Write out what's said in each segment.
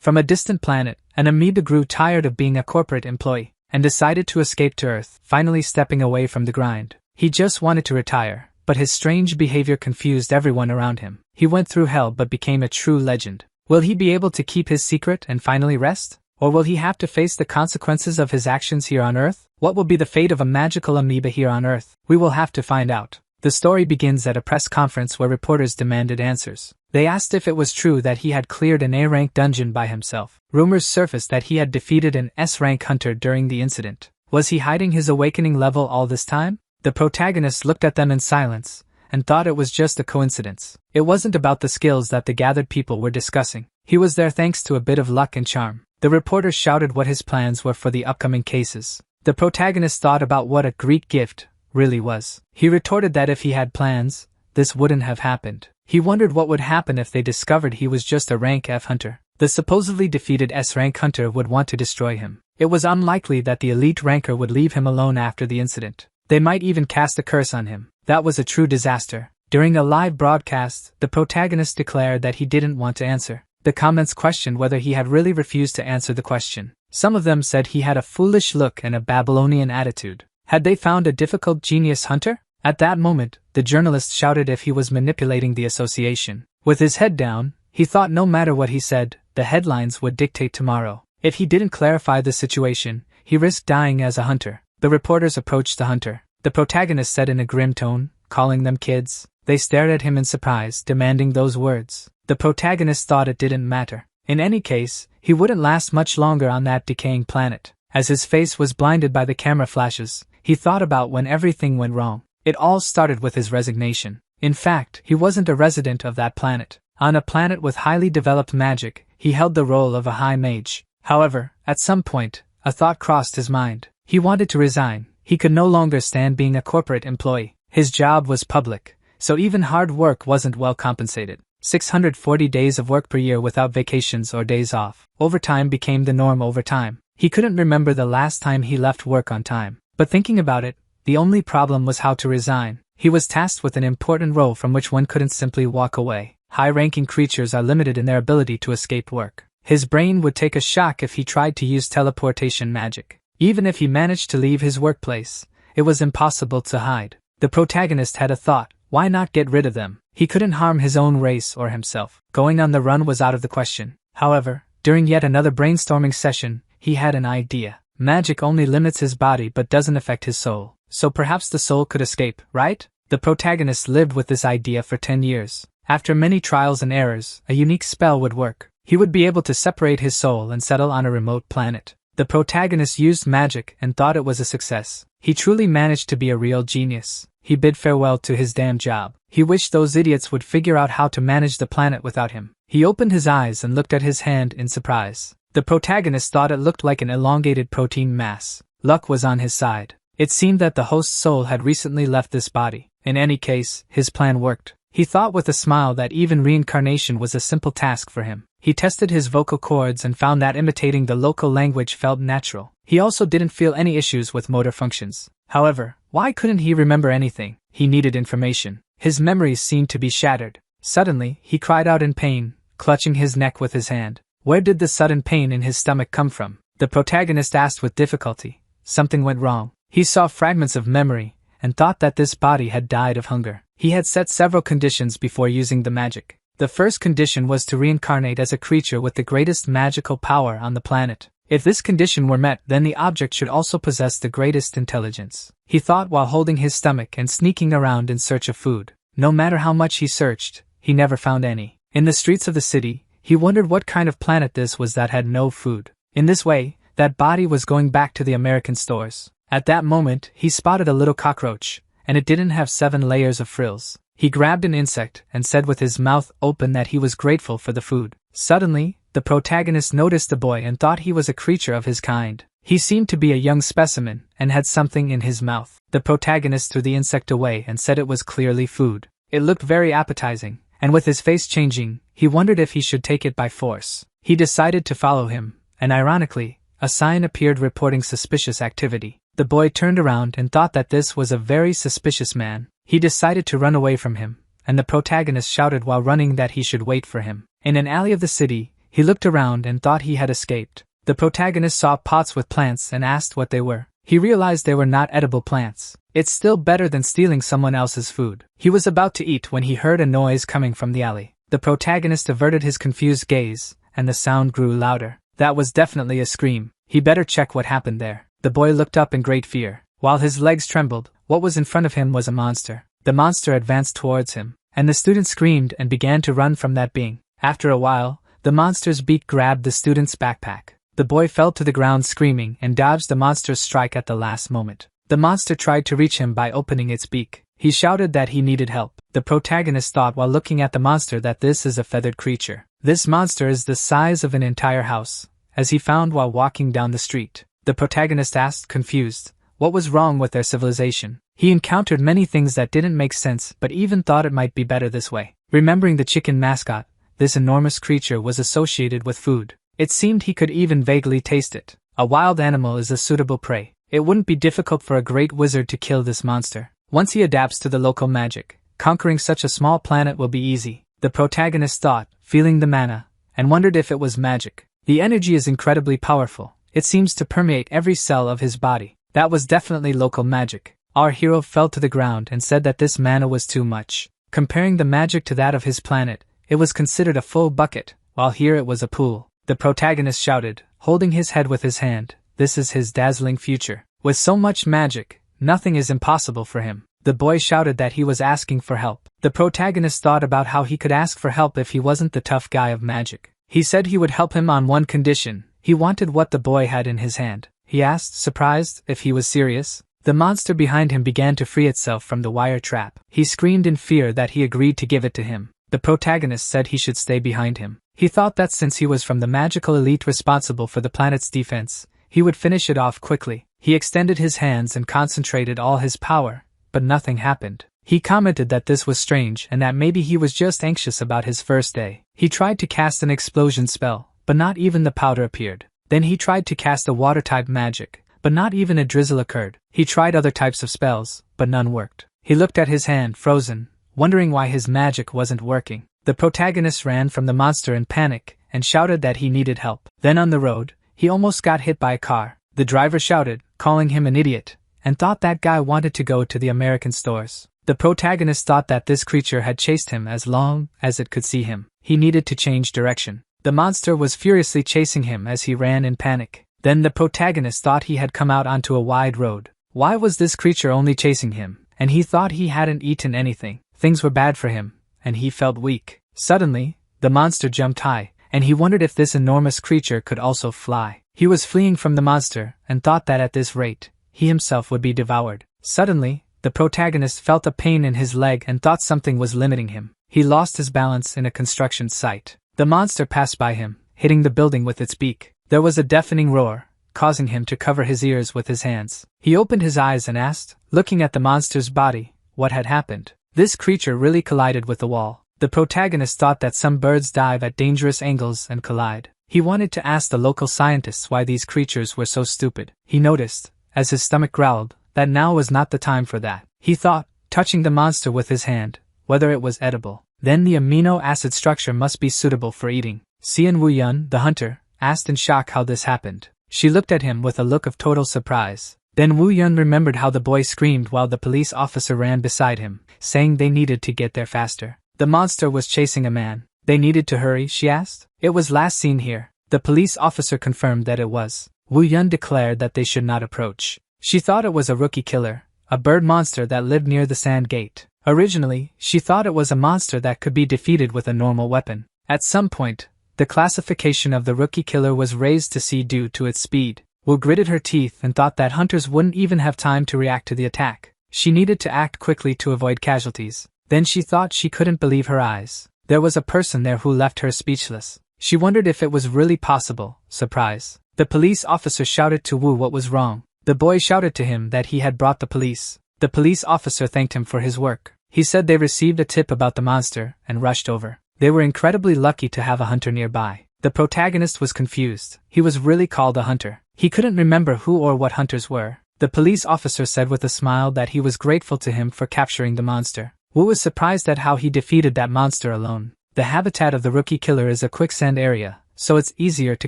From a distant planet, an amoeba grew tired of being a corporate employee, and decided to escape to Earth, finally stepping away from the grind. He just wanted to retire, but his strange behavior confused everyone around him. He went through hell but became a true legend. Will he be able to keep his secret and finally rest? Or will he have to face the consequences of his actions here on Earth? What will be the fate of a magical amoeba here on Earth? We will have to find out. The story begins at a press conference where reporters demanded answers. They asked if it was true that he had cleared an A-rank dungeon by himself. Rumors surfaced that he had defeated an S-rank hunter during the incident. Was he hiding his awakening level all this time? The protagonist looked at them in silence, and thought it was just a coincidence. It wasn't about the skills that the gathered people were discussing. He was there thanks to a bit of luck and charm. The reporter shouted what his plans were for the upcoming cases. The protagonist thought about what a Greek gift really was. He retorted that if he had plans, this wouldn't have happened. He wondered what would happen if they discovered he was just a rank F hunter. The supposedly defeated S-rank hunter would want to destroy him. It was unlikely that the elite ranker would leave him alone after the incident. They might even cast a curse on him. That was a true disaster. During a live broadcast, the protagonist declared that he didn't want to answer. The comments questioned whether he had really refused to answer the question. Some of them said he had a foolish look and a Babylonian attitude. Had they found a difficult genius hunter? At that moment, the journalist shouted if he was manipulating the association. With his head down, he thought no matter what he said, the headlines would dictate tomorrow. If he didn't clarify the situation, he risked dying as a hunter. The reporters approached the hunter. The protagonist said in a grim tone, calling them kids. They stared at him in surprise, demanding those words. The protagonist thought it didn't matter. In any case, he wouldn't last much longer on that decaying planet. As his face was blinded by the camera flashes, he thought about when everything went wrong. It all started with his resignation. In fact, he wasn't a resident of that planet. On a planet with highly developed magic, he held the role of a high mage. However, at some point, a thought crossed his mind. He wanted to resign. He could no longer stand being a corporate employee. His job was public, so even hard work wasn't well compensated. 640 days of work per year without vacations or days off. Overtime became the norm over time. He couldn't remember the last time he left work on time. But thinking about it, the only problem was how to resign. He was tasked with an important role from which one couldn't simply walk away. High-ranking creatures are limited in their ability to escape work. His brain would take a shock if he tried to use teleportation magic. Even if he managed to leave his workplace, it was impossible to hide. The protagonist had a thought: why not get rid of them? He couldn't harm his own race or himself. Going on the run was out of the question. However, during yet another brainstorming session, he had an idea. Magic only limits his body but doesn't affect his soul. So perhaps the soul could escape, right? The protagonist lived with this idea for 10 years. After many trials and errors, a unique spell would work. He would be able to separate his soul and settle on a remote planet. The protagonist used magic and thought it was a success. He truly managed to be a real genius. He bid farewell to his damn job. He wished those idiots would figure out how to manage the planet without him. He opened his eyes and looked at his hand in surprise. The protagonist thought it looked like an elongated protein mass. Luck was on his side. It seemed that the host's soul had recently left this body. In any case, his plan worked. He thought with a smile that even reincarnation was a simple task for him. He tested his vocal cords and found that imitating the local language felt natural. He also didn't feel any issues with motor functions. However, why couldn't he remember anything? He needed information. His memories seemed to be shattered. Suddenly, he cried out in pain, clutching his neck with his hand. Where did the sudden pain in his stomach come from? The protagonist asked with difficulty. Something went wrong. He saw fragments of memory, and thought that this body had died of hunger. He had set several conditions before using the magic. The first condition was to reincarnate as a creature with the greatest magical power on the planet. If this condition were met, then the object should also possess the greatest intelligence. He thought while holding his stomach and sneaking around in search of food. No matter how much he searched, he never found any. In the streets of the city, he wondered what kind of planet this was that had no food. In this way, that body was going back to the American stores. At that moment, he spotted a little cockroach, and it didn't have 7 layers of frills. He grabbed an insect and said with his mouth open that he was grateful for the food. Suddenly, the protagonist noticed the boy and thought he was a creature of his kind. He seemed to be a young specimen and had something in his mouth. The protagonist threw the insect away and said it was clearly food. It looked very appetizing, and with his face changing, he wondered if he should take it by force. He decided to follow him, and ironically, a sign appeared reporting suspicious activity. The boy turned around and thought that this was a very suspicious man. He decided to run away from him, and the protagonist shouted while running that he should wait for him. In an alley of the city, He looked around and thought he had escaped. The protagonist saw pots with plants and asked what they were. He realized they were not edible plants. It's still better than stealing someone else's food. He was about to eat when he heard a noise coming from the alley. The protagonist averted his confused gaze, and the sound grew louder. That was definitely a scream. He better check what happened there. The boy looked up in great fear. While his legs trembled, what was in front of him was a monster. The monster advanced towards him, and the student screamed and began to run from that being. After a while, the monster's beak grabbed the student's backpack. The boy fell to the ground screaming and dodged the monster's strike at the last moment. The monster tried to reach him by opening its beak. He shouted that he needed help. The protagonist thought while looking at the monster that this is a feathered creature. This monster is the size of an entire house, as he found while walking down the street. The protagonist asked, confused, what was wrong with their civilization. He encountered many things that didn't make sense, but even thought it might be better this way. Remembering the chicken mascot, this enormous creature was associated with food. It seemed he could even vaguely taste it. A wild animal is a suitable prey. It wouldn't be difficult for a great wizard to kill this monster. Once he adapts to the local magic, conquering such a small planet will be easy. The protagonist thought, feeling the mana, and wondered if it was magic. The energy is incredibly powerful. It seems to permeate every cell of his body. That was definitely local magic. Our hero fell to the ground and said that this mana was too much. Comparing the magic to that of his planet, it was considered a full bucket, while here it was a pool. The protagonist shouted, holding his head with his hand, this is his dazzling future. With so much magic, nothing is impossible for him. The boy shouted that he was asking for help. The protagonist thought about how he could ask for help if he wasn't the tough guy of magic. He said he would help him on one condition. He wanted what the boy had in his hand. He asked, surprised, if he was serious. The monster behind him began to free itself from the wire trap. He screamed in fear that he agreed to give it to him. The protagonist said he should stay behind him. He thought that since he was from the magical elite responsible for the planet's defense, he would finish it off quickly. He extended his hands and concentrated all his power, but nothing happened. He commented that this was strange and that maybe he was just anxious about his first day. He tried to cast an explosion spell, but not even the powder appeared. Then he tried to cast a water-type magic, but not even a drizzle occurred. He tried other types of spells, but none worked. He looked at his hand, frozen, wondering why his magic wasn't working. The protagonist ran from the monster in panic and shouted that he needed help. Then on the road, he almost got hit by a car. The driver shouted, calling him an idiot, and thought that guy wanted to go to the American stores. The protagonist thought that this creature had chased him as long as it could see him. He needed to change direction. The monster was furiously chasing him as he ran in panic. Then the protagonist thought he had come out onto a wide road. Why was this creature only chasing him? And he thought he hadn't eaten anything. Things were bad for him, and he felt weak. Suddenly, the monster jumped high, and he wondered if this enormous creature could also fly. He was fleeing from the monster, and thought that at this rate, he himself would be devoured. Suddenly, the protagonist felt a pain in his leg and thought something was limiting him. He lost his balance in a construction site. The monster passed by him, hitting the building with its beak. There was a deafening roar, causing him to cover his ears with his hands. He opened his eyes and asked, looking at the monster's body, what had happened. This creature really collided with the wall. The protagonist thought that some birds dive at dangerous angles and collide. He wanted to ask the local scientists why these creatures were so stupid. He noticed, as his stomach growled, that now was not the time for that. He thought, touching the monster with his hand, whether it was edible. Then the amino acid structure must be suitable for eating. Xian Wuyun, the hunter, asked in shock how this happened. She looked at him with a look of total surprise. Then Wuyun remembered how the boy screamed while the police officer ran beside him, saying they needed to get there faster. The monster was chasing a man. They needed to hurry, she asked. It was last seen here. The police officer confirmed that it was. Wuyun declared that they should not approach. She thought it was a rookie killer, a bird monster that lived near the sand gate. Originally, she thought it was a monster that could be defeated with a normal weapon. At some point, the classification of the rookie killer was raised to C due to its speed. Wu gritted her teeth and thought that hunters wouldn't even have time to react to the attack. She needed to act quickly to avoid casualties. Then she thought she couldn't believe her eyes. There was a person there who left her speechless. She wondered if it was really possible. Surprise. The police officer shouted to Wu what was wrong. The boy shouted to him that he had brought the police. The police officer thanked him for his work. He said they received a tip about the monster and rushed over. They were incredibly lucky to have a hunter nearby. The protagonist was confused. He was really called a hunter. He couldn't remember who or what hunters were. The police officer said with a smile that he was grateful to him for capturing the monster. Wu was surprised at how he defeated that monster alone. The habitat of the rookie killer is a quicksand area, so it's easier to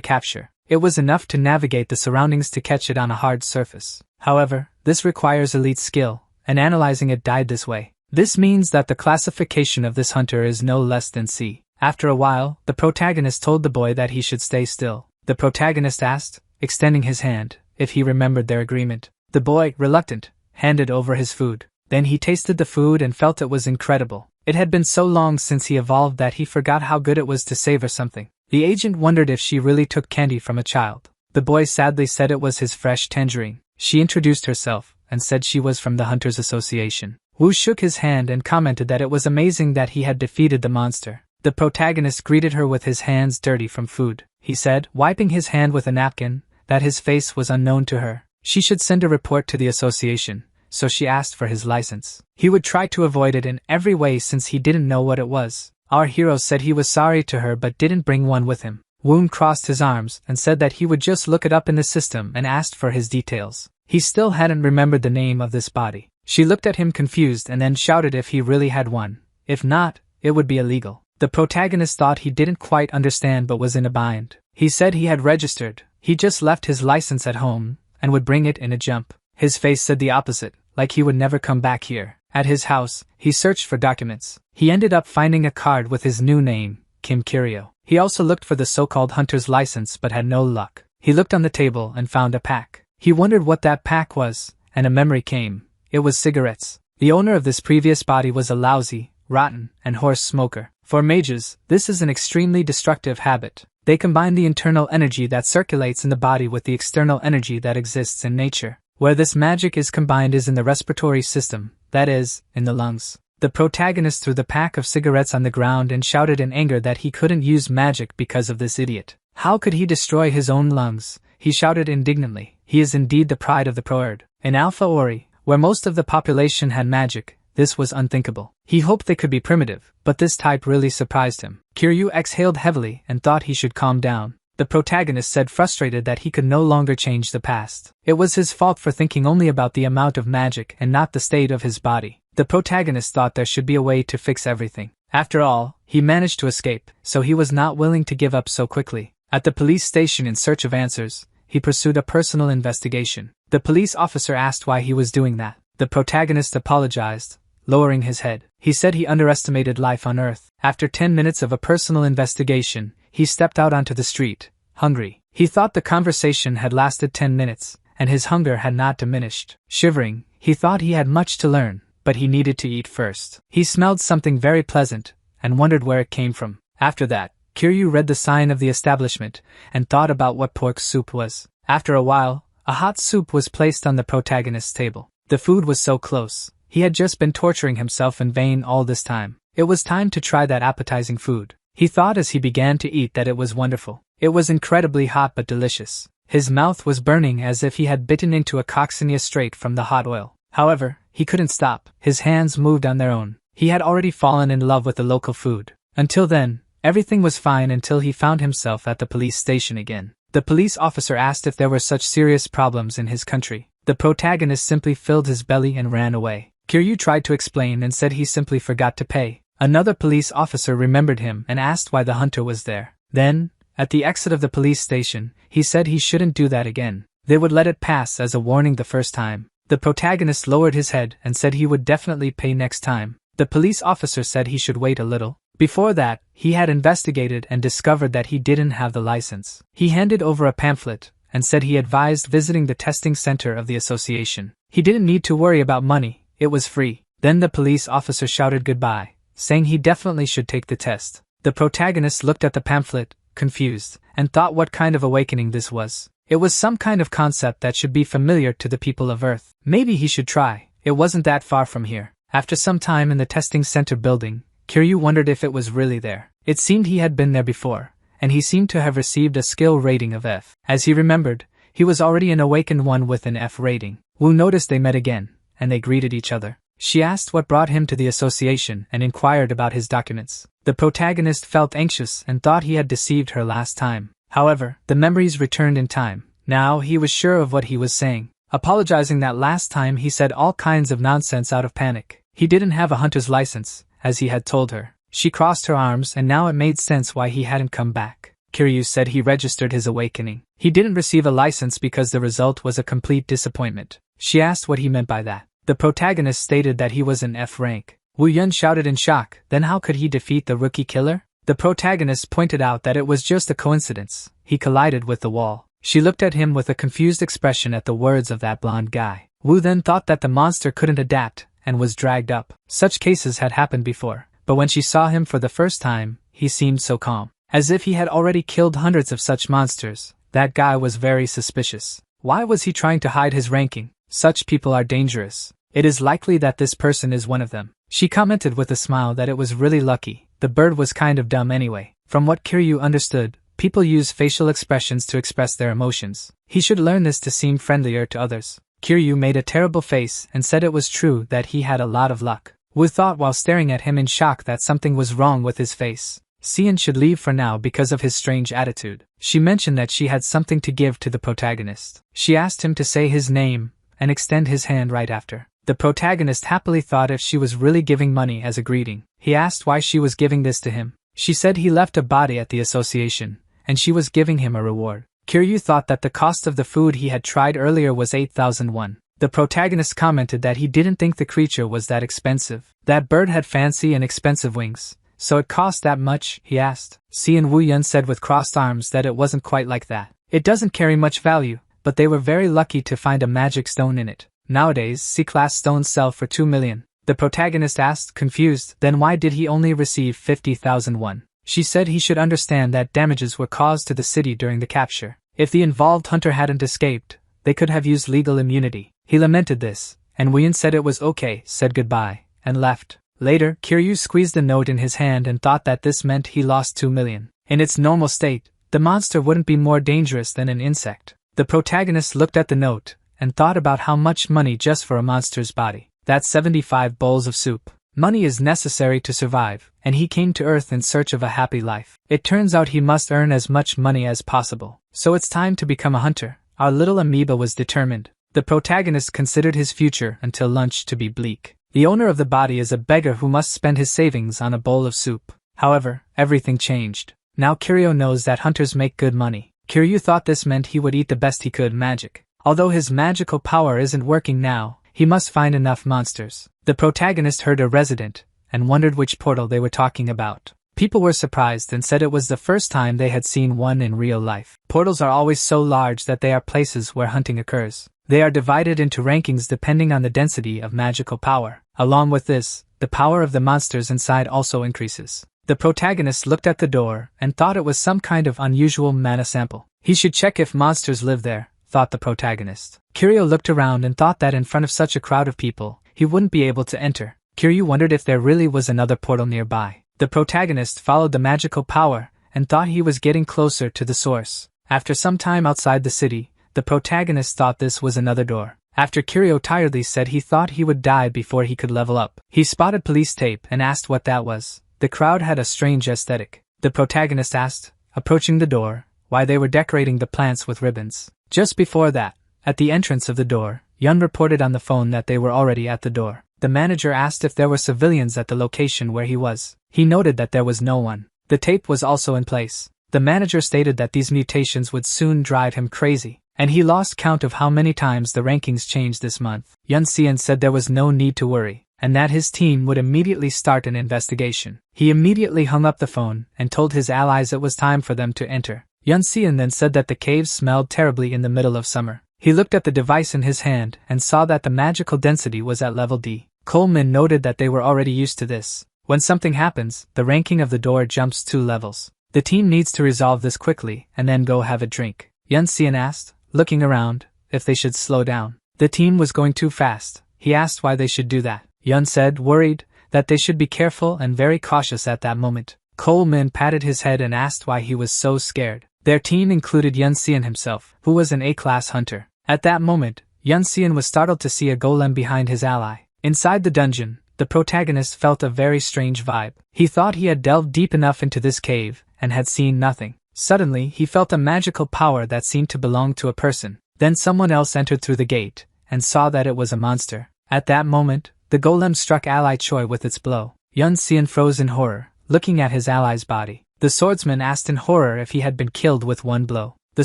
capture. It was enough to navigate the surroundings to catch it on a hard surface. However, this requires elite skill, and analyzing it died this way. This means that the classification of this hunter is no less than C. After a while, the protagonist told the boy that he should stay still. The protagonist asked, extending his hand, if he remembered their agreement. The boy, reluctant, handed over his food. Then he tasted the food and felt it was incredible. It had been so long since he evolved that he forgot how good it was to savor something. The agent wondered if she really took candy from a child. The boy sadly said it was his fresh tangerine. She introduced herself, and said she was from the Hunters Association. Wu shook his hand and commented that it was amazing that he had defeated the monster. The protagonist greeted her with his hands dirty from food. He said, wiping his hand with a napkin, that his face was unknown to her. She should send a report to the association, so she asked for his license. He would try to avoid it in every way since he didn't know what it was. Our hero said he was sorry to her but didn't bring one with him. Woon crossed his arms and said that he would just look it up in the system and asked for his details. He still hadn't remembered the name of this body. She looked at him confused and then shouted if he really had one. If not, it would be illegal. The protagonist thought he didn't quite understand but was in a bind. He said he had registered. He just left his license at home and would bring it in a jump. His face said the opposite, like he would never come back here. At his house, he searched for documents. He ended up finding a card with his new name, Kim Kiryu. He also looked for the so-called hunter's license but had no luck. He looked on the table and found a pack. He wondered what that pack was, and a memory came. It was cigarettes. The owner of this previous body was a lousy, rotten, and hoarse smoker. For mages, this is an extremely destructive habit. They combine the internal energy that circulates in the body with the external energy that exists in nature. Where this magic is combined is in the respiratory system, that is, in the lungs. The protagonist threw the pack of cigarettes on the ground and shouted in anger that he couldn't use magic because of this idiot. How could he destroy his own lungs? He shouted indignantly. He is indeed the pride of the Proerd. In Alpha Ori, where most of the population had magic, this was unthinkable. He hoped they could be primitive, but this type really surprised him. Kiryu exhaled heavily and thought he should calm down. The protagonist said frustrated that he could no longer change the past. It was his fault for thinking only about the amount of magic and not the state of his body. The protagonist thought there should be a way to fix everything. After all, he managed to escape, so he was not willing to give up so quickly. At the police station in search of answers, he pursued a personal investigation. The police officer asked why he was doing that. The protagonist apologized, lowering his head. He said he underestimated life on Earth. After 10 minutes of a personal investigation, he stepped out onto the street, hungry. He thought the conversation had lasted 10 minutes, and his hunger had not diminished. Shivering, he thought he had much to learn, but he needed to eat first. He smelled something very pleasant, and wondered where it came from. After that, Kiryu read the sign of the establishment, and thought about what pork soup was. After a while, a hot soup was placed on the protagonist's table. The food was so close. He had just been torturing himself in vain all this time. It was time to try that appetizing food. He thought as he began to eat that it was wonderful. It was incredibly hot but delicious. His mouth was burning as if he had bitten into a coccinea straight from the hot oil. However, he couldn't stop. His hands moved on their own. He had already fallen in love with the local food. Until then, everything was fine until he found himself at the police station again. The police officer asked if there were such serious problems in his country. The protagonist simply filled his belly and ran away. Kiryu tried to explain and said he simply forgot to pay. Another police officer remembered him and asked why the hunter was there. Then, at the exit of the police station, he said he shouldn't do that again. They would let it pass as a warning the first time. The protagonist lowered his head and said he would definitely pay next time. The police officer said he should wait a little. Before that, he had investigated and discovered that he didn't have the license. He handed over a pamphlet and said he advised visiting the testing center of the association. He didn't need to worry about money, it was free. Then the police officer shouted goodbye, saying he definitely should take the test. The protagonist looked at the pamphlet, confused, and thought what kind of awakening this was. It was some kind of concept that should be familiar to the people of Earth. Maybe he should try. It wasn't that far from here. After some time in the testing center building, Kiryu wondered if it was really there. It seemed he had been there before, and he seemed to have received a skill rating of F. As he remembered, he was already an awakened one with an F rating. Wu noticed they met again, and they greeted each other. She asked what brought him to the association and inquired about his documents. The protagonist felt anxious and thought he had deceived her last time. However, the memories returned in time. Now he was sure of what he was saying. Apologizing that last time he said all kinds of nonsense out of panic. He didn't have a hunter's license, as he had told her. She crossed her arms and now it made sense why he hadn't come back. Kiryu said he registered his awakening. He didn't receive a license because the result was a complete disappointment. She asked what he meant by that. The protagonist stated that he was an F rank. Wu Yun shouted in shock, then how could he defeat the rookie killer? The protagonist pointed out that it was just a coincidence. He collided with the wall. She looked at him with a confused expression at the words of that blonde guy. Wu then thought that the monster couldn't adapt, and was dragged up. Such cases had happened before, but when she saw him for the first time, he seemed so calm. As if he had already killed hundreds of such monsters. That guy was very suspicious. Why was he trying to hide his ranking? Such people are dangerous. It is likely that this person is one of them. She commented with a smile that it was really lucky. The bird was kind of dumb anyway. From what Kiryu understood, people use facial expressions to express their emotions. He should learn this to seem friendlier to others. Kiryu made a terrible face and said it was true that he had a lot of luck. Wu thought while staring at him in shock that something was wrong with his face. Xian should leave for now because of his strange attitude. She mentioned that she had something to give to the protagonist. She asked him to say his name and extend his hand right after. The protagonist happily thought if she was really giving money as a greeting. He asked why she was giving this to him. She said he left a body at the association, and she was giving him a reward. Kiryu thought that the cost of the food he had tried earlier was 8,000 won. The protagonist commented that he didn't think the creature was that expensive. That bird had fancy and expensive wings. So it cost that much, he asked. Xian Wu Yun said with crossed arms that it wasn't quite like that. It doesn't carry much value, but they were very lucky to find a magic stone in it. Nowadays, C-class stones sell for 2 million. The protagonist asked, confused, then why did he only receive 50,000 won? She said he should understand that damages were caused to the city during the capture. If the involved hunter hadn't escaped, they could have used legal immunity. He lamented this, and Wu Yun said it was okay, said goodbye, and left. Later, Kiryu squeezed the note in his hand and thought that this meant he lost 2 million. In its normal state, the monster wouldn't be more dangerous than an insect. The protagonist looked at the note and thought about how much money just for a monster's body. That's 75 bowls of soup. Money is necessary to survive, and he came to Earth in search of a happy life. It turns out he must earn as much money as possible. So it's time to become a hunter. Our little amoeba was determined. The protagonist considered his future until lunch to be bleak. The owner of the body is a beggar who must spend his savings on a bowl of soup. However, everything changed. Now Kiryu knows that hunters make good money. Kiryu thought this meant he would eat the best he could magic. Although his magical power isn't working now, he must find enough monsters. The protagonist heard a resident, and wondered which portal they were talking about. People were surprised and said it was the first time they had seen one in real life. Portals are always so large that they are places where hunting occurs. They are divided into rankings depending on the density of magical power. Along with this, the power of the monsters inside also increases. The protagonist looked at the door and thought it was some kind of unusual mana sample. He should check if monsters live there, thought the protagonist. Kiryu looked around and thought that in front of such a crowd of people, he wouldn't be able to enter. Kiryu wondered if there really was another portal nearby. The protagonist followed the magical power and thought he was getting closer to the source. After some time outside the city, the protagonist thought this was another door. After Kiryu tiredly said he thought he would die before he could level up. He spotted police tape and asked what that was. The crowd had a strange aesthetic. The protagonist asked, approaching the door, why they were decorating the plants with ribbons. Just before that, at the entrance of the door, Yun reported on the phone that they were already at the door. The manager asked if there were civilians at the location where he was. He noted that there was no one. The tape was also in place. The manager stated that these mutations would soon drive him crazy, and he lost count of how many times the rankings changed this month. Yun Xian said there was no need to worry, and that his team would immediately start an investigation. He immediately hung up the phone and told his allies it was time for them to enter. Yun Xian then said that the caves smelled terribly in the middle of summer. He looked at the device in his hand and saw that the magical density was at level D. Coleman noted that they were already used to this. When something happens, the ranking of the door jumps 2 levels. The team needs to resolve this quickly and then go have a drink. Yun Xian asked, looking around, if they should slow down. The team was going too fast. He asked why they should do that. Yun said, worried, that they should be careful and very cautious at that moment. Coleman patted his head and asked why he was so scared. Their team included Yun Xian himself, who was an A-class hunter. At that moment, Yun Xian was startled to see a golem behind his ally. Inside the dungeon, the protagonist felt a very strange vibe. He thought he had delved deep enough into this cave and had seen nothing. Suddenly, he felt a magical power that seemed to belong to a person. Then someone else entered through the gate and saw that it was a monster. At that moment, the golem struck ally Choi with its blow. Yun Xian froze in horror, looking at his ally's body. The swordsman asked in horror if he had been killed with one blow. The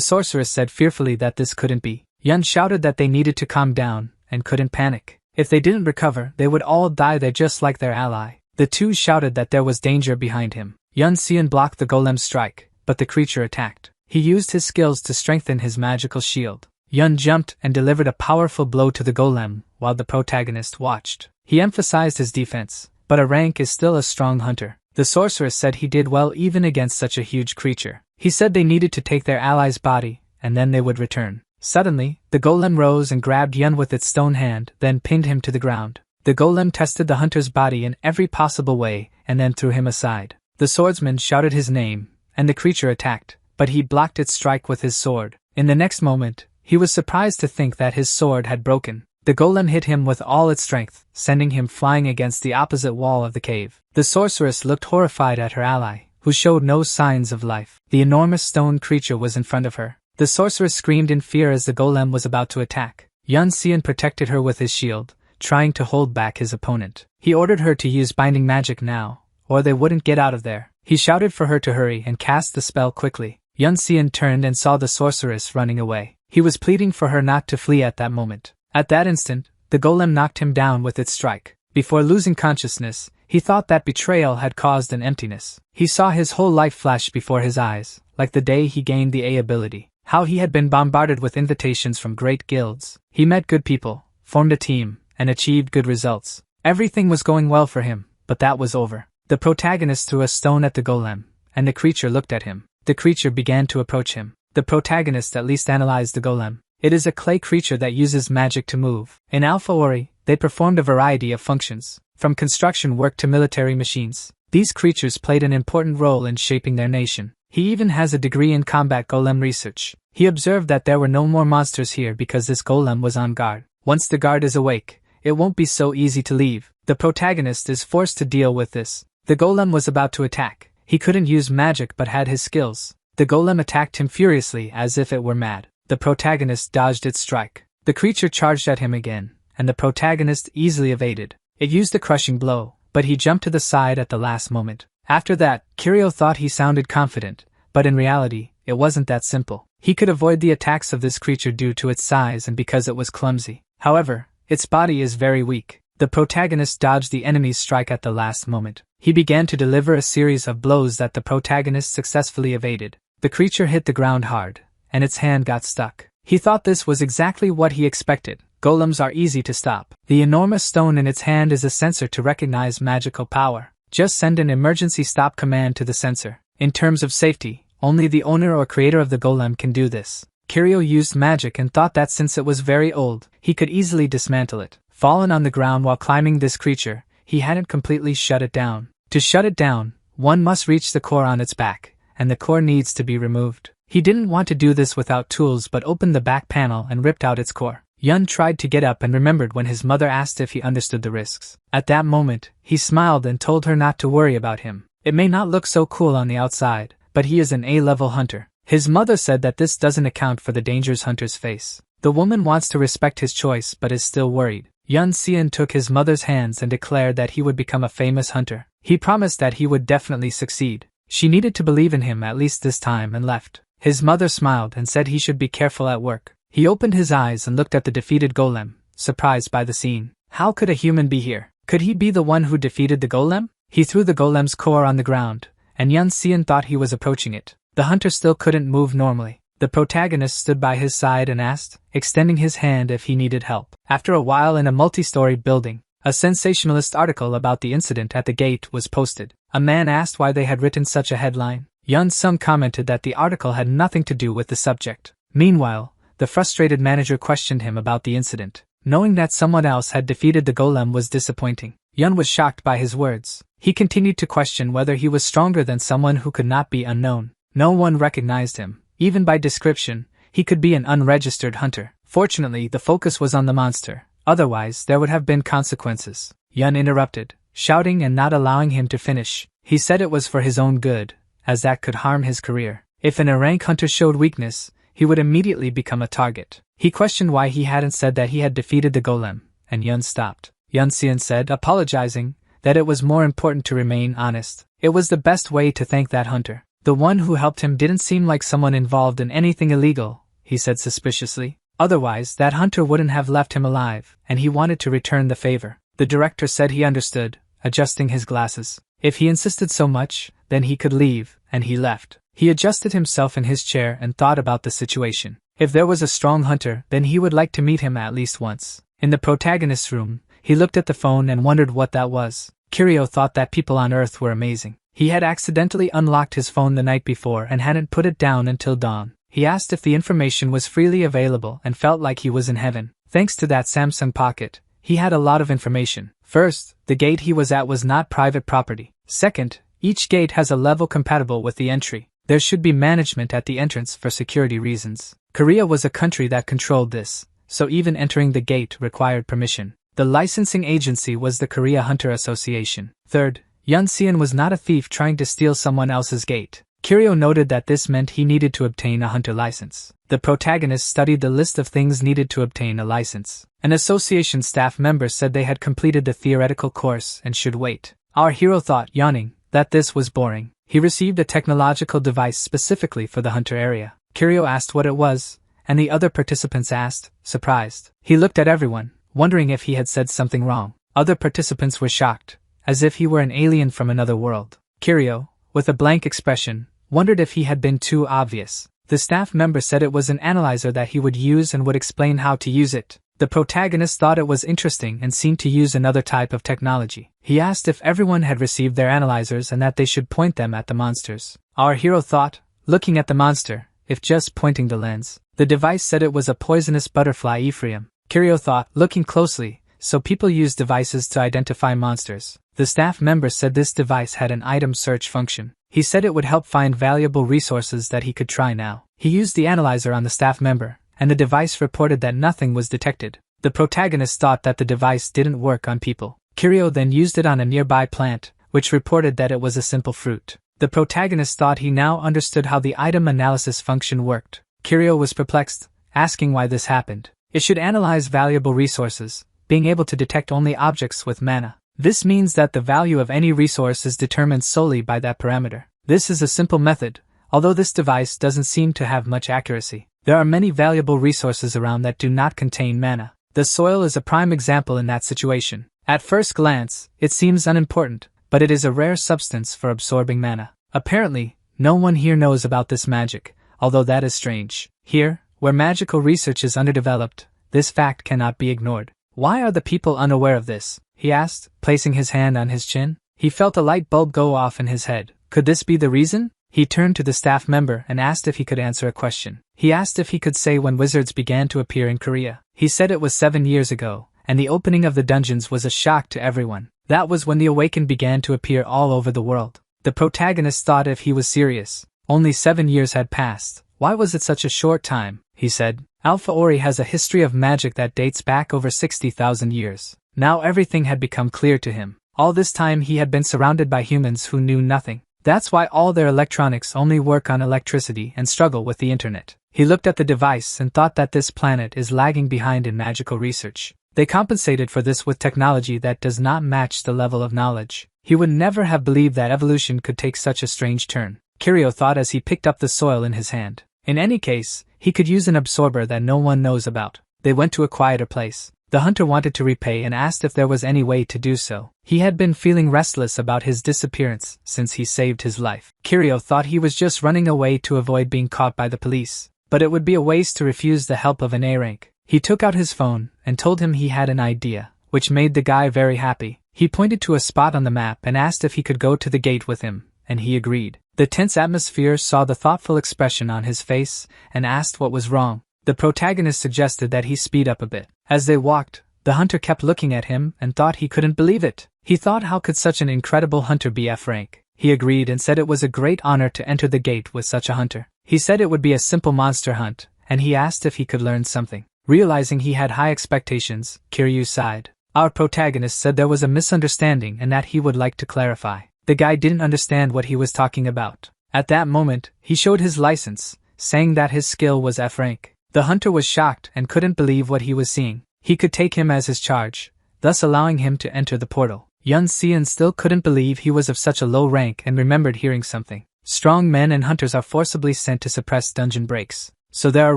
sorceress said fearfully that this couldn't be. Yun shouted that they needed to calm down and couldn't panic. If they didn't recover, they would all die there just like their ally. The two shouted that there was danger behind him. Yun Xian blocked the golem's strike, but the creature attacked. He used his skills to strengthen his magical shield. Yun jumped and delivered a powerful blow to the golem, while the protagonist watched. He emphasized his defense, but a rank is still a strong hunter. The sorceress said he did well even against such a huge creature. He said they needed to take their ally's body, and then they would return. Suddenly, the golem rose and grabbed Yun with its stone hand, then pinned him to the ground. The golem tested the hunter's body in every possible way, and then threw him aside. The swordsman shouted his name, and the creature attacked, but he blocked its strike with his sword. In the next moment, he was surprised to think that his sword had broken. The golem hit him with all its strength, sending him flying against the opposite wall of the cave. The sorceress looked horrified at her ally, who showed no signs of life. The enormous stone creature was in front of her. The sorceress screamed in fear as the golem was about to attack. Yun Xian protected her with his shield, trying to hold back his opponent. He ordered her to use binding magic now, or they wouldn't get out of there. He shouted for her to hurry and cast the spell quickly. Yun Xian turned and saw the sorceress running away. He was pleading for her not to flee at that moment. At that instant, the golem knocked him down with its strike. Before losing consciousness, he thought that betrayal had caused an emptiness. He saw his whole life flash before his eyes, like the day he gained the A ability. How he had been bombarded with invitations from great guilds. He met good people, formed a team, and achieved good results. Everything was going well for him, but that was over. The protagonist threw a stone at the golem, and the creature looked at him. The creature began to approach him. The protagonist at least analyzed the golem. It is a clay creature that uses magic to move. In Alpha Ori, they performed a variety of functions, from construction work to military machines. These creatures played an important role in shaping their nation. He even has a degree in combat golem research. He observed that there were no more monsters here because this golem was on guard. Once the guard is awake, it won't be so easy to leave. The protagonist is forced to deal with this. The golem was about to attack. He couldn't use magic but had his skills. The golem attacked him furiously as if it were mad. The protagonist dodged its strike. The creature charged at him again, and the protagonist easily evaded. It used a crushing blow, but he jumped to the side at the last moment. After that, Kiryu thought he sounded confident, but in reality, it wasn't that simple. He could avoid the attacks of this creature due to its size and because it was clumsy. However, its body is very weak. The protagonist dodged the enemy's strike at the last moment. He began to deliver a series of blows that the protagonist successfully evaded. The creature hit the ground hard, and its hand got stuck. He thought this was exactly what he expected. Golems are easy to stop. The enormous stone in its hand is a sensor to recognize magical power. Just send an emergency stop command to the sensor. In terms of safety, only the owner or creator of the golem can do this. Kiryu used magic and thought that since it was very old, he could easily dismantle it. Fallen on the ground while climbing this creature, he hadn't completely shut it down. To shut it down, one must reach the core on its back, and the core needs to be removed. He didn't want to do this without tools but opened the back panel and ripped out its core. Yun tried to get up and remembered when his mother asked if he understood the risks. At that moment, he smiled and told her not to worry about him. It may not look so cool on the outside, but he is an A-level hunter. His mother said that this doesn't account for the dangers hunters face. The woman wants to respect his choice but is still worried. Yun Xian took his mother's hands and declared that he would become a famous hunter. He promised that he would definitely succeed. She needed to believe in him at least this time and left. His mother smiled and said he should be careful at work. He opened his eyes and looked at the defeated golem, surprised by the scene. How could a human be here? Could he be the one who defeated the golem? He threw the golem's core on the ground, and Yun Xian thought he was approaching it. The hunter still couldn't move normally. The protagonist stood by his side and asked, extending his hand if he needed help. After a while in a multi-story building, a sensationalist article about the incident at the gate was posted. A man asked why they had written such a headline. Yun Sung commented that the article had nothing to do with the subject. Meanwhile, the frustrated manager questioned him about the incident. Knowing that someone else had defeated the golem was disappointing. Yun was shocked by his words. He continued to question whether he was stronger than someone who could not be unknown. No one recognized him. Even by description, he could be an unregistered hunter. Fortunately, the focus was on the monster. Otherwise, there would have been consequences. Yun interrupted, shouting and not allowing him to finish. He said it was for his own good, as that could harm his career. If an A-rank hunter showed weakness, he would immediately become a target. He questioned why he hadn't said that he had defeated the golem, and Yun stopped. Yun Xian said, apologizing, that it was more important to remain honest. It was the best way to thank that hunter. The one who helped him didn't seem like someone involved in anything illegal, he said suspiciously. Otherwise, that hunter wouldn't have left him alive, and he wanted to return the favor. The director said he understood, adjusting his glasses. If he insisted so much, then he could leave, and he left. He adjusted himself in his chair and thought about the situation. If there was a strong hunter, then he would like to meet him at least once. In the protagonist's room, he looked at the phone and wondered what that was. Kiryu thought that people on Earth were amazing. He had accidentally unlocked his phone the night before and hadn't put it down until dawn. He asked if the information was freely available and felt like he was in heaven. Thanks to that Samsung Pocket, he had a lot of information. First, the gate he was at was not private property. Second, each gate has a level compatible with the entry. There should be management at the entrance for security reasons. Korea was a country that controlled this, so even entering the gate required permission. The licensing agency was the Korea Hunter Association. Third, Yun Xian was not a thief trying to steal someone else's gate. Kiryu noted that this meant he needed to obtain a hunter license. The protagonist studied the list of things needed to obtain a license. An association staff member said they had completed the theoretical course and should wait. Our hero thought, yawning, that this was boring. He received a technological device specifically for the hunter area. Kiryu asked what it was, and the other participants asked, surprised. He looked at everyone, wondering if he had said something wrong. Other participants were shocked, as if he were an alien from another world. Kiryu, with a blank expression, wondered if he had been too obvious. The staff member said it was an analyzer that he would use and would explain how to use it. The protagonist thought it was interesting and seemed to use another type of technology. He asked if everyone had received their analyzers and that they should point them at the monsters. Our hero thought, looking at the monster, if just pointing the lens. The device said it was a poisonous butterfly Ephraim. Kiryu thought, looking closely, so people use devices to identify monsters. The staff member said this device had an item search function. He said it would help find valuable resources that he could try now. He used the analyzer on the staff member, and the device reported that nothing was detected. The protagonist thought that the device didn't work on people. Kiryu then used it on a nearby plant, which reported that it was a simple fruit. The protagonist thought he now understood how the item analysis function worked. Kiryu was perplexed, asking why this happened. It should analyze valuable resources, being able to detect only objects with mana. This means that the value of any resource is determined solely by that parameter. This is a simple method, although this device doesn't seem to have much accuracy. There are many valuable resources around that do not contain mana. The soil is a prime example in that situation. At first glance, it seems unimportant, but it is a rare substance for absorbing mana. Apparently, no one here knows about this magic, although that is strange. Here, where magical research is underdeveloped, this fact cannot be ignored. Why are the people unaware of this? He asked, placing his hand on his chin. He felt a light bulb go off in his head. Could this be the reason? He turned to the staff member and asked if he could answer a question. He asked if he could say when wizards began to appear in Korea. He said it was 7 years ago, and the opening of the dungeons was a shock to everyone. That was when the awakened began to appear all over the world. The protagonist thought if he was serious. Only 7 years had passed. Why was it such a short time? He said. Alpha Ori has a history of magic that dates back over 60,000 years. Now everything had become clear to him. All this time he had been surrounded by humans who knew nothing. That's why all their electronics only work on electricity and struggle with the internet. He looked at the device and thought that this planet is lagging behind in magical research. They compensated for this with technology that does not match the level of knowledge. He would never have believed that evolution could take such a strange turn. Kiryu thought as he picked up the soil in his hand. In any case, he could use an absorber that no one knows about. They went to a quieter place. The hunter wanted to repay and asked if there was any way to do so. He had been feeling restless about his disappearance since he saved his life. Kiryu thought he was just running away to avoid being caught by the police, but it would be a waste to refuse the help of an A rank. He took out his phone and told him he had an idea, which made the guy very happy. He pointed to a spot on the map and asked if he could go to the gate with him, and he agreed. The tense atmosphere saw the thoughtful expression on his face and asked what was wrong. The protagonist suggested that he speed up a bit. As they walked, the hunter kept looking at him and thought he couldn't believe it. He thought how could such an incredible hunter be F rank. He agreed and said it was a great honor to enter the gate with such a hunter. He said it would be a simple monster hunt, and he asked if he could learn something. Realizing he had high expectations, Kiryu sighed. Our protagonist said there was a misunderstanding and that he would like to clarify. The guy didn't understand what he was talking about. At that moment, he showed his license, saying that his skill was F rank. The hunter was shocked and couldn't believe what he was seeing. He could take him as his charge, thus allowing him to enter the portal. Yun Xian still couldn't believe he was of such a low rank and remembered hearing something. Strong men and hunters are forcibly sent to suppress dungeon breaks, so there are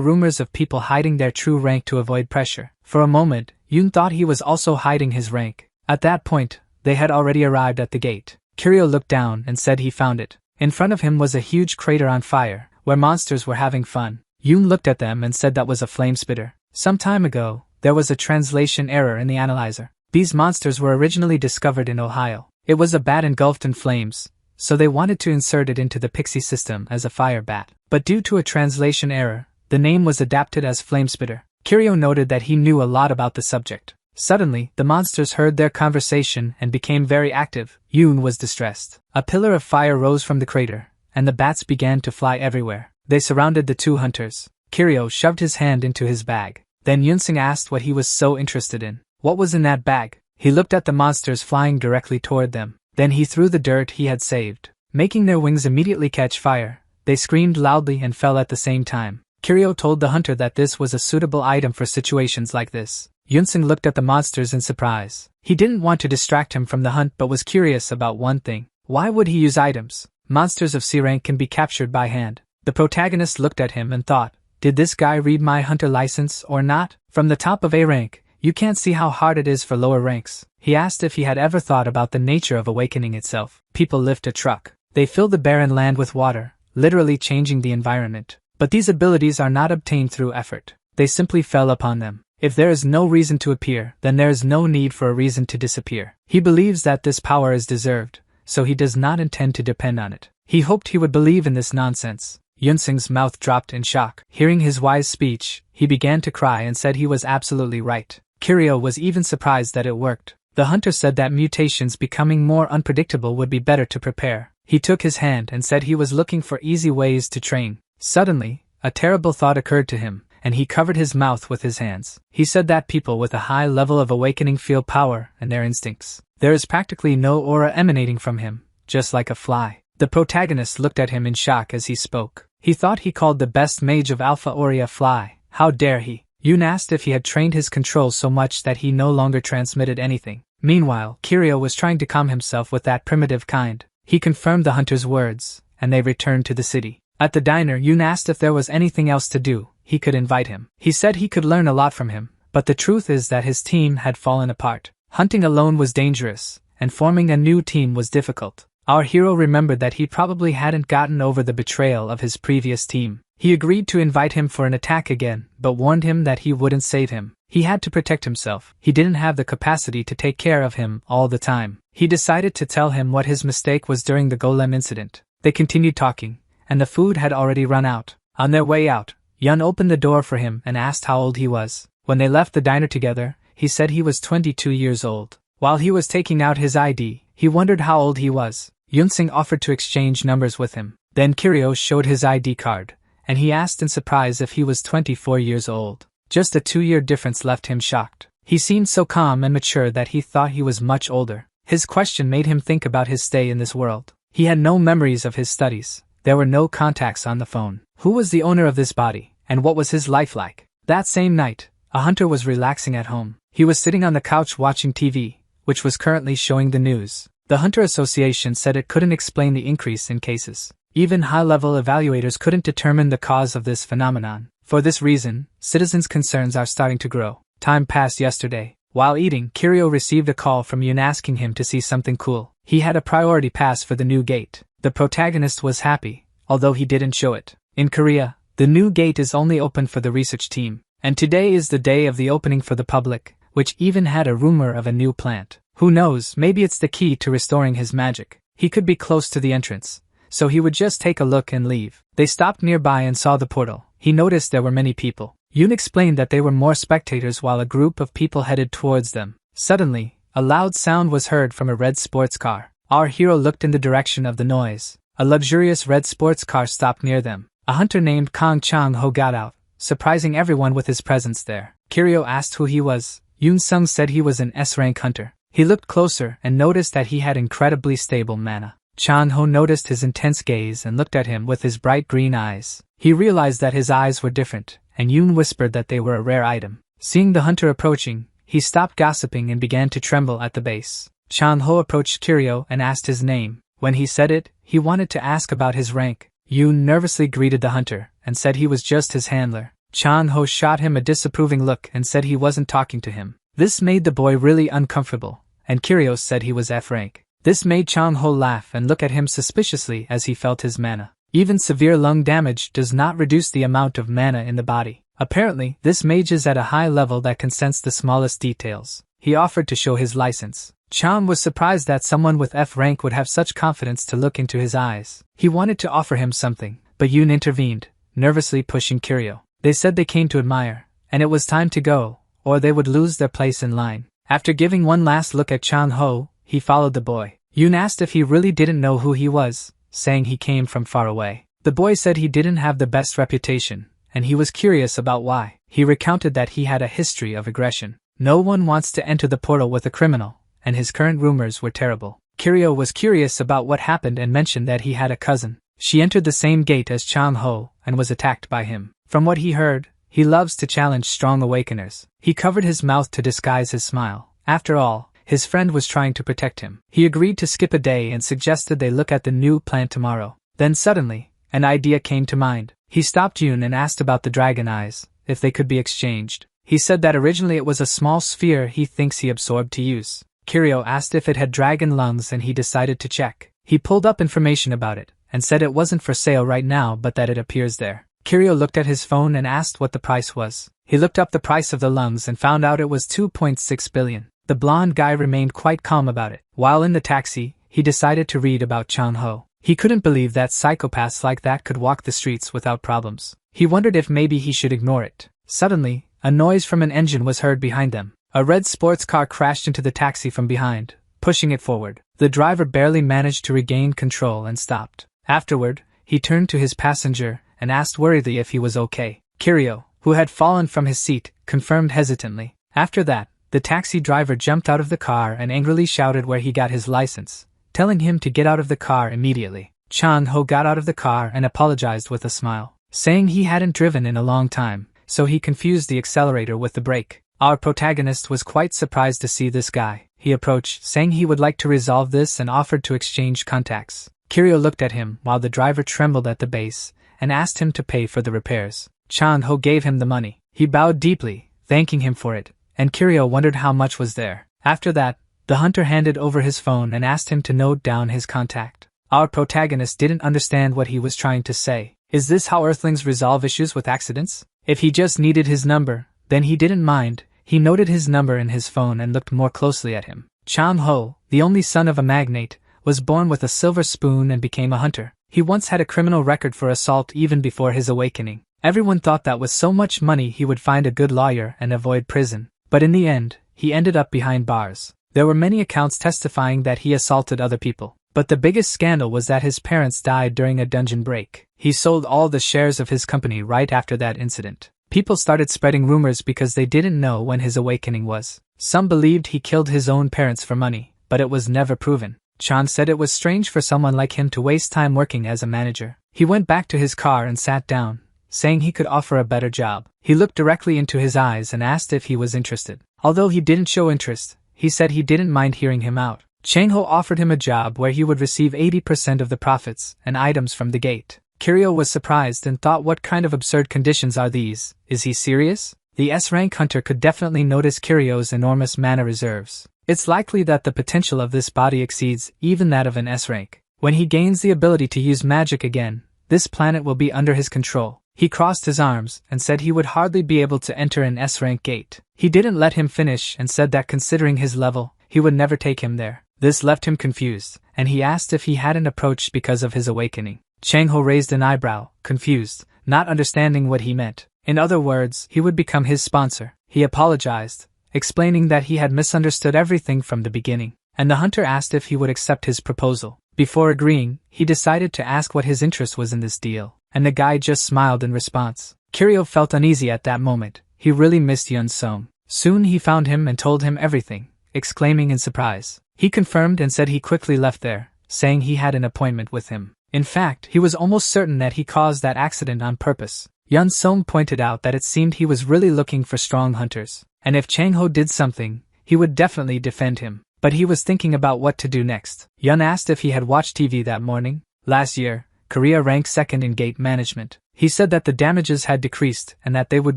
rumors of people hiding their true rank to avoid pressure. For a moment, Yoon thought he was also hiding his rank. At that point, they had already arrived at the gate. Kiryu looked down and said he found it. In front of him was a huge crater on fire, where monsters were having fun. Yoon looked at them and said that was a flame spitter. Some time ago, there was a translation error in the analyzer. These monsters were originally discovered in Ohio. It was a bat engulfed in flames, so they wanted to insert it into the Pixie system as a fire bat. But due to a translation error, the name was adapted as Flamespitter. Kiryu noted that he knew a lot about the subject. Suddenly, the monsters heard their conversation and became very active. Yoon was distressed. A pillar of fire rose from the crater, and the bats began to fly everywhere. They surrounded the two hunters. Kiryu shoved his hand into his bag. Then Yunsing asked what he was so interested in. What was in that bag? He looked at the monsters flying directly toward them. Then he threw the dirt he had saved. Making their wings immediately catch fire, they screamed loudly and fell at the same time. Kiryu told the hunter that this was a suitable item for situations like this. Yunsing looked at the monsters in surprise. He didn't want to distract him from the hunt but was curious about one thing. Why would he use items? Monsters of C rank can be captured by hand. The protagonist looked at him and thought, did this guy read my hunter license or not? From the top of A rank, you can't see how hard it is for lower ranks. He asked if he had ever thought about the nature of awakening itself. People lift a truck. They fill the barren land with water, literally changing the environment. But these abilities are not obtained through effort. They simply fell upon them. If there is no reason to appear, then there is no need for a reason to disappear. He believes that this power is deserved, so he does not intend to depend on it. He hoped he would believe in this nonsense. Yunsing's mouth dropped in shock. Hearing his wise speech, he began to cry and said he was absolutely right. Kiryu was even surprised that it worked. The hunter said that mutations becoming more unpredictable would be better to prepare. He took his hand and said he was looking for easy ways to train. Suddenly, a terrible thought occurred to him, and he covered his mouth with his hands. He said that people with a high level of awakening feel power and their instincts. There is practically no aura emanating from him, just like a fly. The protagonist looked at him in shock as he spoke. He thought he called the best mage of Alpha Ori a fly. How dare he? Yoon asked if he had trained his control so much that he no longer transmitted anything. Meanwhile, Kiryu was trying to calm himself with that primitive kind. He confirmed the hunter's words, and they returned to the city. At the diner, Yoon asked if there was anything else to do. He could invite him. He said he could learn a lot from him, but the truth is that his team had fallen apart. Hunting alone was dangerous, and forming a new team was difficult. Our hero remembered that he probably hadn't gotten over the betrayal of his previous team. He agreed to invite him for an attack again, but warned him that he wouldn't save him. He had to protect himself. He didn't have the capacity to take care of him all the time. He decided to tell him what his mistake was during the golem incident. They continued talking, and the food had already run out. On their way out, Yun opened the door for him and asked how old he was. When they left the diner together, he said he was 22 years old. While he was taking out his ID, he wondered how old he was. Yunsing offered to exchange numbers with him. Then Kiryu showed his ID card, and he asked in surprise if he was 24 years old. Just a 2-year difference left him shocked. He seemed so calm and mature that he thought he was much older. His question made him think about his stay in this world. He had no memories of his studies. There were no contacts on the phone. Who was the owner of this body, and what was his life like? That same night, a hunter was relaxing at home. He was sitting on the couch watching TV, which was currently showing the news. The Hunter Association said it couldn't explain the increase in cases. Even high-level evaluators couldn't determine the cause of this phenomenon. For this reason, citizens' concerns are starting to grow. Time passed yesterday. While eating, Kiryu received a call from Yoon asking him to see something cool. He had a priority pass for the new gate. The protagonist was happy, although he didn't show it. In Korea, the new gate is only open for the research team, and today is the day of the opening for the public, which even had a rumor of a new plant. Who knows, maybe it's the key to restoring his magic. He could be close to the entrance, so he would just take a look and leave. They stopped nearby and saw the portal. He noticed there were many people. Yoon explained that they were more spectators while a group of people headed towards them. Suddenly, a loud sound was heard from a red sports car. Our hero looked in the direction of the noise. A luxurious red sports car stopped near them. A hunter named Kang Chang-ho got out, surprising everyone with his presence there. Kiryu asked who he was. Yoon Sung said he was an S-rank hunter. He looked closer and noticed that he had incredibly stable mana. Chang-ho noticed his intense gaze and looked at him with his bright green eyes. He realized that his eyes were different, and Yoon whispered that they were a rare item. Seeing the hunter approaching, he stopped gossiping and began to tremble at the base. Chang-ho approached Kiryu and asked his name. When he said it, he wanted to ask about his rank. Yoon nervously greeted the hunter, and said he was just his handler. Chang-ho shot him a disapproving look and said he wasn't talking to him. This made the boy really uncomfortable, and Kiryu said he was F rank. This made Chang-ho laugh and look at him suspiciously as he felt his mana. Even severe lung damage does not reduce the amount of mana in the body. Apparently, this mage is at a high level that can sense the smallest details. He offered to show his license. Chang was surprised that someone with F rank would have such confidence to look into his eyes. He wanted to offer him something, but Yoon intervened, nervously pushing Kiryu. They said they came to admire, and it was time to go, or they would lose their place in line. After giving one last look at Chang-ho, he followed the boy. Yoon asked if he really didn't know who he was, saying he came from far away. The boy said he didn't have the best reputation, and he was curious about why. He recounted that he had a history of aggression. No one wants to enter the portal with a criminal, and his current rumors were terrible. Kiryu was curious about what happened and mentioned that he had a cousin. She entered the same gate as Chang-ho and was attacked by him. From what he heard, he loves to challenge strong awakeners. He covered his mouth to disguise his smile. After all, his friend was trying to protect him. He agreed to skip a day and suggested they look at the new plant tomorrow. Then suddenly, an idea came to mind. He stopped Yoon and asked about the dragon eyes, if they could be exchanged. He said that originally it was a small sphere he thinks he absorbed to use. Kiryu asked if it had dragon lungs and he decided to check. He pulled up information about it, and said it wasn't for sale right now but that it appears there. Kiryu looked at his phone and asked what the price was. He looked up the price of the lungs and found out it was 2.6 billion. The blonde guy remained quite calm about it. While in the taxi, he decided to read about Chang-ho. He couldn't believe that psychopaths like that could walk the streets without problems. He wondered if maybe he should ignore it. Suddenly, a noise from an engine was heard behind them. A red sports car crashed into the taxi from behind, pushing it forward. The driver barely managed to regain control and stopped. Afterward, he turned to his passenger and asked worriedly if he was okay. Kiryu, who had fallen from his seat, confirmed hesitantly. After that, the taxi driver jumped out of the car and angrily shouted where he got his license, telling him to get out of the car immediately. Chang-ho got out of the car and apologized with a smile, saying he hadn't driven in a long time, so he confused the accelerator with the brake. Our protagonist was quite surprised to see this guy. He approached, saying he would like to resolve this and offered to exchange contacts. Kiryu looked at him while the driver trembled at the base and asked him to pay for the repairs. Chang-ho gave him the money. He bowed deeply, thanking him for it, and Kiryu wondered how much was there. After that, the hunter handed over his phone and asked him to note down his contact. Our protagonist didn't understand what he was trying to say. Is this how Earthlings resolve issues with accidents? If he just needed his number, then he didn't mind. He noted his number in his phone and looked more closely at him. Chang-ho, the only son of a magnate, was born with a silver spoon and became a hunter. He once had a criminal record for assault even before his awakening. Everyone thought that with so much money he would find a good lawyer and avoid prison. But in the end, he ended up behind bars. There were many accounts testifying that he assaulted other people. But the biggest scandal was that his parents died during a dungeon break. He sold all the shares of his company right after that incident. People started spreading rumors because they didn't know when his awakening was. Some believed he killed his own parents for money, but it was never proven. Chan said it was strange for someone like him to waste time working as a manager. He went back to his car and sat down, saying he could offer a better job. He looked directly into his eyes and asked if he was interested. Although he didn't show interest, he said he didn't mind hearing him out. Chang-ho offered him a job where he would receive 80% of the profits and items from the gate. Kiryu was surprised and thought, what kind of absurd conditions are these? Is he serious? The S-rank hunter could definitely notice Kiryu's enormous mana reserves. It's likely that the potential of this body exceeds even that of an S-rank. When he gains the ability to use magic again, this planet will be under his control. He crossed his arms and said he would hardly be able to enter an S-rank gate. He didn't let him finish and said that considering his level, he would never take him there. This left him confused, and he asked if he hadn't approached because of his awakening. Chang-ho raised an eyebrow, confused, not understanding what he meant. In other words, he would become his sponsor. He apologized, explaining that he had misunderstood everything from the beginning, and the hunter asked if he would accept his proposal. Before agreeing, he decided to ask what his interest was in this deal, and the guy just smiled in response. Kiryu felt uneasy at that moment. He really missed Yeon-sung. Soon he found him and told him everything, exclaiming in surprise. He confirmed and said he quickly left there, saying he had an appointment with him. In fact, he was almost certain that he caused that accident on purpose. Yeon-sung pointed out that it seemed he was really looking for strong hunters, and if Chang-ho did something, he would definitely defend him. But he was thinking about what to do next. Yeon asked if he had watched TV that morning. Last year, Korea ranked second in gate management. He said that the damages had decreased and that they would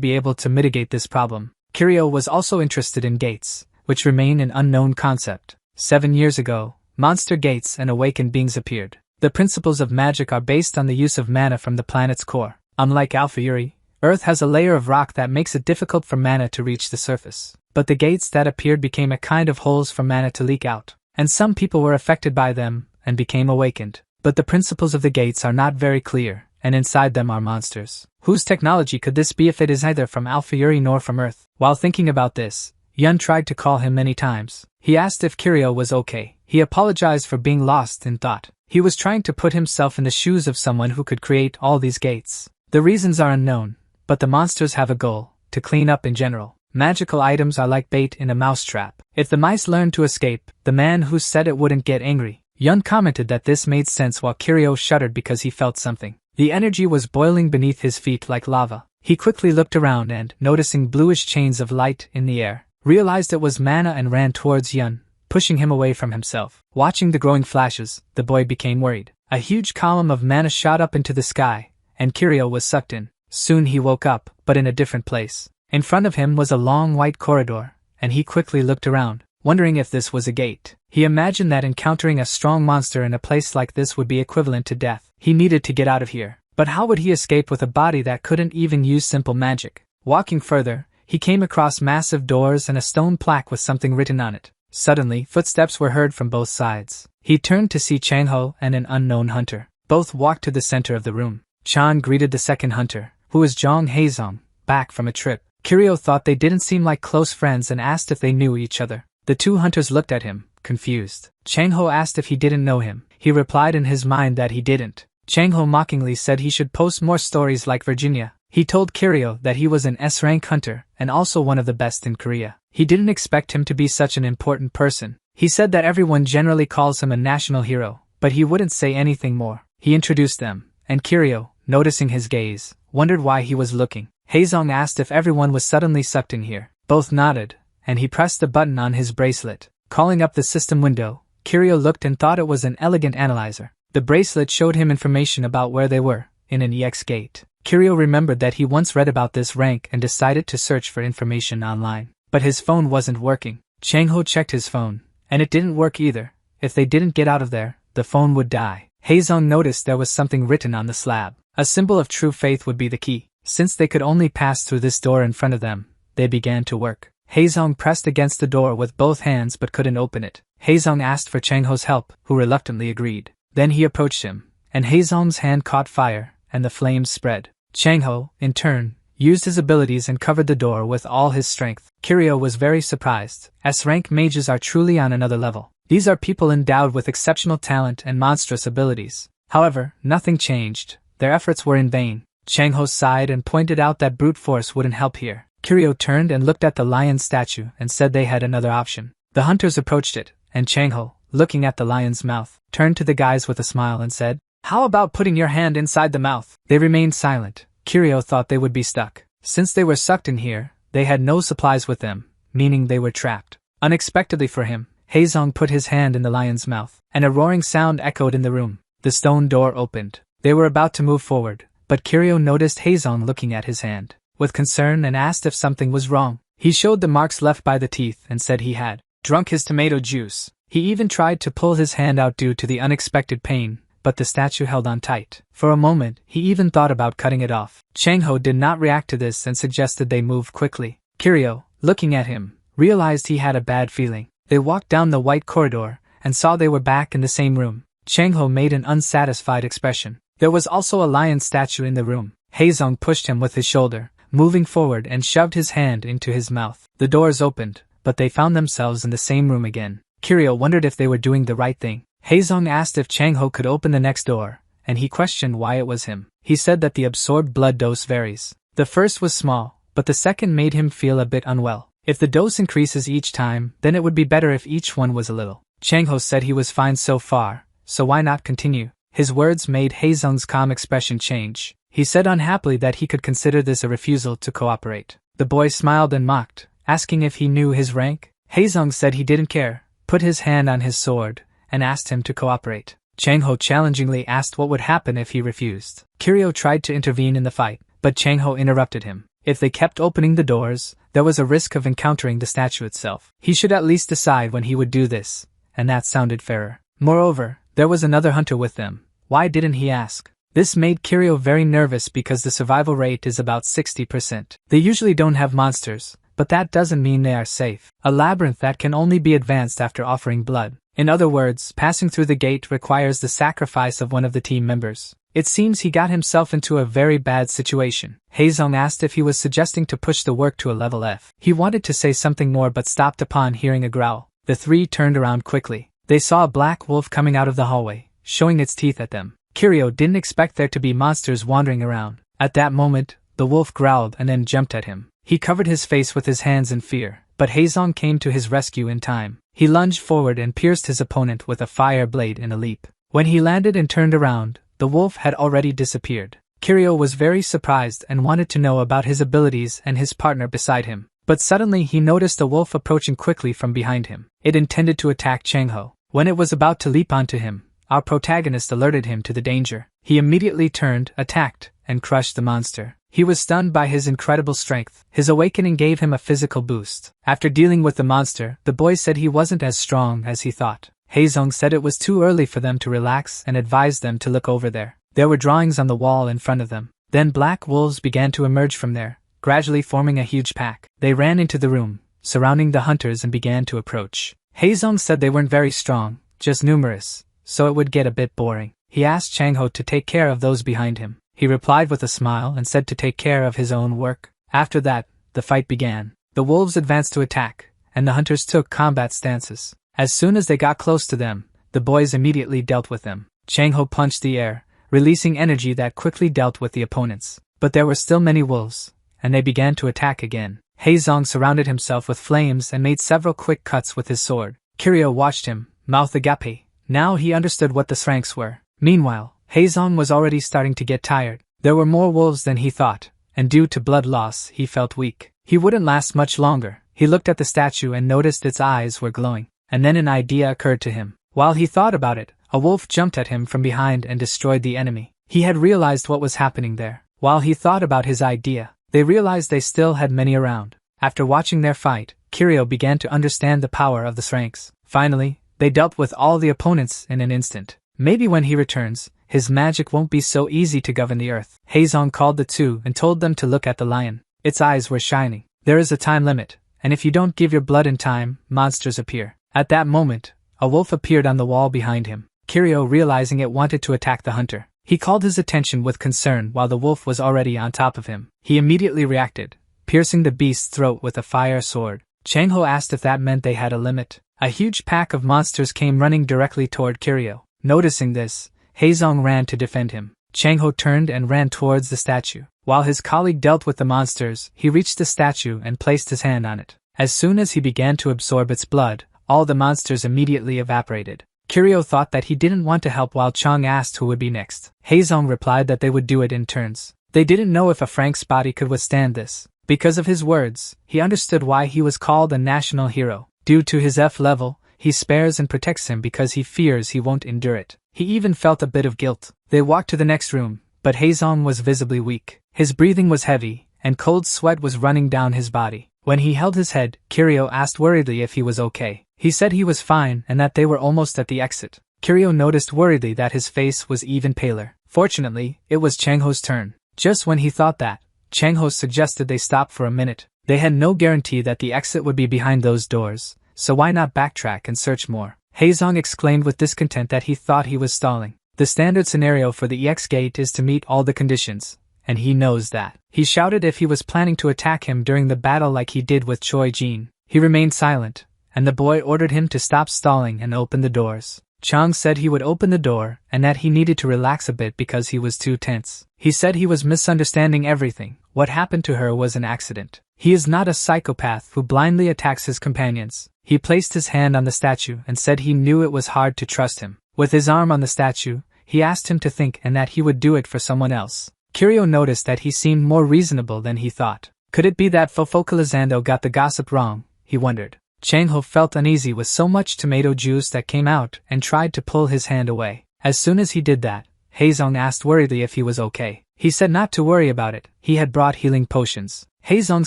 be able to mitigate this problem. Kiryu was also interested in gates, which remain an unknown concept. 7 years ago, monster gates and awakened beings appeared. The principles of magic are based on the use of mana from the planet's core. Unlike Alpha Uri, Earth has a layer of rock that makes it difficult for mana to reach the surface. But the gates that appeared became a kind of holes for mana to leak out, and some people were affected by them and became awakened. But the principles of the gates are not very clear, and inside them are monsters. Whose technology could this be if it is neither from Alpha Uri nor from Earth? While thinking about this, Yun tried to call him many times. He asked if Kiryu was okay. He apologized for being lost in thought. He was trying to put himself in the shoes of someone who could create all these gates. The reasons are unknown, but the monsters have a goal: to clean up in general. Magical items are like bait in a mousetrap. If the mice learned to escape, the man who said it wouldn't get angry. Yun commented that this made sense while Kiryu shuddered because he felt something. The energy was boiling beneath his feet like lava. He quickly looked around and, noticing bluish chains of light in the air, realized it was mana and ran towards Yun, pushing him away from himself. Watching the growing flashes, the boy became worried. A huge column of mana shot up into the sky, and Kiryu was sucked in. Soon he woke up, but in a different place. In front of him was a long white corridor, and he quickly looked around, wondering if this was a gate. He imagined that encountering a strong monster in a place like this would be equivalent to death. He needed to get out of here. But how would he escape with a body that couldn't even use simple magic? Walking further, he came across massive doors and a stone plaque with something written on it. Suddenly, footsteps were heard from both sides. He turned to see Changho and an unknown hunter. Both walked to the center of the room. Chan greeted the second hunter, who was Zhang Heizong, back from a trip. Kiryu thought they didn't seem like close friends and asked if they knew each other. The two hunters looked at him, confused. Changho asked if he didn't know him. He replied in his mind that he didn't. Changho mockingly said he should post more stories like Virginia. He told Kiryu that he was an S-rank hunter and also one of the best in Korea. He didn't expect him to be such an important person. He said that everyone generally calls him a national hero, but he wouldn't say anything more. He introduced them, and Kiryu, noticing his gaze, wondered why he was looking. Heizong asked if everyone was suddenly sucked in here. Both nodded, and he pressed the button on his bracelet. Calling up the system window, Kiryu looked and thought it was an elegant analyzer. The bracelet showed him information about where they were, in an EX gate. Kiryu remembered that he once read about this rank and decided to search for information online. But his phone wasn't working. Changho checked his phone, and it didn't work either. If they didn't get out of there, the phone would die. Heizong noticed there was something written on the slab. A symbol of true faith would be the key. Since they could only pass through this door in front of them, they began to work. Heizong pressed against the door with both hands but couldn't open it. Heizong asked for Changho's help, who reluctantly agreed. Then he approached him, and Heizong's hand caught fire, and the flames spread. Changho, in turn, used his abilities and covered the door with all his strength. Kiryu was very surprised. S-rank mages are truly on another level. These are people endowed with exceptional talent and monstrous abilities. However, nothing changed. Their efforts were in vain. Changho sighed and pointed out that brute force wouldn't help here. Kiryu turned and looked at the lion statue and said they had another option. The hunters approached it, and Changho, looking at the lion's mouth, turned to the guys with a smile and said, "How about putting your hand inside the mouth?" They remained silent. Kiryu thought they would be stuck. Since they were sucked in here, they had no supplies with them, meaning they were trapped. Unexpectedly for him, Heizong put his hand in the lion's mouth, and a roaring sound echoed in the room. The stone door opened. They were about to move forward, but Kiryu noticed Heizong looking at his hand with concern and asked if something was wrong. He showed the marks left by the teeth and said he had drunk his tomato juice. He even tried to pull his hand out due to the unexpected pain, but the statue held on tight. For a moment, he even thought about cutting it off. Changho did not react to this and suggested they move quickly. Kiryu, looking at him, realized he had a bad feeling. They walked down the white corridor and saw they were back in the same room. Changho made an unsatisfied expression. There was also a lion statue in the room. Heizong pushed him with his shoulder, moving forward, and shoved his hand into his mouth. The doors opened, but they found themselves in the same room again. Kiryu wondered if they were doing the right thing. Heizong asked if Changho could open the next door, and he questioned why it was him. He said that the absorbed blood dose varies. The first was small, but the second made him feel a bit unwell. If the dose increases each time, then it would be better if each one was a little. Changho said he was fine so far, so why not continue? His words made Heizong's calm expression change. He said unhappily that he could consider this a refusal to cooperate. The boy smiled and mocked, asking if he knew his rank. Heizong said he didn't care, put his hand on his sword, and asked him to cooperate. Chang-ho challengingly asked what would happen if he refused. Kiryu tried to intervene in the fight, but Chang-ho interrupted him. If they kept opening the doors, there was a risk of encountering the statue itself. He should at least decide when he would do this, and that sounded fairer. Moreover, there was another hunter with them. Why didn't he ask? This made Kiryu very nervous because the survival rate is about 60%. They usually don't have monsters, but that doesn't mean they are safe. A labyrinth that can only be advanced after offering blood. In other words, passing through the gate requires the sacrifice of one of the team members. It seems he got himself into a very bad situation. Haezong asked if he was suggesting to push the work to a level F. He wanted to say something more but stopped upon hearing a growl. The three turned around quickly. They saw a black wolf coming out of the hallway, showing its teeth at them. Kiryu didn't expect there to be monsters wandering around. At that moment, the wolf growled and then jumped at him. He covered his face with his hands in fear, but Haezong came to his rescue in time. He lunged forward and pierced his opponent with a fire blade in a leap. When he landed and turned around, the wolf had already disappeared. Kiryu was very surprised and wanted to know about his abilities and his partner beside him. But suddenly he noticed a wolf approaching quickly from behind him. It intended to attack Chang-ho. When it was about to leap onto him, our protagonist alerted him to the danger. He immediately turned, attacked, and crushed the monster. He was stunned by his incredible strength. His awakening gave him a physical boost. After dealing with the monster, the boy said he wasn't as strong as he thought. Haezong said it was too early for them to relax and advised them to look over there. There were drawings on the wall in front of them. Then black wolves began to emerge from there, gradually forming a huge pack. They ran into the room, surrounding the hunters and began to approach. Haezong said they weren't very strong, just numerous, so it would get a bit boring. He asked Chang-ho to take care of those behind him. He replied with a smile and said to take care of his own work. After that, the fight began. The wolves advanced to attack, and the hunters took combat stances. As soon as they got close to them, the boys immediately dealt with them. Chang-ho punched the air, releasing energy that quickly dealt with the opponents. But there were still many wolves, and they began to attack again. Haezong surrounded himself with flames and made several quick cuts with his sword. Kiryu watched him, mouth agape. Now he understood what the ranks were. Meanwhile, Haezong was already starting to get tired. There were more wolves than he thought, and due to blood loss, he felt weak. He wouldn't last much longer. He looked at the statue and noticed its eyes were glowing. And then an idea occurred to him. While he thought about it, a wolf jumped at him from behind and destroyed the enemy. He had realized what was happening there. While he thought about his idea, they realized they still had many around. After watching their fight, Kiryu began to understand the power of the ranks. Finally, they dealt with all the opponents in an instant. Maybe when he returns, his magic won't be so easy to govern the earth. Haezong called the two and told them to look at the lion. Its eyes were shining. There is a time limit, and if you don't give your blood in time, monsters appear. At that moment, a wolf appeared on the wall behind him. Kiryu, realizing it, wanted to attack the hunter. He called his attention with concern while the wolf was already on top of him. He immediately reacted, piercing the beast's throat with a fire sword. Chang-ho asked if that meant they had a limit. A huge pack of monsters came running directly toward Kiryu. Noticing this, Haezong ran to defend him. Chang-ho turned and ran towards the statue. While his colleague dealt with the monsters, he reached the statue and placed his hand on it. As soon as he began to absorb its blood, all the monsters immediately evaporated. Kiryu thought that he didn't want to help while Chang asked who would be next. Haezong replied that they would do it in turns. They didn't know if a Frank's body could withstand this. Because of his words, he understood why he was called a national hero. Due to his F level, he spares and protects him because he fears he won't endure it. He even felt a bit of guilt. They walked to the next room, but Haezong was visibly weak. His breathing was heavy, and cold sweat was running down his body. When he held his head, Kiryu asked worriedly if he was okay. He said he was fine and that they were almost at the exit. Kiryu noticed worriedly that his face was even paler. Fortunately, it was Chang-ho's turn. Just when he thought that, Chang-ho suggested they stop for a minute. They had no guarantee that the exit would be behind those doors, so why not backtrack and search more? Haezong exclaimed with discontent that he thought he was stalling. The standard scenario for the EX gate is to meet all the conditions, and he knows that. He shouted if he was planning to attack him during the battle like he did with Choi Jin. He remained silent, and the boy ordered him to stop stalling and open the doors. Chang said he would open the door and that he needed to relax a bit because he was too tense. He said he was misunderstanding everything. What happened to her was an accident. He is not a psychopath who blindly attacks his companions. He placed his hand on the statue and said he knew it was hard to trust him. With his arm on the statue, he asked him to think and that he would do it for someone else. Kiryu noticed that he seemed more reasonable than he thought. Could it be that Fofocalizando got the gossip wrong? He wondered. Chang-ho felt uneasy with so much tomato juice that came out and tried to pull his hand away. As soon as he did that, Haezong asked worriedly if he was okay. He said not to worry about it, he had brought healing potions. Haezong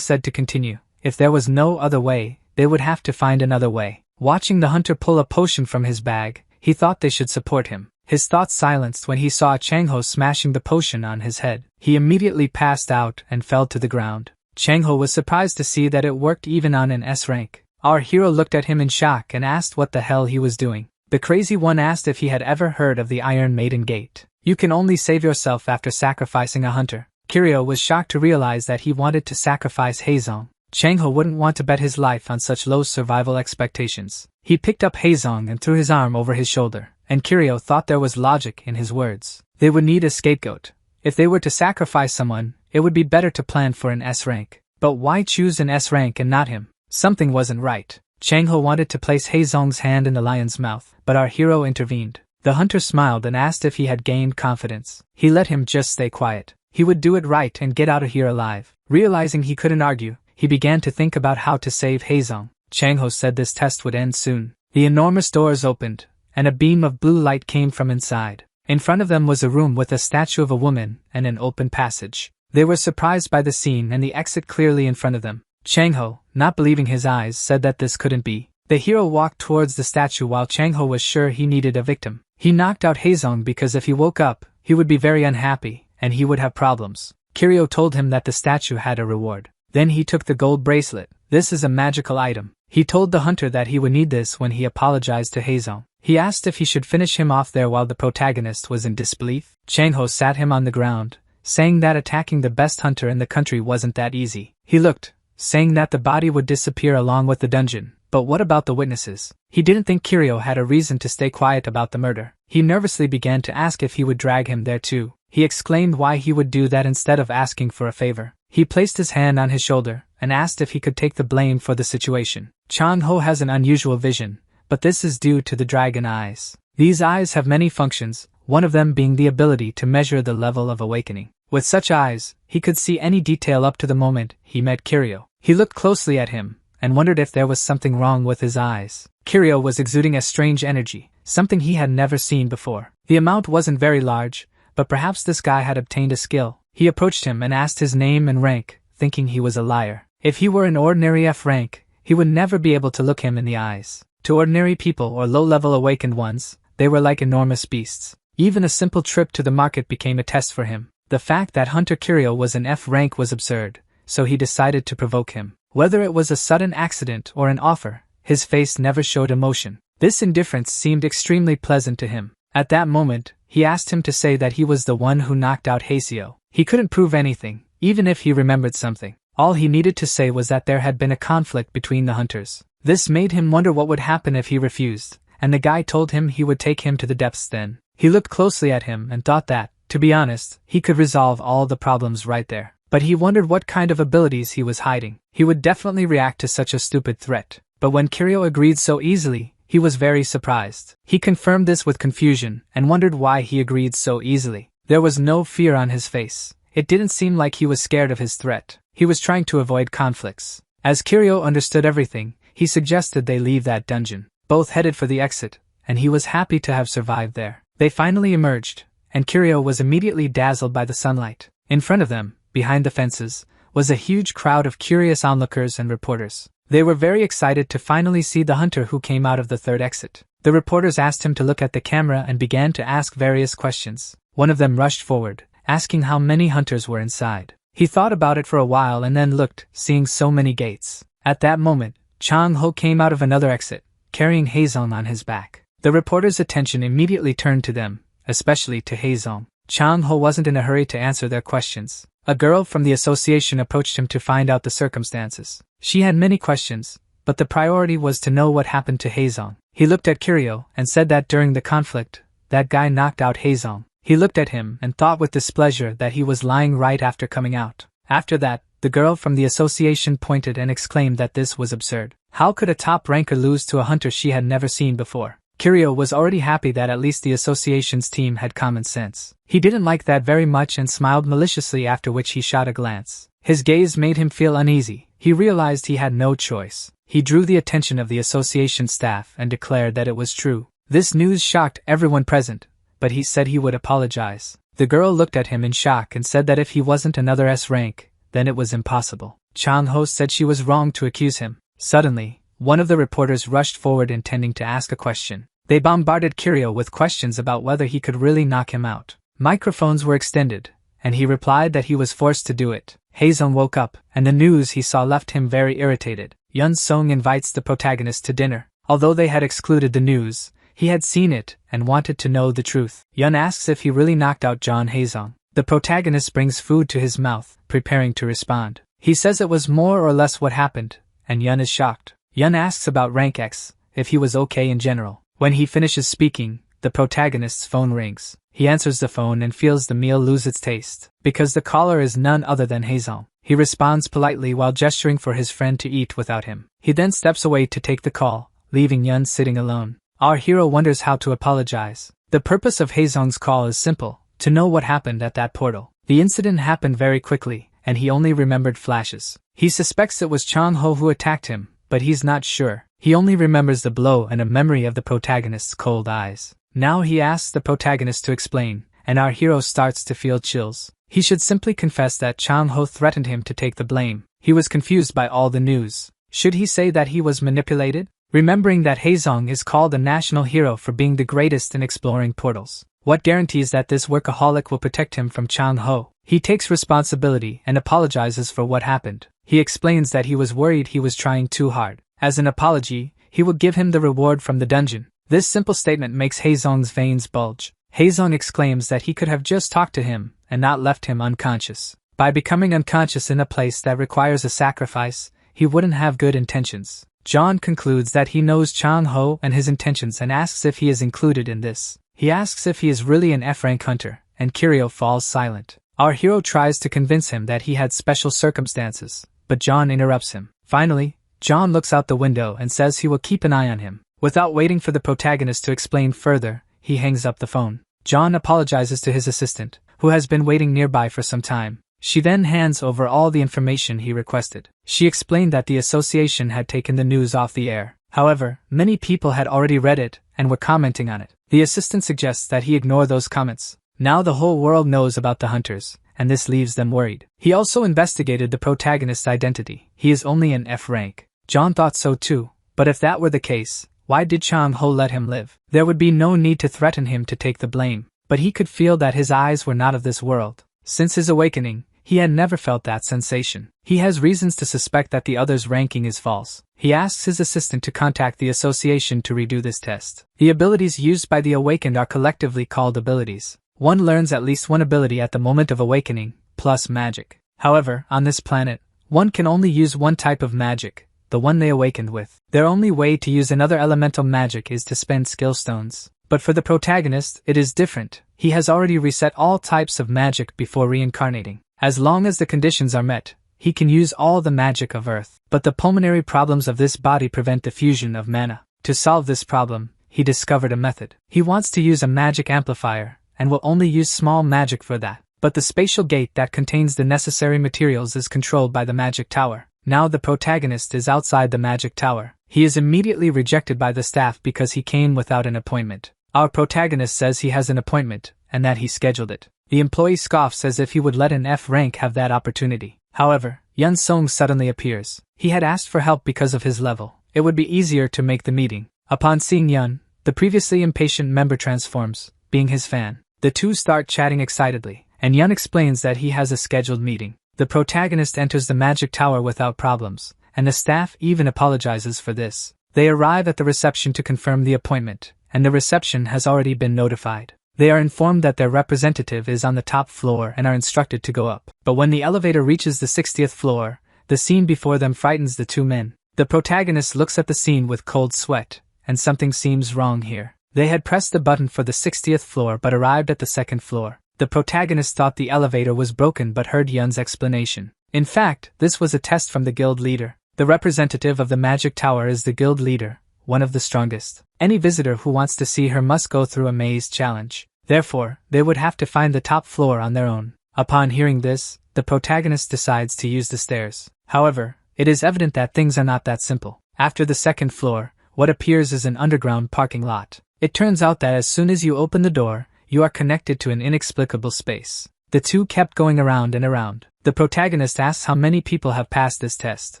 said to continue. If there was no other way, they would have to find another way. Watching the hunter pull a potion from his bag, he thought they should support him. His thoughts silenced when he saw Changho smashing the potion on his head. He immediately passed out and fell to the ground. Changho was surprised to see that it worked even on an S rank. Our hero looked at him in shock and asked what the hell he was doing. The crazy one asked if he had ever heard of the Iron Maiden Gate. You can only save yourself after sacrificing a hunter. Kiryu was shocked to realize that he wanted to sacrifice Haezong. Changho wouldn't want to bet his life on such low survival expectations. He picked up Haezong and threw his arm over his shoulder, and Kiryu thought there was logic in his words. They would need a scapegoat. If they were to sacrifice someone, it would be better to plan for an S rank. But why choose an S rank and not him? Something wasn't right. Changho wanted to place Haezong's hand in the lion's mouth, but our hero intervened. The hunter smiled and asked if he had gained confidence. He let him just stay quiet. He would do it right and get out of here alive. Realizing he couldn't argue, he began to think about how to save Haezong. Changho said this test would end soon. The enormous doors opened, and a beam of blue light came from inside. In front of them was a room with a statue of a woman and an open passage. They were surprised by the scene and the exit clearly in front of them. Changho, not believing his eyes, said that this couldn't be. The hero walked towards the statue while Changho was sure he needed a victim. He knocked out Haezong because if he woke up, he would be very unhappy, and he would have problems. Kiryu told him that the statue had a reward. Then he took the gold bracelet. This is a magical item. He told the hunter that he would need this when he apologized to Haezong. He asked if he should finish him off there while the protagonist was in disbelief. Changho sat him on the ground, saying that attacking the best hunter in the country wasn't that easy. He looked, saying that the body would disappear along with the dungeon. But what about the witnesses? He didn't think Kiryu had a reason to stay quiet about the murder. He nervously began to ask if he would drag him there too. He explained why he would do that instead of asking for a favor. He placed his hand on his shoulder and asked if he could take the blame for the situation. Changho has an unusual vision, but this is due to the dragon eyes. These eyes have many functions, one of them being the ability to measure the level of awakening. With such eyes, he could see any detail up to the moment he met Kiryu. He looked closely at him and wondered if there was something wrong with his eyes. Kiryu was exuding a strange energy, something he had never seen before. The amount wasn't very large, but perhaps this guy had obtained a skill. He approached him and asked his name and rank, thinking he was a liar. If he were an ordinary F rank, he would never be able to look him in the eyes. To ordinary people or low-level awakened ones, they were like enormous beasts. Even a simple trip to the market became a test for him. The fact that Hunter Kiryu was an F rank was absurd, so he decided to provoke him. Whether it was a sudden accident or an offer, his face never showed emotion. This indifference seemed extremely pleasant to him. At that moment, he asked him to say that he was the one who knocked out Haezong. He couldn't prove anything, even if he remembered something. All he needed to say was that there had been a conflict between the hunters. This made him wonder what would happen if he refused, and the guy told him he would take him to the depths then. He looked closely at him and thought that, to be honest, he could resolve all the problems right there. But he wondered what kind of abilities he was hiding. He would definitely react to such a stupid threat. But when Kiryu agreed so easily, he was very surprised. He confirmed this with confusion and wondered why he agreed so easily. There was no fear on his face. It didn't seem like he was scared of his threat. He was trying to avoid conflicts. As Kiryu understood everything, he suggested they leave that dungeon. Both headed for the exit, and he was happy to have survived there. They finally emerged, and Kiryu was immediately dazzled by the sunlight. In front of them, behind the fences, was a huge crowd of curious onlookers and reporters. They were very excited to finally see the hunter who came out of the third exit. The reporters asked him to look at the camera and began to ask various questions. One of them rushed forward, asking how many hunters were inside. He thought about it for a while and then looked, seeing so many gates. At that moment, Changho came out of another exit, carrying Haezong on his back. The reporters' attention immediately turned to them, especially to Haezong. Changho wasn't in a hurry to answer their questions. A girl from the association approached him to find out the circumstances. She had many questions, but the priority was to know what happened to Haezong. He looked at Kiryu and said that during the conflict, that guy knocked out Haezong. He looked at him and thought with displeasure that he was lying right after coming out. After that, the girl from the association pointed and exclaimed that this was absurd. How could a top ranker lose to a hunter she had never seen before? Kiryu was already happy that at least the association's team had common sense. He didn't like that very much and smiled maliciously, after which he shot a glance. His gaze made him feel uneasy. He realized he had no choice. He drew the attention of the association staff and declared that it was true. This news shocked everyone present, but he said he would apologize. The girl looked at him in shock and said that if he wasn't another S rank, then it was impossible. Chang-ho said she was wrong to accuse him. Suddenly, one of the reporters rushed forward intending to ask a question. They bombarded Kiryu with questions about whether he could really knock him out. Microphones were extended, and he replied that he was forced to do it. Haesung woke up, and the news he saw left him very irritated. Yun Song invites the protagonist to dinner. Although they had excluded the news, he had seen it and wanted to know the truth. Yun asks if he really knocked out John Haesung. The protagonist brings food to his mouth, preparing to respond. He says it was more or less what happened, and Yun is shocked. Yun asks about rank X, if he was okay in general. When he finishes speaking, the protagonist's phone rings. He answers the phone and feels the meal lose its taste, because the caller is none other than Haesung. He responds politely while gesturing for his friend to eat without him. He then steps away to take the call, leaving Yun sitting alone. Our hero wonders how to apologize. The purpose of Haesung's call is simple, to know what happened at that portal. The incident happened very quickly, and he only remembered flashes. He suspects it was Chang-ho who attacked him, but he's not sure. He only remembers the blow and a memory of the protagonist's cold eyes. Now he asks the protagonist to explain, and our hero starts to feel chills. He should simply confess that Chang-ho threatened him to take the blame. He was confused by all the news. Should he say that he was manipulated? Remembering that Haesung is called a national hero for being the greatest in exploring portals. What guarantees that this workaholic will protect him from Chang-ho? He takes responsibility and apologizes for what happened. He explains that he was worried he was trying too hard. As an apology, he will give him the reward from the dungeon. This simple statement makes Haesung's veins bulge. Haesung exclaims that he could have just talked to him and not left him unconscious. By becoming unconscious in a place that requires a sacrifice, he wouldn't have good intentions. John concludes that he knows Chang-ho and his intentions and asks if he is included in this. He asks if he is really an F-rank hunter, and Kiryu falls silent. Our hero tries to convince him that he had special circumstances, but John interrupts him. Finally, John looks out the window and says he will keep an eye on him. Without waiting for the protagonist to explain further, he hangs up the phone. John apologizes to his assistant, who has been waiting nearby for some time. She then hands over all the information he requested. She explained that the association had taken the news off the air. However, many people had already read it and were commenting on it. The assistant suggests that he ignore those comments. Now the whole world knows about the hunters, and this leaves them worried. He also investigated the protagonist's identity. He is only an F rank. John thought so too, but if that were the case, why did Chang-ho let him live? There would be no need to threaten him to take the blame, but he could feel that his eyes were not of this world. Since his awakening, he had never felt that sensation. He has reasons to suspect that the other's ranking is false. He asks his assistant to contact the association to redo this test. The abilities used by the awakened are collectively called abilities. One learns at least one ability at the moment of awakening, plus magic. However, on this planet, one can only use one type of magic, the one they awakened with. Their only way to use another elemental magic is to spend skill stones. But for the protagonist, it is different. He has already reset all types of magic before reincarnating. As long as the conditions are met, he can use all the magic of Earth. But the pulmonary problems of this body prevent the fusion of mana. To solve this problem, he discovered a method. He wants to use a magic amplifier, and will only use small magic for that. But the spatial gate that contains the necessary materials is controlled by the magic tower. Now the protagonist is outside the magic tower. He is immediately rejected by the staff because he came without an appointment. Our protagonist says he has an appointment, and that he scheduled it. The employee scoffs as if he would let an F rank have that opportunity. However, Yun Song suddenly appears. He had asked for help because of his level. It would be easier to make the meeting. Upon seeing Yun, the previously impatient member transforms, being his fan. The two start chatting excitedly, and Yun explains that he has a scheduled meeting. The protagonist enters the magic tower without problems, and the staff even apologizes for this. They arrive at the reception to confirm the appointment, and the reception has already been notified. They are informed that their representative is on the top floor and are instructed to go up. But when the elevator reaches the 60th floor, the scene before them frightens the two men. The protagonist looks at the scene with cold sweat, and something seems wrong here. They had pressed the button for the 60th floor but arrived at the second floor. The protagonist thought the elevator was broken but heard Yun's explanation. In fact, this was a test from the guild leader. The representative of the magic tower is the guild leader, one of the strongest. Any visitor who wants to see her must go through a maze challenge. Therefore, they would have to find the top floor on their own. Upon hearing this, the protagonist decides to use the stairs. However, it is evident that things are not that simple. After the second floor, what appears is an underground parking lot. It turns out that as soon as you open the door, You are connected to an inexplicable space. The two kept going around and around. The protagonist asks how many people have passed this test.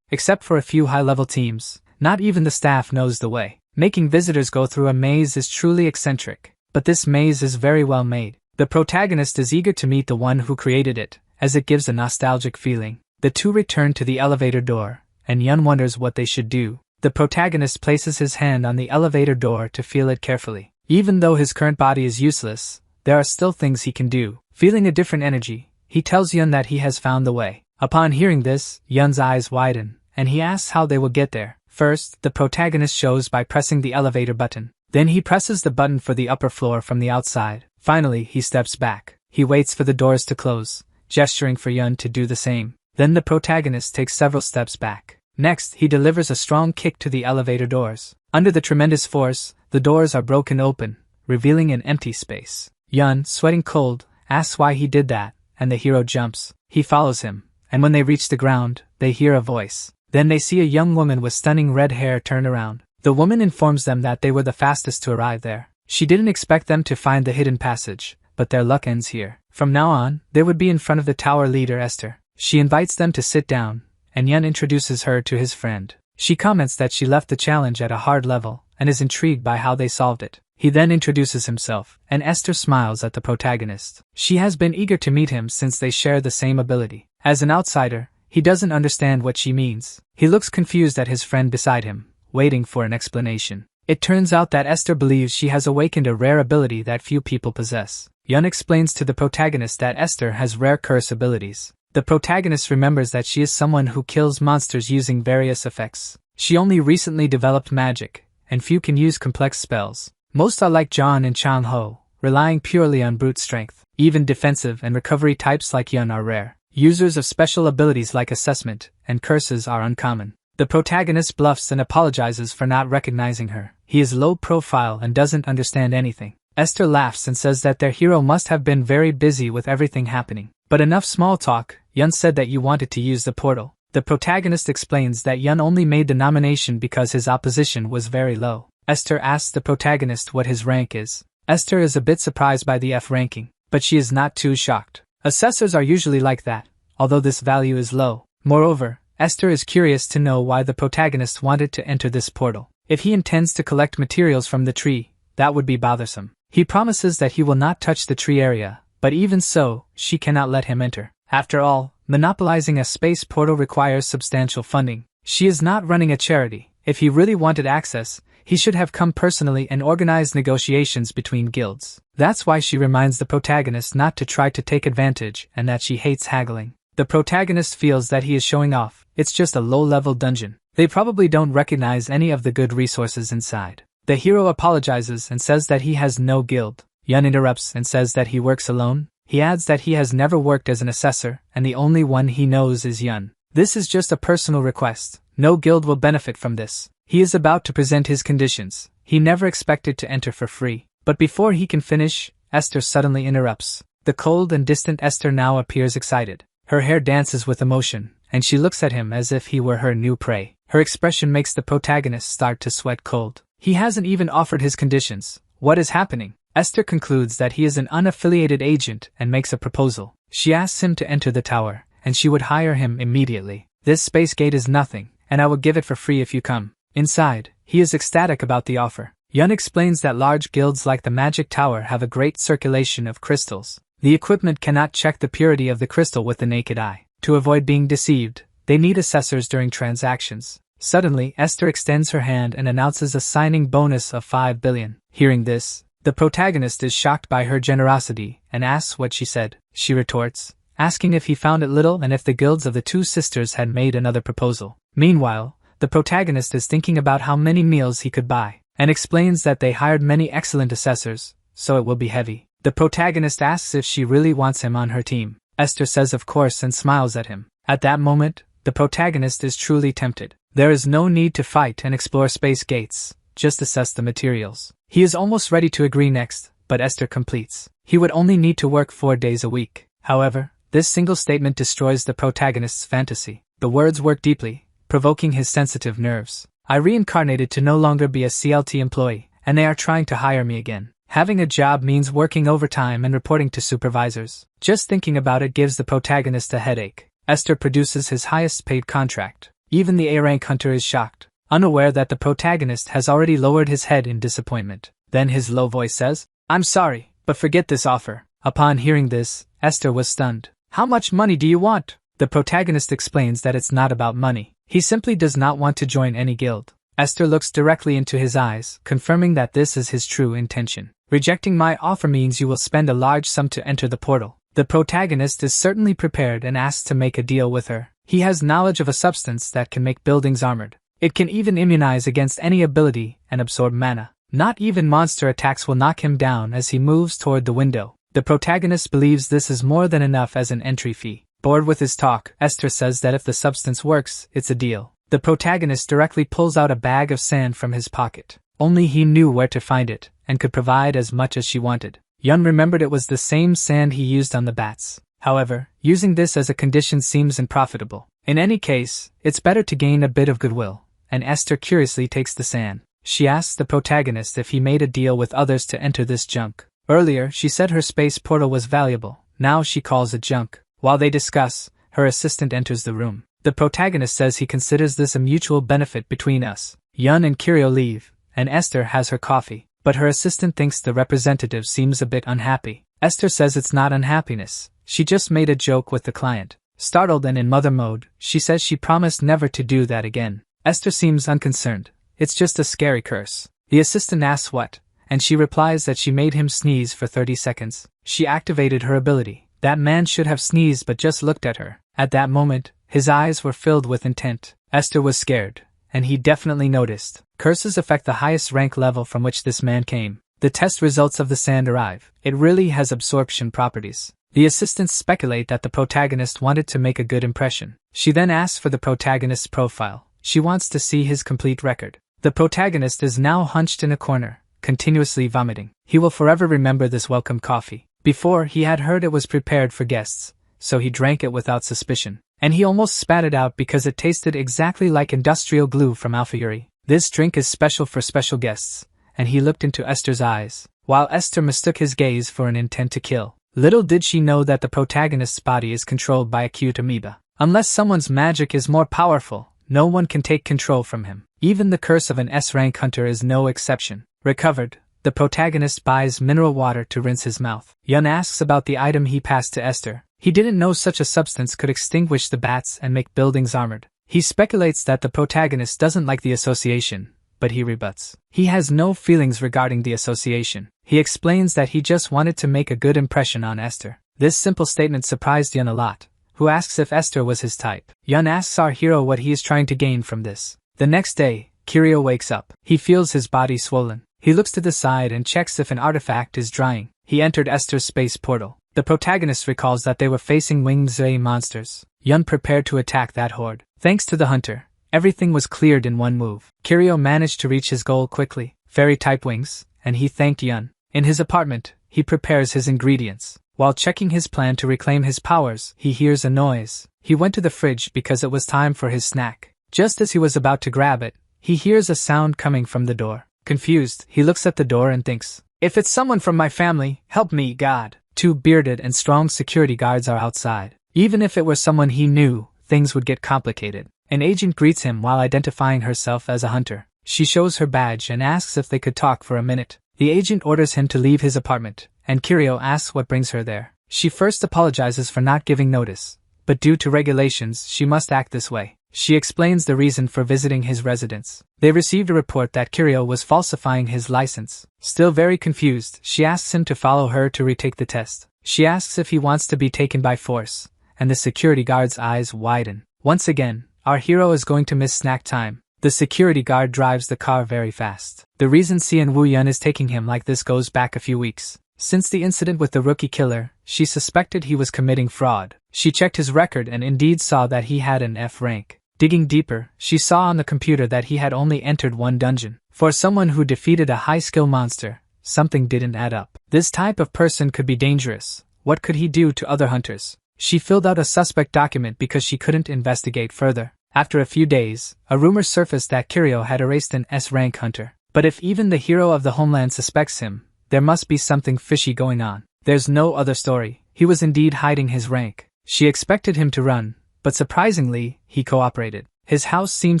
Except for a few high-level teams, not even the staff knows the way. Making visitors go through a maze is truly eccentric, but this maze is very well made. The protagonist is eager to meet the one who created it, as it gives a nostalgic feeling. The two return to the elevator door, and Yun wonders what they should do. The protagonist places his hand on the elevator door to feel it carefully. Even though his current body is useless, there are still things he can do. Feeling a different energy, he tells Yun that he has found the way. Upon hearing this, Yun's eyes widen, and he asks how they will get there. First, the protagonist shows by pressing the elevator button. Then he presses the button for the upper floor from the outside. Finally, he steps back. He waits for the doors to close, gesturing for Yun to do the same. Then the protagonist takes several steps back. Next, he delivers a strong kick to the elevator doors. Under the tremendous force, the doors are broken open, revealing an empty space. Yun, sweating cold, asks why he did that, and the hero jumps. He follows him, and when they reach the ground, they hear a voice. Then they see a young woman with stunning red hair turn around. The woman informs them that they were the fastest to arrive there. She didn't expect them to find the hidden passage, but their luck ends here. From now on, they would be in front of the tower leader Esther. She invites them to sit down, and Yun introduces her to his friend. She comments that she left the challenge at a hard level, and is intrigued by how they solved it. He then introduces himself, and Esther smiles at the protagonist. She has been eager to meet him since they share the same ability. As an outsider, he doesn't understand what she means. He looks confused at his friend beside him, waiting for an explanation. It turns out that Esther believes she has awakened a rare ability that few people possess. Yun explains to the protagonist that Esther has rare curse abilities. The protagonist remembers that she is someone who kills monsters using various effects. She only recently developed magic, and few can use complex spells. Most are like John and Chang Ho, relying purely on brute strength. Even defensive and recovery types like Yun are rare. Users of special abilities like assessment and curses are uncommon. The protagonist bluffs and apologizes for not recognizing her. He is low profile and doesn't understand anything. Esther laughs and says that their hero must have been very busy with everything happening. But enough small talk. Yun said that you wanted to use the portal. The protagonist explains that Yun only made the nomination because his opposition was very low. Esther asks the protagonist what his rank is. Esther is a bit surprised by the F ranking, but she is not too shocked. Assessors are usually like that, although this value is low. Moreover, Esther is curious to know why the protagonist wanted to enter this portal. If he intends to collect materials from the tree, that would be bothersome. He promises that he will not touch the tree area, but even so, she cannot let him enter. After all, monopolizing a space portal requires substantial funding. She is not running a charity. If he really wanted access, he should have come personally and organized negotiations between guilds. That's why she reminds the protagonist not to try to take advantage and that she hates haggling. The protagonist feels that he is showing off. It's just a low-level dungeon. They probably don't recognize any of the good resources inside. The hero apologizes and says that he has no guild. Yun interrupts and says that he works alone. He adds that he has never worked as an assessor, and the only one he knows is Yun. This is just a personal request. No guild will benefit from this. He is about to present his conditions. He never expected to enter for free. But before he can finish, Esther suddenly interrupts. The cold and distant Esther now appears excited. Her hair dances with emotion, and she looks at him as if he were her new prey. Her expression makes the protagonist start to sweat cold. He hasn't even offered his conditions. What is happening? Esther concludes that he is an unaffiliated agent and makes a proposal. She asks him to enter the tower, and she would hire him immediately. This space gate is nothing, and I will give it for free if you come. Inside, he is ecstatic about the offer. Yun explains that large guilds like the Magic Tower have a great circulation of crystals. The equipment cannot check the purity of the crystal with the naked eye. To avoid being deceived, they need assessors during transactions. Suddenly, Esther extends her hand and announces a signing bonus of 5 billion. Hearing this, the protagonist is shocked by her generosity and asks what she said. She retorts, asking if he found it little and if the guilds of the two sisters had made another proposal. Meanwhile, the protagonist is thinking about how many meals he could buy, and explains that they hired many excellent assessors, so it will be heavy. The protagonist asks if she really wants him on her team. Esther says of course and smiles at him. At that moment, the protagonist is truly tempted. There is no need to fight and explore space gates, just assess the materials. He is almost ready to agree next, but Esther completes. He would only need to work 4 days a week. However, this single statement destroys the protagonist's fantasy. The words work deeply, provoking his sensitive nerves. I reincarnated to no longer be a CLT employee, and they are trying to hire me again. Having a job means working overtime and reporting to supervisors. Just thinking about it gives the protagonist a headache. Esther produces his highest paid contract. Even the A-rank hunter is shocked, unaware that the protagonist has already lowered his head in disappointment. Then his low voice says, "I'm sorry, but forget this offer." Upon hearing this, Esther was stunned. "How much money do you want?" The protagonist explains that it's not about money. He simply does not want to join any guild. Esther looks directly into his eyes, confirming that this is his true intention. "Rejecting my offer means you will spend a large sum to enter the portal." The protagonist is certainly prepared and asks to make a deal with her. He has knowledge of a substance that can make buildings armored. It can even immunize against any ability and absorb mana. Not even monster attacks will knock him down as he moves toward the window. The protagonist believes this is more than enough as an entry fee. Bored with his talk, Esther says that if the substance works, it's a deal. The protagonist directly pulls out a bag of sand from his pocket. Only he knew where to find it, and could provide as much as she wanted. Yun remembered it was the same sand he used on the bats. However, using this as a condition seems unprofitable. In any case, it's better to gain a bit of goodwill, and Esther curiously takes the sand. She asks the protagonist if he made a deal with others to enter this junk. Earlier, she said her space portal was valuable. Now she calls it junk. While they discuss, her assistant enters the room. The protagonist says he considers this a mutual benefit between us. Yun and Kiryu leave, and Esther has her coffee, but her assistant thinks the representative seems a bit unhappy. Esther says it's not unhappiness, she just made a joke with the client. Startled and in mother mode, she says she promised never to do that again. Esther seems unconcerned. It's just a scary curse. The assistant asks what, and she replies that she made him sneeze for 30 seconds. She activated her ability. That man should have sneezed but just looked at her. At that moment, his eyes were filled with intent. Esther was scared, and he definitely noticed. Curses affect the highest rank level from which this man came. The test results of the sand arrive. It really has absorption properties. The assistants speculate that the protagonist wanted to make a good impression. She then asks for the protagonist's profile. She wants to see his complete record. The protagonist is now hunched in a corner, continuously vomiting. He will forever remember this welcome coffee. Before, he had heard it was prepared for guests, so he drank it without suspicion. And he almost spat it out because it tasted exactly like industrial glue from Alpha Yuri. This drink is special for special guests, and he looked into Esther's eyes, while Esther mistook his gaze for an intent to kill. Little did she know that the protagonist's body is controlled by a cute amoeba. Unless someone's magic is more powerful, no one can take control from him. Even the curse of an S-rank hunter is no exception. Recovered, the protagonist buys mineral water to rinse his mouth. Yun asks about the item he passed to Esther. He didn't know such a substance could extinguish the bats and make buildings armored. He speculates that the protagonist doesn't like the association, but he rebuts. He has no feelings regarding the association. He explains that he just wanted to make a good impression on Esther. This simple statement surprised Yun a lot, who asks if Esther was his type. Yun asks our hero what he is trying to gain from this. The next day, Kiryu wakes up. He feels his body swollen. He looks to the side and checks if an artifact is drying. He entered Esther's space portal. The protagonist recalls that they were facing winged Zei monsters. Yun prepared to attack that horde. Thanks to the hunter, everything was cleared in one move. Kiryu managed to reach his goal quickly, fairy-type wings, and he thanked Yun. In his apartment, he prepares his ingredients. While checking his plan to reclaim his powers, he hears a noise. He went to the fridge because it was time for his snack. Just as he was about to grab it, he hears a sound coming from the door. Confused, he looks at the door and thinks, "If it's someone from my family, help me, God." Two bearded and strong security guards are outside. Even if it were someone he knew, things would get complicated. An agent greets him while identifying herself as a hunter. She shows her badge and asks if they could talk for a minute. The agent orders him to leave his apartment, and Kiryu asks what brings her there. She first apologizes for not giving notice, but due to regulations, she must act this way. She explains the reason for visiting his residence. They received a report that Kiryu was falsifying his license. Still very confused, she asks him to follow her to retake the test. She asks if he wants to be taken by force, and the security guard's eyes widen. Once again, our hero is going to miss snack time. The security guard drives the car very fast. The reason Xian Wuyun is taking him like this goes back a few weeks. Since the incident with the rookie killer, she suspected he was committing fraud. She checked his record and indeed saw that he had an F rank. Digging deeper, she saw on the computer that he had only entered one dungeon. For someone who defeated a high-skill monster, something didn't add up. This type of person could be dangerous. What could he do to other hunters? She filled out a suspect document because she couldn't investigate further. After a few days, a rumor surfaced that Kiryu had erased an S-rank hunter. But if even the hero of the homeland suspects him, There must be something fishy going on. There's no other story. He was indeed hiding his rank. She expected him to run, but surprisingly, he cooperated. His house seemed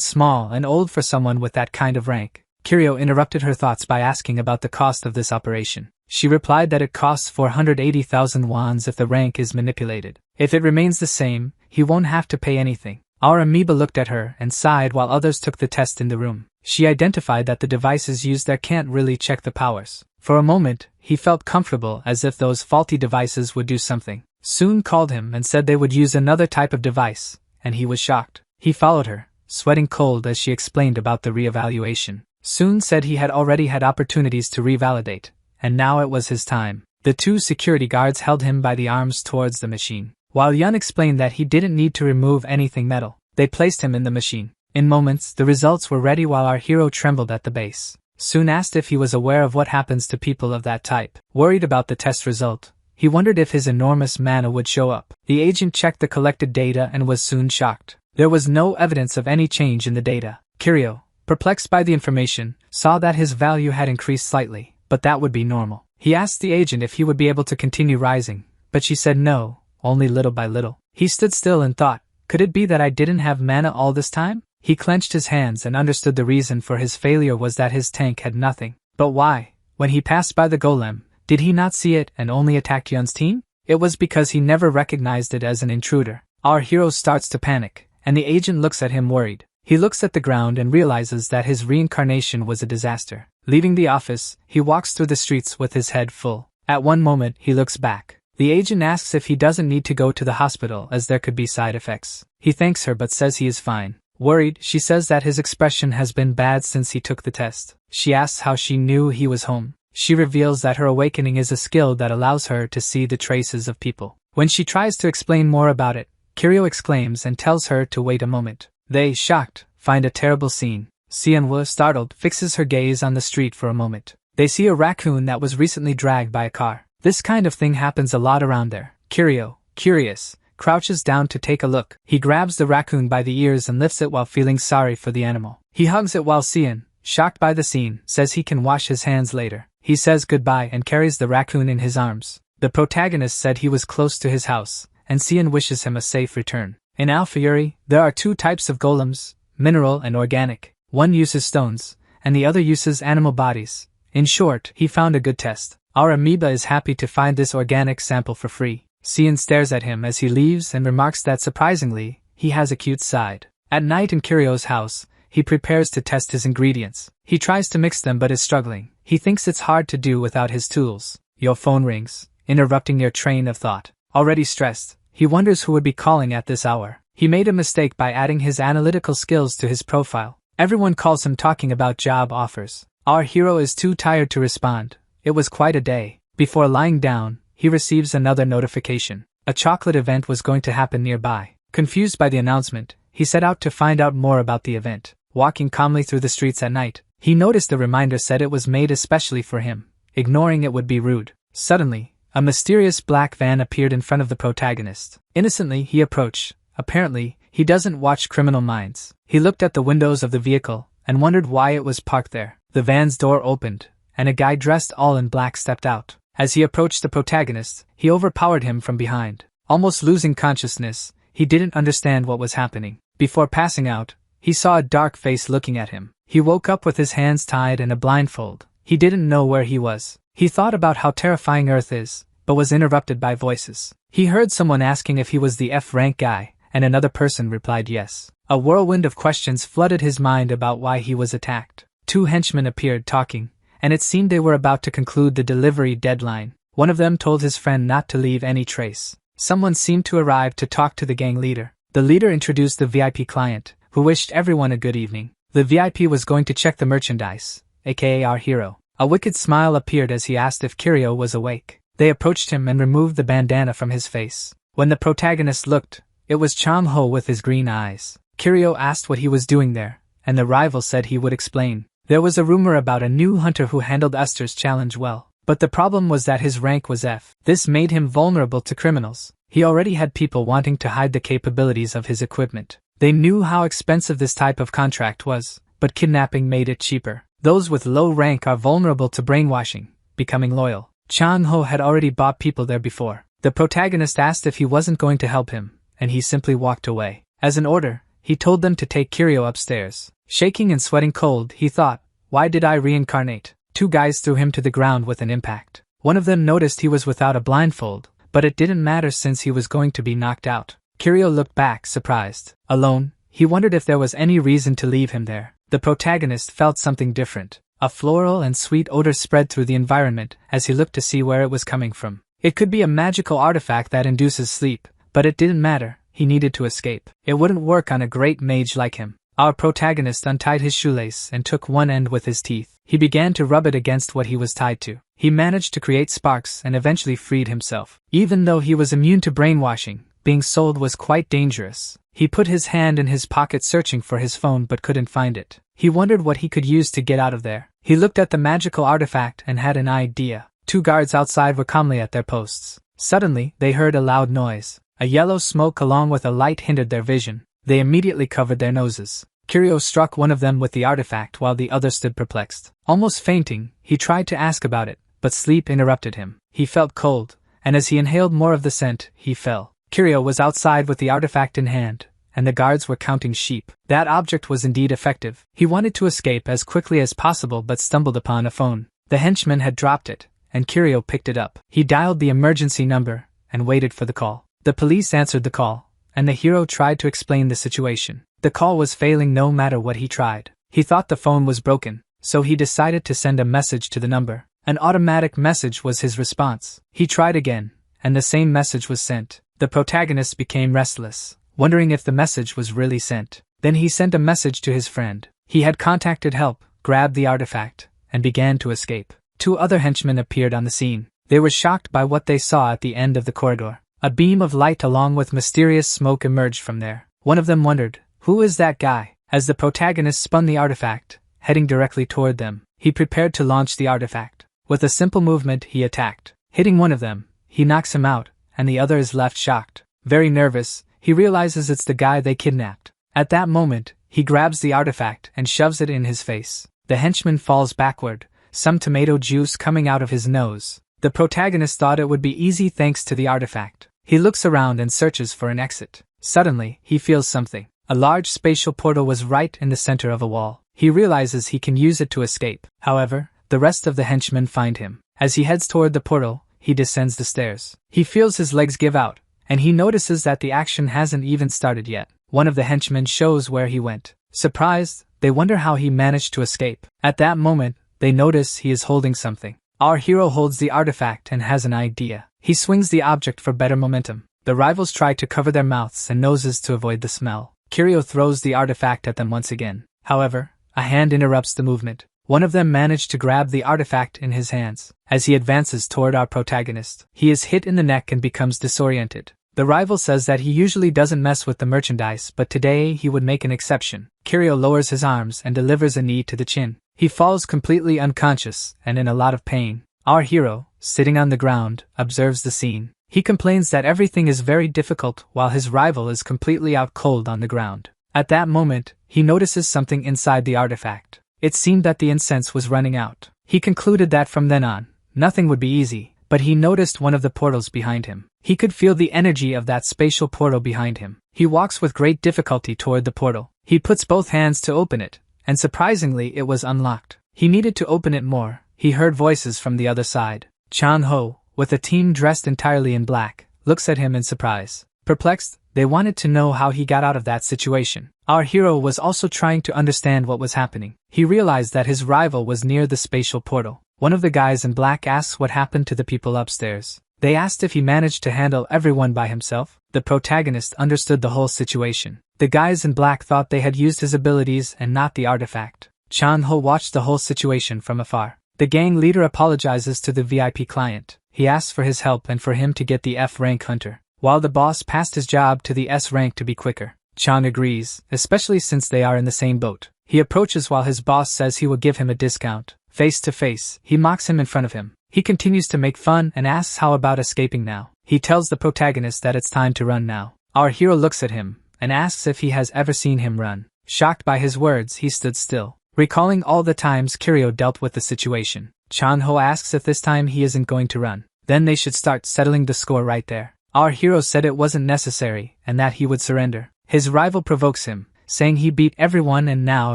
small and old for someone with that kind of rank. Kiryu interrupted her thoughts by asking about the cost of this operation. She replied that it costs 480,000 wons if the rank is manipulated. If it remains the same, he won't have to pay anything. Our amoeba looked at her and sighed while others took the test in the room. She identified that the devices used there can't really check the powers. For a moment, he felt comfortable as if those faulty devices would do something. Soon called him and said they would use another type of device, and he was shocked. He followed her, sweating cold as she explained about the reevaluation. Soon said he had already had opportunities to revalidate, and now it was his time. The two security guards held him by the arms towards the machine. While Yun explained that he didn't need to remove anything metal, they placed him in the machine. In moments, the results were ready while our hero trembled at the base. Soon asked if he was aware of what happens to people of that type. Worried about the test result, he wondered if his enormous mana would show up. The agent checked the collected data and was soon shocked. There was no evidence of any change in the data. Kiryu, perplexed by the information, saw that his value had increased slightly, but that would be normal. He asked the agent if he would be able to continue rising, but she said no, only little by little. He stood still and thought, could it be that I didn't have mana all this time? He clenched his hands and understood the reason for his failure was that his tank had nothing. But why? When he passed by the golem, did he not see it and only attack Yun's team? It was because he never recognized it as an intruder. Our hero starts to panic, and the agent looks at him worried. He looks at the ground and realizes that his reincarnation was a disaster. Leaving the office, he walks through the streets with his head full. At one moment, he looks back. The agent asks if he doesn't need to go to the hospital as there could be side effects. He thanks her but says he is fine. Worried, she says that his expression has been bad since he took the test. She asks how she knew he was home. She reveals that her awakening is a skill that allows her to see the traces of people. When she tries to explain more about it, Kiryu exclaims and tells her to wait a moment. They, shocked, find a terrible scene. Manhua, startled, fixes her gaze on the street for a moment. They see a raccoon that was recently dragged by a car. This kind of thing happens a lot around there. Kiryu, curious, crouches down to take a look. He grabs the raccoon by the ears and lifts it while feeling sorry for the animal. He hugs it while Cian, shocked by the scene, says he can wash his hands later. He says goodbye and carries the raccoon in his arms. The protagonist said he was close to his house, and Cian wishes him a safe return. In Alpha Yuri, there are two types of golems, mineral and organic. One uses stones, and the other uses animal bodies. In short, he found a good test. Our amoeba is happy to find this organic sample for free. Cian stares at him as he leaves and remarks that surprisingly, he has a cute side. At night in Kiryu's house, he prepares to test his ingredients. He tries to mix them but is struggling. He thinks it's hard to do without his tools. Your phone rings, interrupting your train of thought. Already stressed, he wonders who would be calling at this hour. He made a mistake by adding his analytical skills to his profile. Everyone calls him talking about job offers. Our hero is too tired to respond. It was quite a day. Before lying down, he receives another notification. A chocolate event was going to happen nearby. Confused by the announcement, he set out to find out more about the event. Walking calmly through the streets at night, he noticed the reminder said it was made especially for him. Ignoring it would be rude. Suddenly, a mysterious black van appeared in front of the protagonist. Innocently, he approached. Apparently, he doesn't watch Criminal Minds. He looked at the windows of the vehicle and wondered why it was parked there. The van's door opened, and a guy dressed all in black stepped out. As he approached the protagonist, he overpowered him from behind. Almost losing consciousness, he didn't understand what was happening. Before passing out, he saw a dark face looking at him. He woke up with his hands tied and a blindfold. He didn't know where he was. He thought about how terrifying Earth is, but was interrupted by voices. He heard someone asking if he was the F-rank guy, and another person replied yes. A whirlwind of questions flooded his mind about why he was attacked. Two henchmen appeared talking, and it seemed they were about to conclude the delivery deadline. One of them told his friend not to leave any trace. Someone seemed to arrive to talk to the gang leader. The leader introduced the VIP client, who wished everyone a good evening. The VIP was going to check the merchandise, aka our hero. A wicked smile appeared as he asked if Kiryu was awake. They approached him and removed the bandana from his face. When the protagonist looked, it was Chang-ho with his green eyes. Kiryu asked what he was doing there, and the rival said he would explain. There was a rumor about a new hunter who handled Esther's challenge well, but the problem was that his rank was F. This made him vulnerable to criminals. He already had people wanting to hide the capabilities of his equipment. They knew how expensive this type of contract was, but kidnapping made it cheaper. Those with low rank are vulnerable to brainwashing, becoming loyal. Chang-ho had already bought people there before. The protagonist asked if he wasn't going to help him, and he simply walked away. As an order, he told them to take Kiryu upstairs. Shaking and sweating cold, he thought, "Why did I reincarnate?" 2 guys threw him to the ground with an impact. One of them noticed he was without a blindfold, but it didn't matter since he was going to be knocked out. Kiryu looked back, surprised. Alone, he wondered if there was any reason to leave him there. The protagonist felt something different. A floral and sweet odor spread through the environment as he looked to see where it was coming from. It could be a magical artifact that induces sleep, but it didn't matter. He needed to escape. It wouldn't work on a great mage like him. Our protagonist untied his shoelace and took one end with his teeth. He began to rub it against what he was tied to. He managed to create sparks and eventually freed himself. Even though he was immune to brainwashing, being sold was quite dangerous. He put his hand in his pocket searching for his phone but couldn't find it. He wondered what he could use to get out of there. He looked at the magical artifact and had an idea. 2 guards outside were calmly at their posts. Suddenly, they heard a loud noise. A yellow smoke along with a light hindered their vision. They immediately covered their noses. Kiryu struck one of them with the artifact while the other stood perplexed. Almost fainting, he tried to ask about it, but sleep interrupted him. He felt cold, and as he inhaled more of the scent, he fell. Kiryu was outside with the artifact in hand, and the guards were counting sheep. That object was indeed effective. He wanted to escape as quickly as possible but stumbled upon a phone. The henchman had dropped it, and Kiryu picked it up. He dialed the emergency number and waited for the call. The police answered the call, and the hero tried to explain the situation. The call was failing no matter what he tried. He thought the phone was broken, so he decided to send a message to the number. An automatic message was his response. He tried again, and the same message was sent. The protagonist became restless, wondering if the message was really sent. Then he sent a message to his friend. He had contacted help, grabbed the artifact, and began to escape. 2 other henchmen appeared on the scene. They were shocked by what they saw at the end of the corridor. A beam of light along with mysterious smoke emerged from there. One of them wondered, "Who is that guy?" As the protagonist spun the artifact, heading directly toward them, he prepared to launch the artifact. With a simple movement, he attacked. Hitting one of them, he knocks him out, and the other is left shocked. Very nervous, he realizes it's the guy they kidnapped. At that moment, he grabs the artifact and shoves it in his face. The henchman falls backward, some tomato juice coming out of his nose. The protagonist thought it would be easy thanks to the artifact. He looks around and searches for an exit. Suddenly, he feels something. A large spatial portal was right in the center of a wall. He realizes he can use it to escape. However, the rest of the henchmen find him. As he heads toward the portal, he descends the stairs. He feels his legs give out, and he notices that the action hasn't even started yet. One of the henchmen shows where he went. Surprised, they wonder how he managed to escape. At that moment, they notice he is holding something. Our hero holds the artifact and has an idea. He swings the object for better momentum. The rivals try to cover their mouths and noses to avoid the smell. Kiryu throws the artifact at them once again. However, a hand interrupts the movement. One of them managed to grab the artifact in his hands. As he advances toward our protagonist, he is hit in the neck and becomes disoriented. The rival says that he usually doesn't mess with the merchandise, but today he would make an exception. Kiryu lowers his arms and delivers a knee to the chin. He falls completely unconscious and in a lot of pain. Our hero, sitting on the ground, observes the scene. He complains that everything is very difficult while his rival is completely out cold on the ground. At that moment, he notices something inside the artifact. It seemed that the incense was running out. He concluded that from then on, nothing would be easy, but he noticed one of the portals behind him. He could feel the energy of that spatial portal behind him. He walks with great difficulty toward the portal. He puts both hands to open it, and surprisingly it was unlocked. He needed to open it more. He heard voices from the other side. Chan-ho, with a team dressed entirely in black, looks at him in surprise. Perplexed, they wanted to know how he got out of that situation. Our hero was also trying to understand what was happening. He realized that his rival was near the spatial portal. One of the guys in black asks what happened to the people upstairs. They asked if he managed to handle everyone by himself. The protagonist understood the whole situation. The guys in black thought they had used his abilities and not the artifact. Chan-ho watched the whole situation from afar. The gang leader apologizes to the VIP client. He asks for his help and for him to get the F-rank hunter, while the boss passed his job to the S-rank to be quicker. Chan agrees, especially since they are in the same boat. He approaches while his boss says he will give him a discount. Face to face, he mocks him in front of him. He continues to make fun and asks how about escaping now. He tells the protagonist that it's time to run now. Our hero looks at him and asks if he has ever seen him run. Shocked by his words, he stood still, recalling all the times Kiryu dealt with the situation. Chang-ho asks if this time he isn't going to run. Then they should start settling the score right there. Our hero said it wasn't necessary and that he would surrender. His rival provokes him, saying he beat everyone and now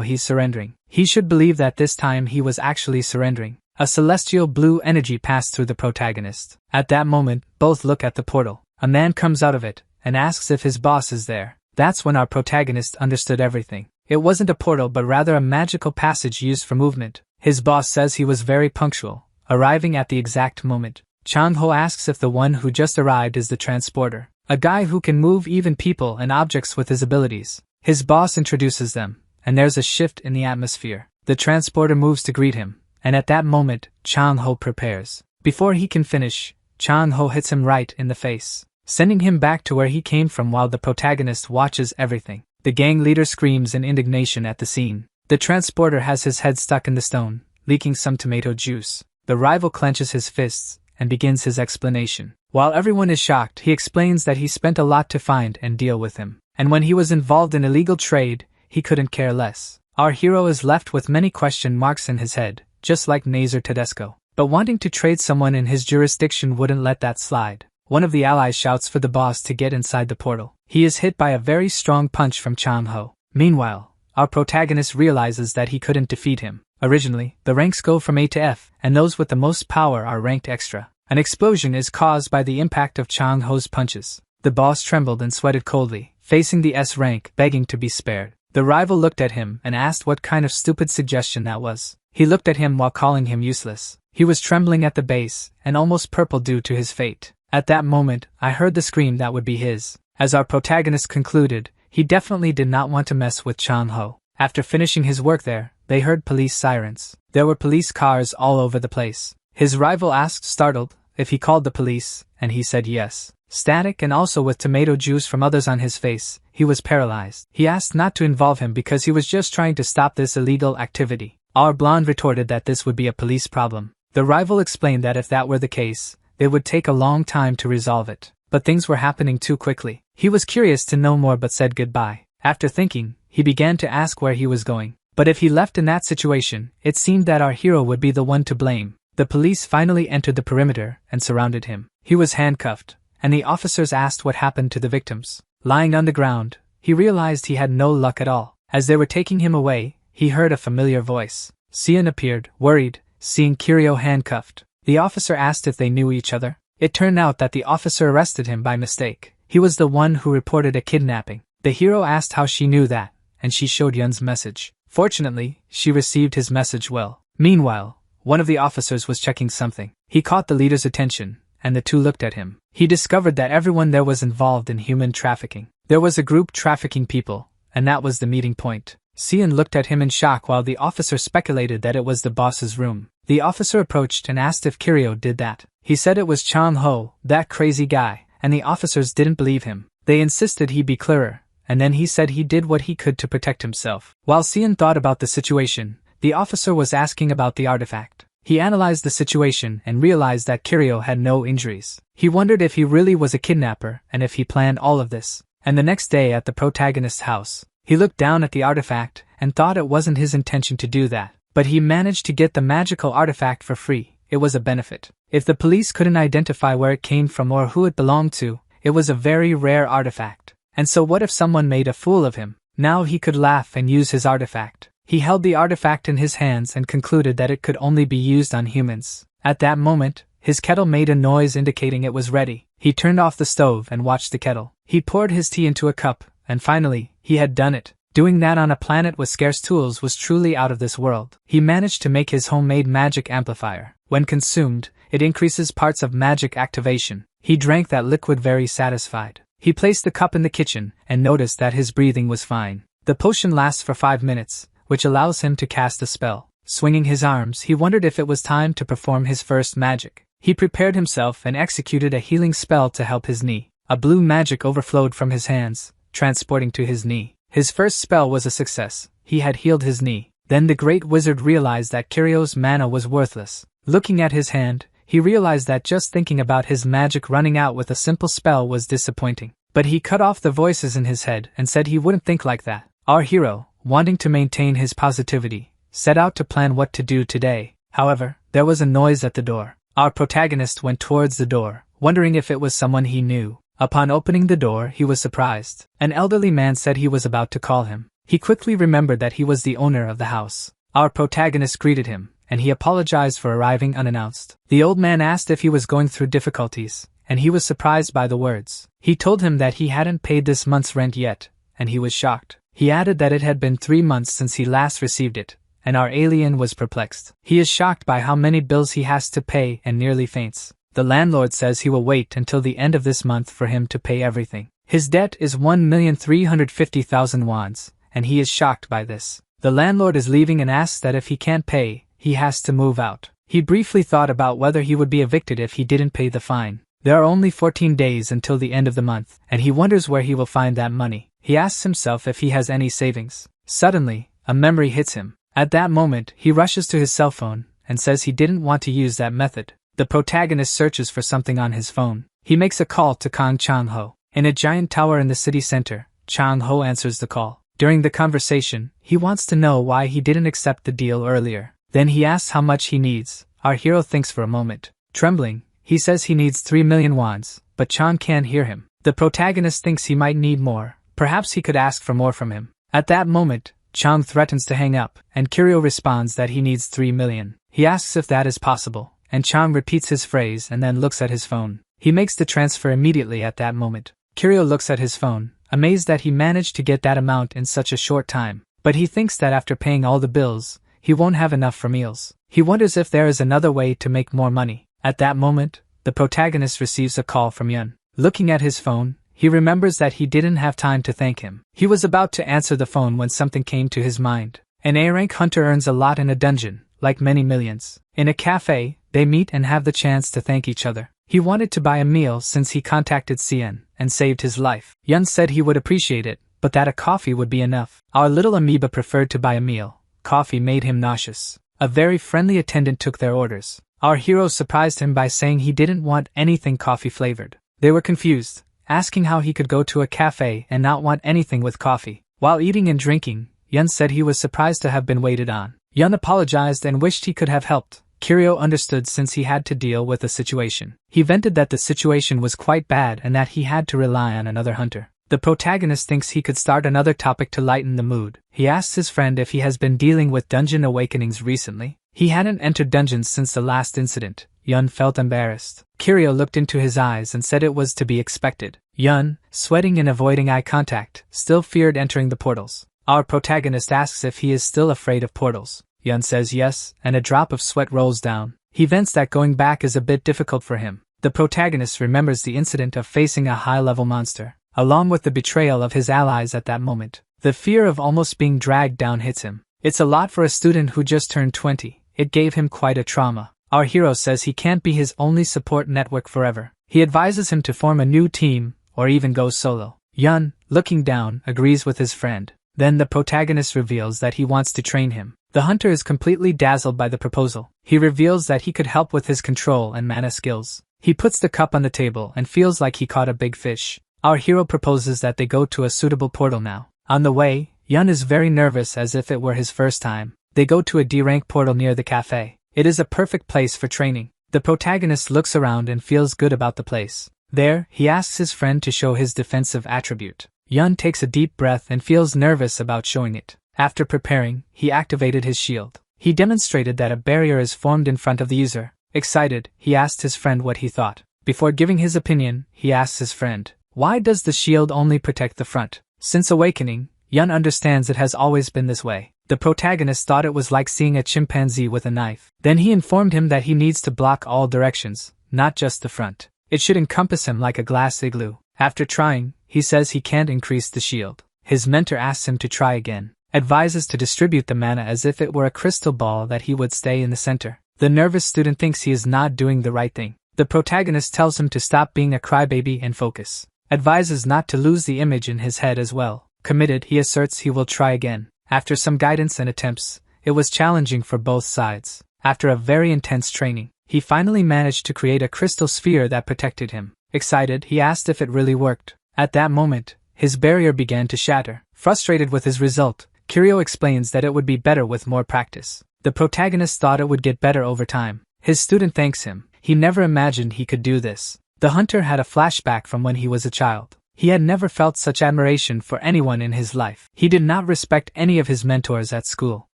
he's surrendering. He should believe that this time he was actually surrendering. A celestial blue energy passed through the protagonist. At that moment, both look at the portal. A man comes out of it and asks if his boss is there. That's when our protagonist understood everything. It wasn't a portal but rather a magical passage used for movement. His boss says he was very punctual, arriving at the exact moment. Chang-ho asks if the one who just arrived is the transporter, a guy who can move even people and objects with his abilities. His boss introduces them, and there's a shift in the atmosphere. The transporter moves to greet him, and at that moment, Chang-ho prepares. Before he can finish, Chang-ho hits him right in the face, sending him back to where he came from while the protagonist watches everything. The gang leader screams in indignation at the scene. The transporter has his head stuck in the stone, leaking some tomato juice. The rival clenches his fists and begins his explanation. While everyone is shocked, he explains that he spent a lot to find and deal with him, and when he was involved in illegal trade, he couldn't care less. Our hero is left with many question marks in his head, just like Nazar Tedesco. But wanting to trade someone in his jurisdiction wouldn't let that slide. One of the allies shouts for the boss to get inside the portal. He is hit by a very strong punch from Chang-ho. Meanwhile, our protagonist realizes that he couldn't defeat him. Originally, the ranks go from A to F, and those with the most power are ranked extra. An explosion is caused by the impact of Chang-ho's punches. The boss trembled and sweated coldly, facing the S rank, begging to be spared. The rival looked at him and asked what kind of stupid suggestion that was. He looked at him while calling him useless. He was trembling at the base, and almost purple due to his fate. At that moment, I heard the scream that would be his. As our protagonist concluded, he definitely did not want to mess with Chang-ho. After finishing his work there, they heard police sirens. There were police cars all over the place. His rival asked, startled, if he called the police, and he said yes. Static and also with tomato juice from others on his face, he was paralyzed. He asked not to involve him because he was just trying to stop this illegal activity. Our blonde retorted that this would be a police problem. The rival explained that if that were the case, it would take a long time to resolve it. But things were happening too quickly. He was curious to know more but said goodbye. After thinking, he began to ask where he was going. But if he left in that situation, it seemed that our hero would be the one to blame. The police finally entered the perimeter and surrounded him. He was handcuffed, and the officers asked what happened to the victims. Lying on the ground, he realized he had no luck at all. As they were taking him away, he heard a familiar voice. Sion appeared, worried, seeing Kiryu handcuffed. The officer asked if they knew each other. It turned out that the officer arrested him by mistake. He was the one who reported a kidnapping. The hero asked how she knew that, and she showed Yun's message. Fortunately, she received his message well. Meanwhile, one of the officers was checking something. He caught the leader's attention, and the two looked at him. He discovered that everyone there was involved in human trafficking. There was a group trafficking people, and that was the meeting point. Sion looked at him in shock while the officer speculated that it was the boss's room. The officer approached and asked if Kiryu did that. He said it was Chang-ho, that crazy guy, and the officers didn't believe him. They insisted he be clearer, and then he said he did what he could to protect himself. While Sion thought about the situation, the officer was asking about the artifact. He analyzed the situation and realized that Kiryu had no injuries. He wondered if he really was a kidnapper and if he planned all of this. And the next day at the protagonist's house, he looked down at the artifact and thought it wasn't his intention to do that. But he managed to get the magical artifact for free. It was a benefit. If the police couldn't identify where it came from or who it belonged to, it was a very rare artifact. And so what if someone made a fool of him? Now he could laugh and use his artifact. He held the artifact in his hands and concluded that it could only be used on humans. At that moment, his kettle made a noise indicating it was ready. He turned off the stove and watched the kettle. He poured his tea into a cup, and finally, he had done it. Doing that on a planet with scarce tools was truly out of this world. He managed to make his homemade magic amplifier. When consumed, it increases parts of magic activation. He drank that liquid very satisfied. He placed the cup in the kitchen and noticed that his breathing was fine. The potion lasts for 5 minutes, which allows him to cast a spell. Swinging his arms, he wondered if it was time to perform his first magic. He prepared himself and executed a healing spell to help his knee. A blue magic overflowed from his hands, transporting to his knee. His first spell was a success. He had healed his knee. Then the great wizard realized that Kiryu's mana was worthless. Looking at his hand, he realized that just thinking about his magic running out with a simple spell was disappointing. But he cut off the voices in his head and said he wouldn't think like that. Our hero, wanting to maintain his positivity, set out to plan what to do today. However, there was a noise at the door. Our protagonist went towards the door, wondering if it was someone he knew. Upon opening the door, he was surprised. An elderly man said he was about to call him. He quickly remembered that he was the owner of the house. Our protagonist greeted him, and he apologized for arriving unannounced. The old man asked if he was going through difficulties, and he was surprised by the words. He told him that he hadn't paid this month's rent yet, and he was shocked. He added that it had been 3 months since he last received it, and our alien was perplexed. He is shocked by how many bills he has to pay and nearly faints. The landlord says he will wait until the end of this month for him to pay everything. His debt is 1,350,000 wons, and he is shocked by this. The landlord is leaving and asks that if he can't pay, he has to move out. He briefly thought about whether he would be evicted if he didn't pay the fine. There are only 14 days until the end of the month, and he wonders where he will find that money. He asks himself if he has any savings. Suddenly, a memory hits him. At that moment, he rushes to his cell phone and says he didn't want to use that method. The protagonist searches for something on his phone. He makes a call to Kang Chang-ho. In a giant tower in the city center, Chang-ho answers the call. During the conversation, he wants to know why he didn't accept the deal earlier. Then he asks how much he needs. Our hero thinks for a moment. Trembling, he says he needs 3 million wons, but Chang can't hear him. The protagonist thinks he might need more. Perhaps he could ask for more from him. At that moment, Chang threatens to hang up, and Kiryu responds that he needs 3 million. He asks if that is possible, and Chang repeats his phrase and then looks at his phone. He makes the transfer immediately at that moment. Kiryu looks at his phone, amazed that he managed to get that amount in such a short time. But he thinks that after paying all the bills, he won't have enough for meals. He wonders if there is another way to make more money. At that moment, the protagonist receives a call from Yun. Looking at his phone, he remembers that he didn't have time to thank him. He was about to answer the phone when something came to his mind. An A-rank hunter earns a lot in a dungeon, like many millions. In a cafe, they meet and have the chance to thank each other. He wanted to buy a meal since he contacted Cien and saved his life. Yun said he would appreciate it, but that a coffee would be enough. Our little amoeba preferred to buy a meal. Coffee made him nauseous. A very friendly attendant took their orders. Our hero surprised him by saying he didn't want anything coffee-flavored. They were confused, asking how he could go to a cafe and not want anything with coffee. While eating and drinking, Yun said he was surprised to have been waited on. Yun apologized and wished he could have helped. Kiryu understood since he had to deal with the situation. He vented that the situation was quite bad and that he had to rely on another hunter. The protagonist thinks he could start another topic to lighten the mood. He asks his friend if he has been dealing with dungeon awakenings recently. He hadn't entered dungeons since the last incident. Yun felt embarrassed. Kiryu looked into his eyes and said it was to be expected. Yun, sweating and avoiding eye contact, still feared entering the portals. Our protagonist asks if he is still afraid of portals. Yun says yes, and a drop of sweat rolls down. He vents that going back is a bit difficult for him. The protagonist remembers the incident of facing a high-level monster, along with the betrayal of his allies at that moment. The fear of almost being dragged down hits him. It's a lot for a student who just turned 20. It gave him quite a trauma. Our hero says he can't be his only support network forever. He advises him to form a new team, or even go solo. Yun, looking down, agrees with his friend. Then the protagonist reveals that he wants to train him. The hunter is completely dazzled by the proposal. He reveals that he could help with his control and mana skills. He puts the cup on the table and feels like he caught a big fish. Our hero proposes that they go to a suitable portal now. On the way, Yun is very nervous as if it were his first time. They go to a D-rank portal near the cafe. It is a perfect place for training. The protagonist looks around and feels good about the place. There, he asks his friend to show his defensive attribute. Yun takes a deep breath and feels nervous about showing it. After preparing, he activated his shield. He demonstrated that a barrier is formed in front of the user. Excited, he asked his friend what he thought. Before giving his opinion, he asks his friend, "Why does the shield only protect the front?" Since awakening, Yun understands it has always been this way. The protagonist thought it was like seeing a chimpanzee with a knife. Then he informed him that he needs to block all directions, not just the front. It should encompass him like a glass igloo. After trying, he says he can't increase the shield. His mentor asks him to try again. Advises to distribute the mana as if it were a crystal ball that he would stay in the center. The nervous student thinks he is not doing the right thing. The protagonist tells him to stop being a crybaby and focus. Advises not to lose the image in his head as well. Committed, he asserts he will try again. After some guidance and attempts, it was challenging for both sides. After a very intense training, he finally managed to create a crystal sphere that protected him. Excited, he asked if it really worked. At that moment, his barrier began to shatter. Frustrated with his result, Kiryu explains that it would be better with more practice. The protagonist thought it would get better over time. His student thanks him. He never imagined he could do this. The hunter had a flashback from when he was a child. He had never felt such admiration for anyone in his life. He did not respect any of his mentors at school.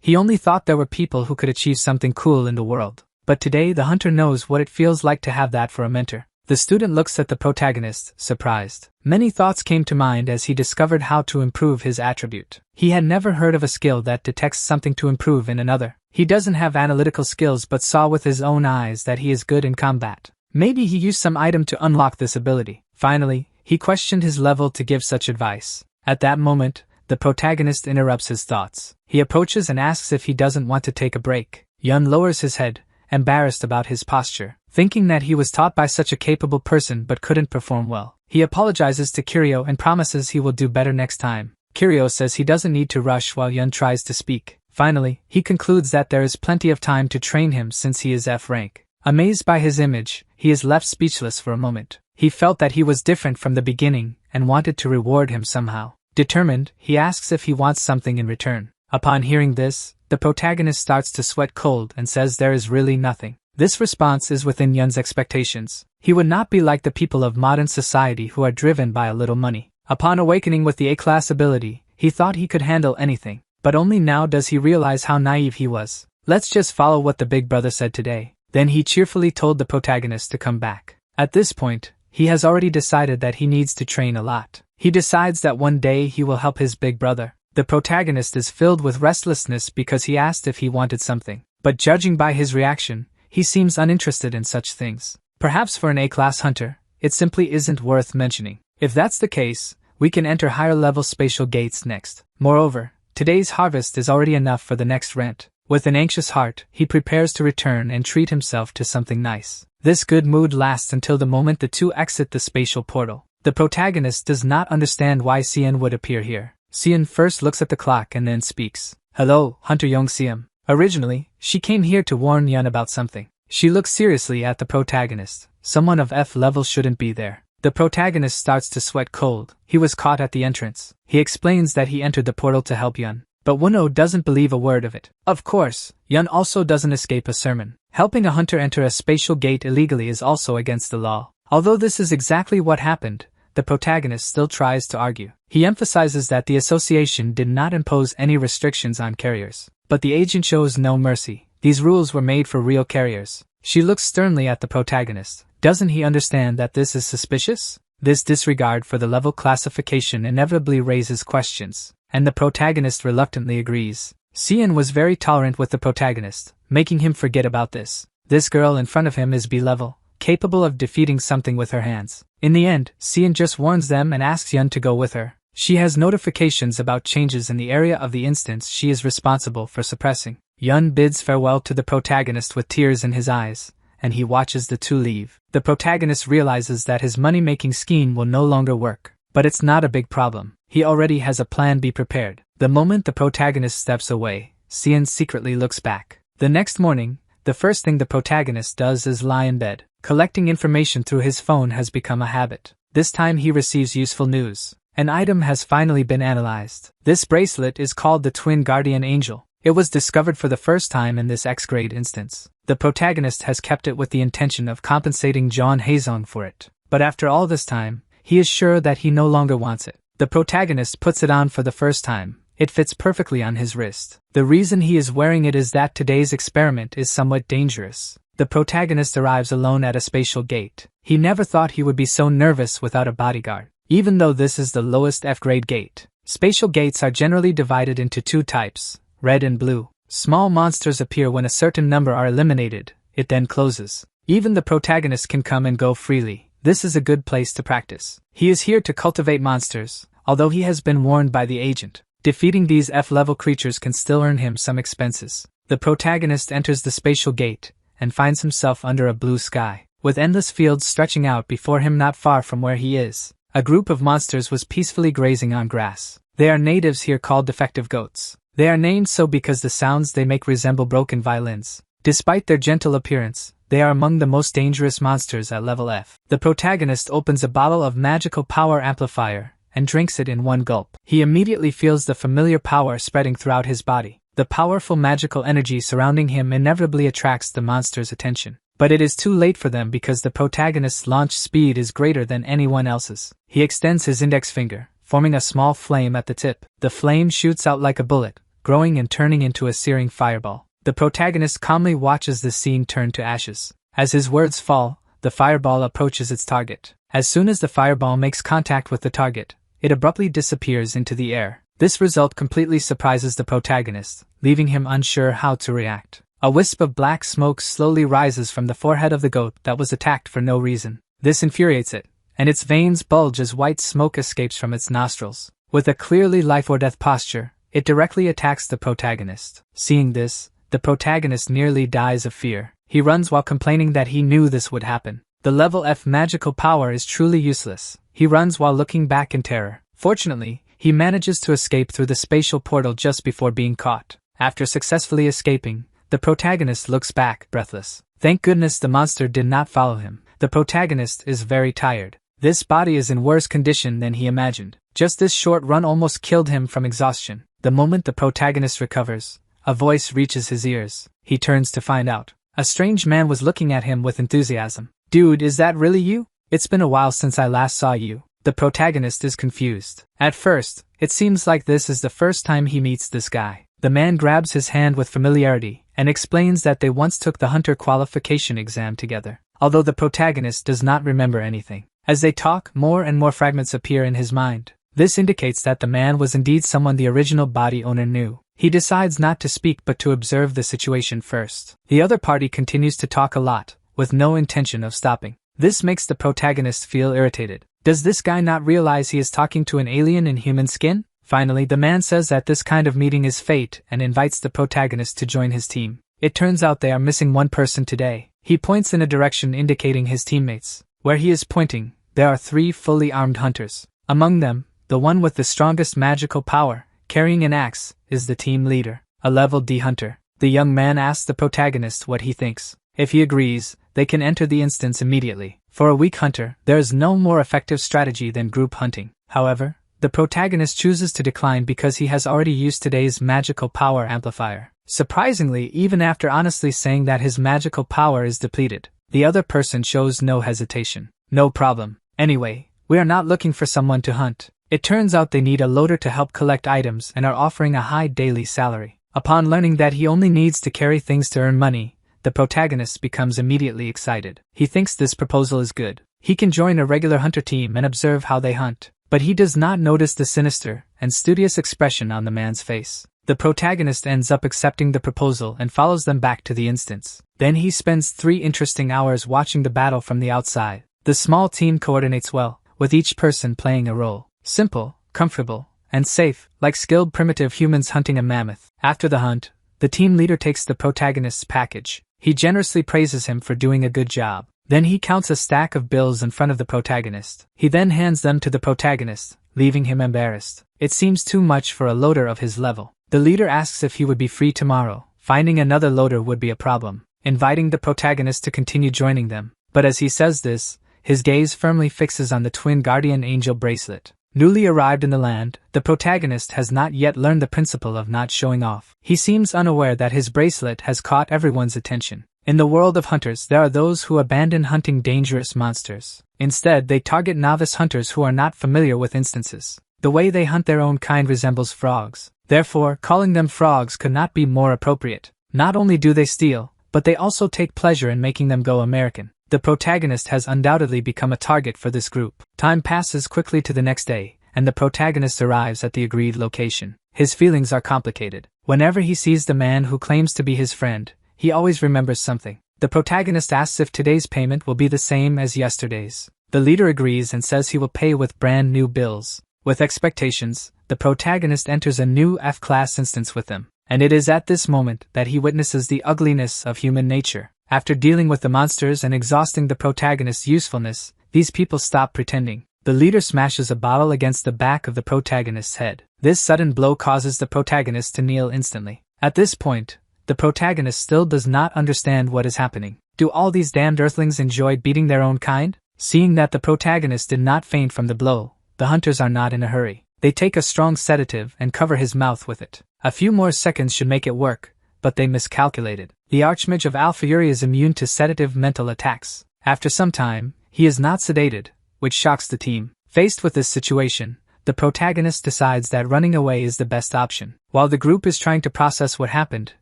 He only thought there were people who could achieve something cool in the world. But today the hunter knows what it feels like to have that for a mentor. The student looks at the protagonist, surprised. Many thoughts came to mind as he discovered how to improve his attribute. He had never heard of a skill that detects something to improve in another. He doesn't have analytical skills but saw with his own eyes that he is good in combat. Maybe he used some item to unlock this ability. Finally, he questioned his level to give such advice. At that moment, the protagonist interrupts his thoughts. He approaches and asks if he doesn't want to take a break. Yun lowers his head, embarrassed about his posture, thinking that he was taught by such a capable person but couldn't perform well. He apologizes to Kiryu and promises he will do better next time. Kiryu says he doesn't need to rush while Yun tries to speak. Finally, he concludes that there is plenty of time to train him since he is F rank. Amazed by his image, he is left speechless for a moment. He felt that he was different from the beginning and wanted to reward him somehow. Determined, he asks if he wants something in return. Upon hearing this, the protagonist starts to sweat cold and says there is really nothing. This response is within Yun's expectations. He would not be like the people of modern society who are driven by a little money. Upon awakening with the A-class ability, he thought he could handle anything. But only now does he realize how naive he was. Let's just follow what the big brother said today. Then he cheerfully told the protagonist to come back. At this point, he has already decided that he needs to train a lot. He decides that one day he will help his big brother. The protagonist is filled with restlessness because he asked if he wanted something. But judging by his reaction, he seems uninterested in such things. Perhaps for an A-class hunter, it simply isn't worth mentioning. If that's the case, we can enter higher-level spatial gates next. Moreover, today's harvest is already enough for the next rent. With an anxious heart, he prepares to return and treat himself to something nice. This good mood lasts until the moment the two exit the spatial portal. The protagonist does not understand why Sien would appear here. Sien first looks at the clock and then speaks. Hello, Hunter Young-siem. Originally, she came here to warn Yun about something. She looks seriously at the protagonist. Someone of F level shouldn't be there. The protagonist starts to sweat cold. He was caught at the entrance. He explains that he entered the portal to help Yun. But Wunho doesn't believe a word of it. Of course, Yun also doesn't escape a sermon. Helping a hunter enter a spatial gate illegally is also against the law. Although this is exactly what happened, the protagonist still tries to argue. He emphasizes that the association did not impose any restrictions on carriers. But the agent shows no mercy. These rules were made for real carriers. She looks sternly at the protagonist. Doesn't he understand that this is suspicious? This disregard for the level classification inevitably raises questions, and the protagonist reluctantly agrees. Sien was very tolerant with the protagonist, making him forget about this. This girl in front of him is B-level, capable of defeating something with her hands. In the end, Sien just warns them and asks Yun to go with her. She has notifications about changes in the area of the instance she is responsible for suppressing. Yun bids farewell to the protagonist with tears in his eyes, and he watches the two leave. The protagonist realizes that his money-making scheme will no longer work. But it's not a big problem. He already has a plan B prepared. The moment the protagonist steps away, Sien secretly looks back. The next morning, the first thing the protagonist does is lie in bed. Collecting information through his phone has become a habit. This time he receives useful news. An item has finally been analyzed. This bracelet is called the Twin Guardian Angel. It was discovered for the first time in this X-grade instance. The protagonist has kept it with the intention of compensating John Hazon for it. But after all this time, he is sure that he no longer wants it. The protagonist puts it on for the first time. It fits perfectly on his wrist. The reason he is wearing it is that today's experiment is somewhat dangerous. The protagonist arrives alone at a spatial gate. He never thought he would be so nervous without a bodyguard. Even though this is the lowest F-grade gate, spatial gates are generally divided into two types, red and blue. Small monsters appear when a certain number are eliminated. It then closes. Even the protagonist can come and go freely. This is a good place to practice. He is here to cultivate monsters, although he has been warned by the agent. Defeating these F-level creatures can still earn him some expenses. The protagonist enters the spatial gate and finds himself under a blue sky, with endless fields stretching out before him not far from where he is. A group of monsters was peacefully grazing on grass. They are natives here called defective goats. They are named so because the sounds they make resemble broken violins. Despite their gentle appearance, they are among the most dangerous monsters at level F. The protagonist opens a bottle of magical power amplifier and drinks it in one gulp. He immediately feels the familiar power spreading throughout his body. The powerful magical energy surrounding him inevitably attracts the monster's attention. But it is too late for them because the protagonist's launch speed is greater than anyone else's. He extends his index finger, forming a small flame at the tip. The flame shoots out like a bullet, growing and turning into a searing fireball. The protagonist calmly watches the scene turn to ashes. As his words fall, the fireball approaches its target. As soon as the fireball makes contact with the target, it abruptly disappears into the air. This result completely surprises the protagonist, leaving him unsure how to react. A wisp of black smoke slowly rises from the forehead of the goat that was attacked for no reason. This infuriates it, and its veins bulge as white smoke escapes from its nostrils. With a clearly life-or-death posture, it directly attacks the protagonist. Seeing this, the protagonist nearly dies of fear. He runs while complaining that he knew this would happen. The level F magical power is truly useless. He runs while looking back in terror. Fortunately, he manages to escape through the spatial portal just before being caught. After successfully escaping, the protagonist looks back, breathless. Thank goodness the monster did not follow him. The protagonist is very tired. This body is in worse condition than he imagined. Just this short run almost killed him from exhaustion. The moment the protagonist recovers, a voice reaches his ears. He turns to find out. A strange man was looking at him with enthusiasm. Dude, is that really you? It's been a while since I last saw you. The protagonist is confused. At first, it seems like this is the first time he meets this guy. The man grabs his hand with familiarity and explains that they once took the hunter qualification exam together, although the protagonist does not remember anything. As they talk, more and more fragments appear in his mind. This indicates that the man was indeed someone the original body owner knew. He decides not to speak but to observe the situation first. The other party continues to talk a lot, with no intention of stopping. This makes the protagonist feel irritated. Does this guy not realize he is talking to an alien in human skin? Finally, the man says that this kind of meeting is fate and invites the protagonist to join his team. It turns out they are missing one person today. He points in a direction indicating his teammates. Where he is pointing, there are 3 fully armed hunters. Among them, the one with the strongest magical power, carrying an axe, is the team leader, a level D hunter. The young man asks the protagonist what he thinks. If he agrees, they can enter the instance immediately. For a weak hunter, there is no more effective strategy than group hunting. However, the protagonist chooses to decline because he has already used today's magical power amplifier. Surprisingly, even after honestly saying that his magical power is depleted, the other person shows no hesitation. No problem. Anyway, we are not looking for someone to hunt. It turns out they need a loader to help collect items and are offering a high daily salary. Upon learning that he only needs to carry things to earn money, the protagonist becomes immediately excited. He thinks this proposal is good. He can join a regular hunter team and observe how they hunt. But he does not notice the sinister and studious expression on the man's face. The protagonist ends up accepting the proposal and follows them back to the instance. Then he spends 3 interesting hours watching the battle from the outside. The small team coordinates well, with each person playing a role. Simple, comfortable, and safe, like skilled primitive humans hunting a mammoth. After the hunt, the team leader takes the protagonist's package. He generously praises him for doing a good job. Then he counts a stack of bills in front of the protagonist. He then hands them to the protagonist, leaving him embarrassed. It seems too much for a loader of his level. The leader asks if he would be free tomorrow. Finding another loader would be a problem, inviting the protagonist to continue joining them. But as he says this, his gaze firmly fixes on the twin guardian angel bracelet. Newly arrived in the land, the protagonist has not yet learned the principle of not showing off. He seems unaware that his bracelet has caught everyone's attention. In the world of hunters, there are those who abandon hunting dangerous monsters. Instead, they target novice hunters who are not familiar with instances. The way they hunt their own kind resembles frogs. Therefore, calling them frogs could not be more appropriate. Not only do they steal, but they also take pleasure in making them go American. The protagonist has undoubtedly become a target for this group. Time passes quickly to the next day, and the protagonist arrives at the agreed location. His feelings are complicated. Whenever he sees the man who claims to be his friend, he always remembers something. The protagonist asks if today's payment will be the same as yesterday's. The leader agrees and says he will pay with brand new bills. With expectations, the protagonist enters a new F-class instance with them, and it is at this moment that he witnesses the ugliness of human nature. After dealing with the monsters and exhausting the protagonist's usefulness, these people stop pretending. The leader smashes a bottle against the back of the protagonist's head. This sudden blow causes the protagonist to kneel instantly. At this point, the protagonist still does not understand what is happening. Do all these damned earthlings enjoy beating their own kind? Seeing that the protagonist did not faint from the blow, the hunters are not in a hurry. They take a strong sedative and cover his mouth with it. A few more seconds should make it work, but they miscalculated. The Archmage of Alpha Yuri is immune to sedative mental attacks. After some time, he is not sedated, which shocks the team. Faced with this situation, the protagonist decides that running away is the best option. While the group is trying to process what happened,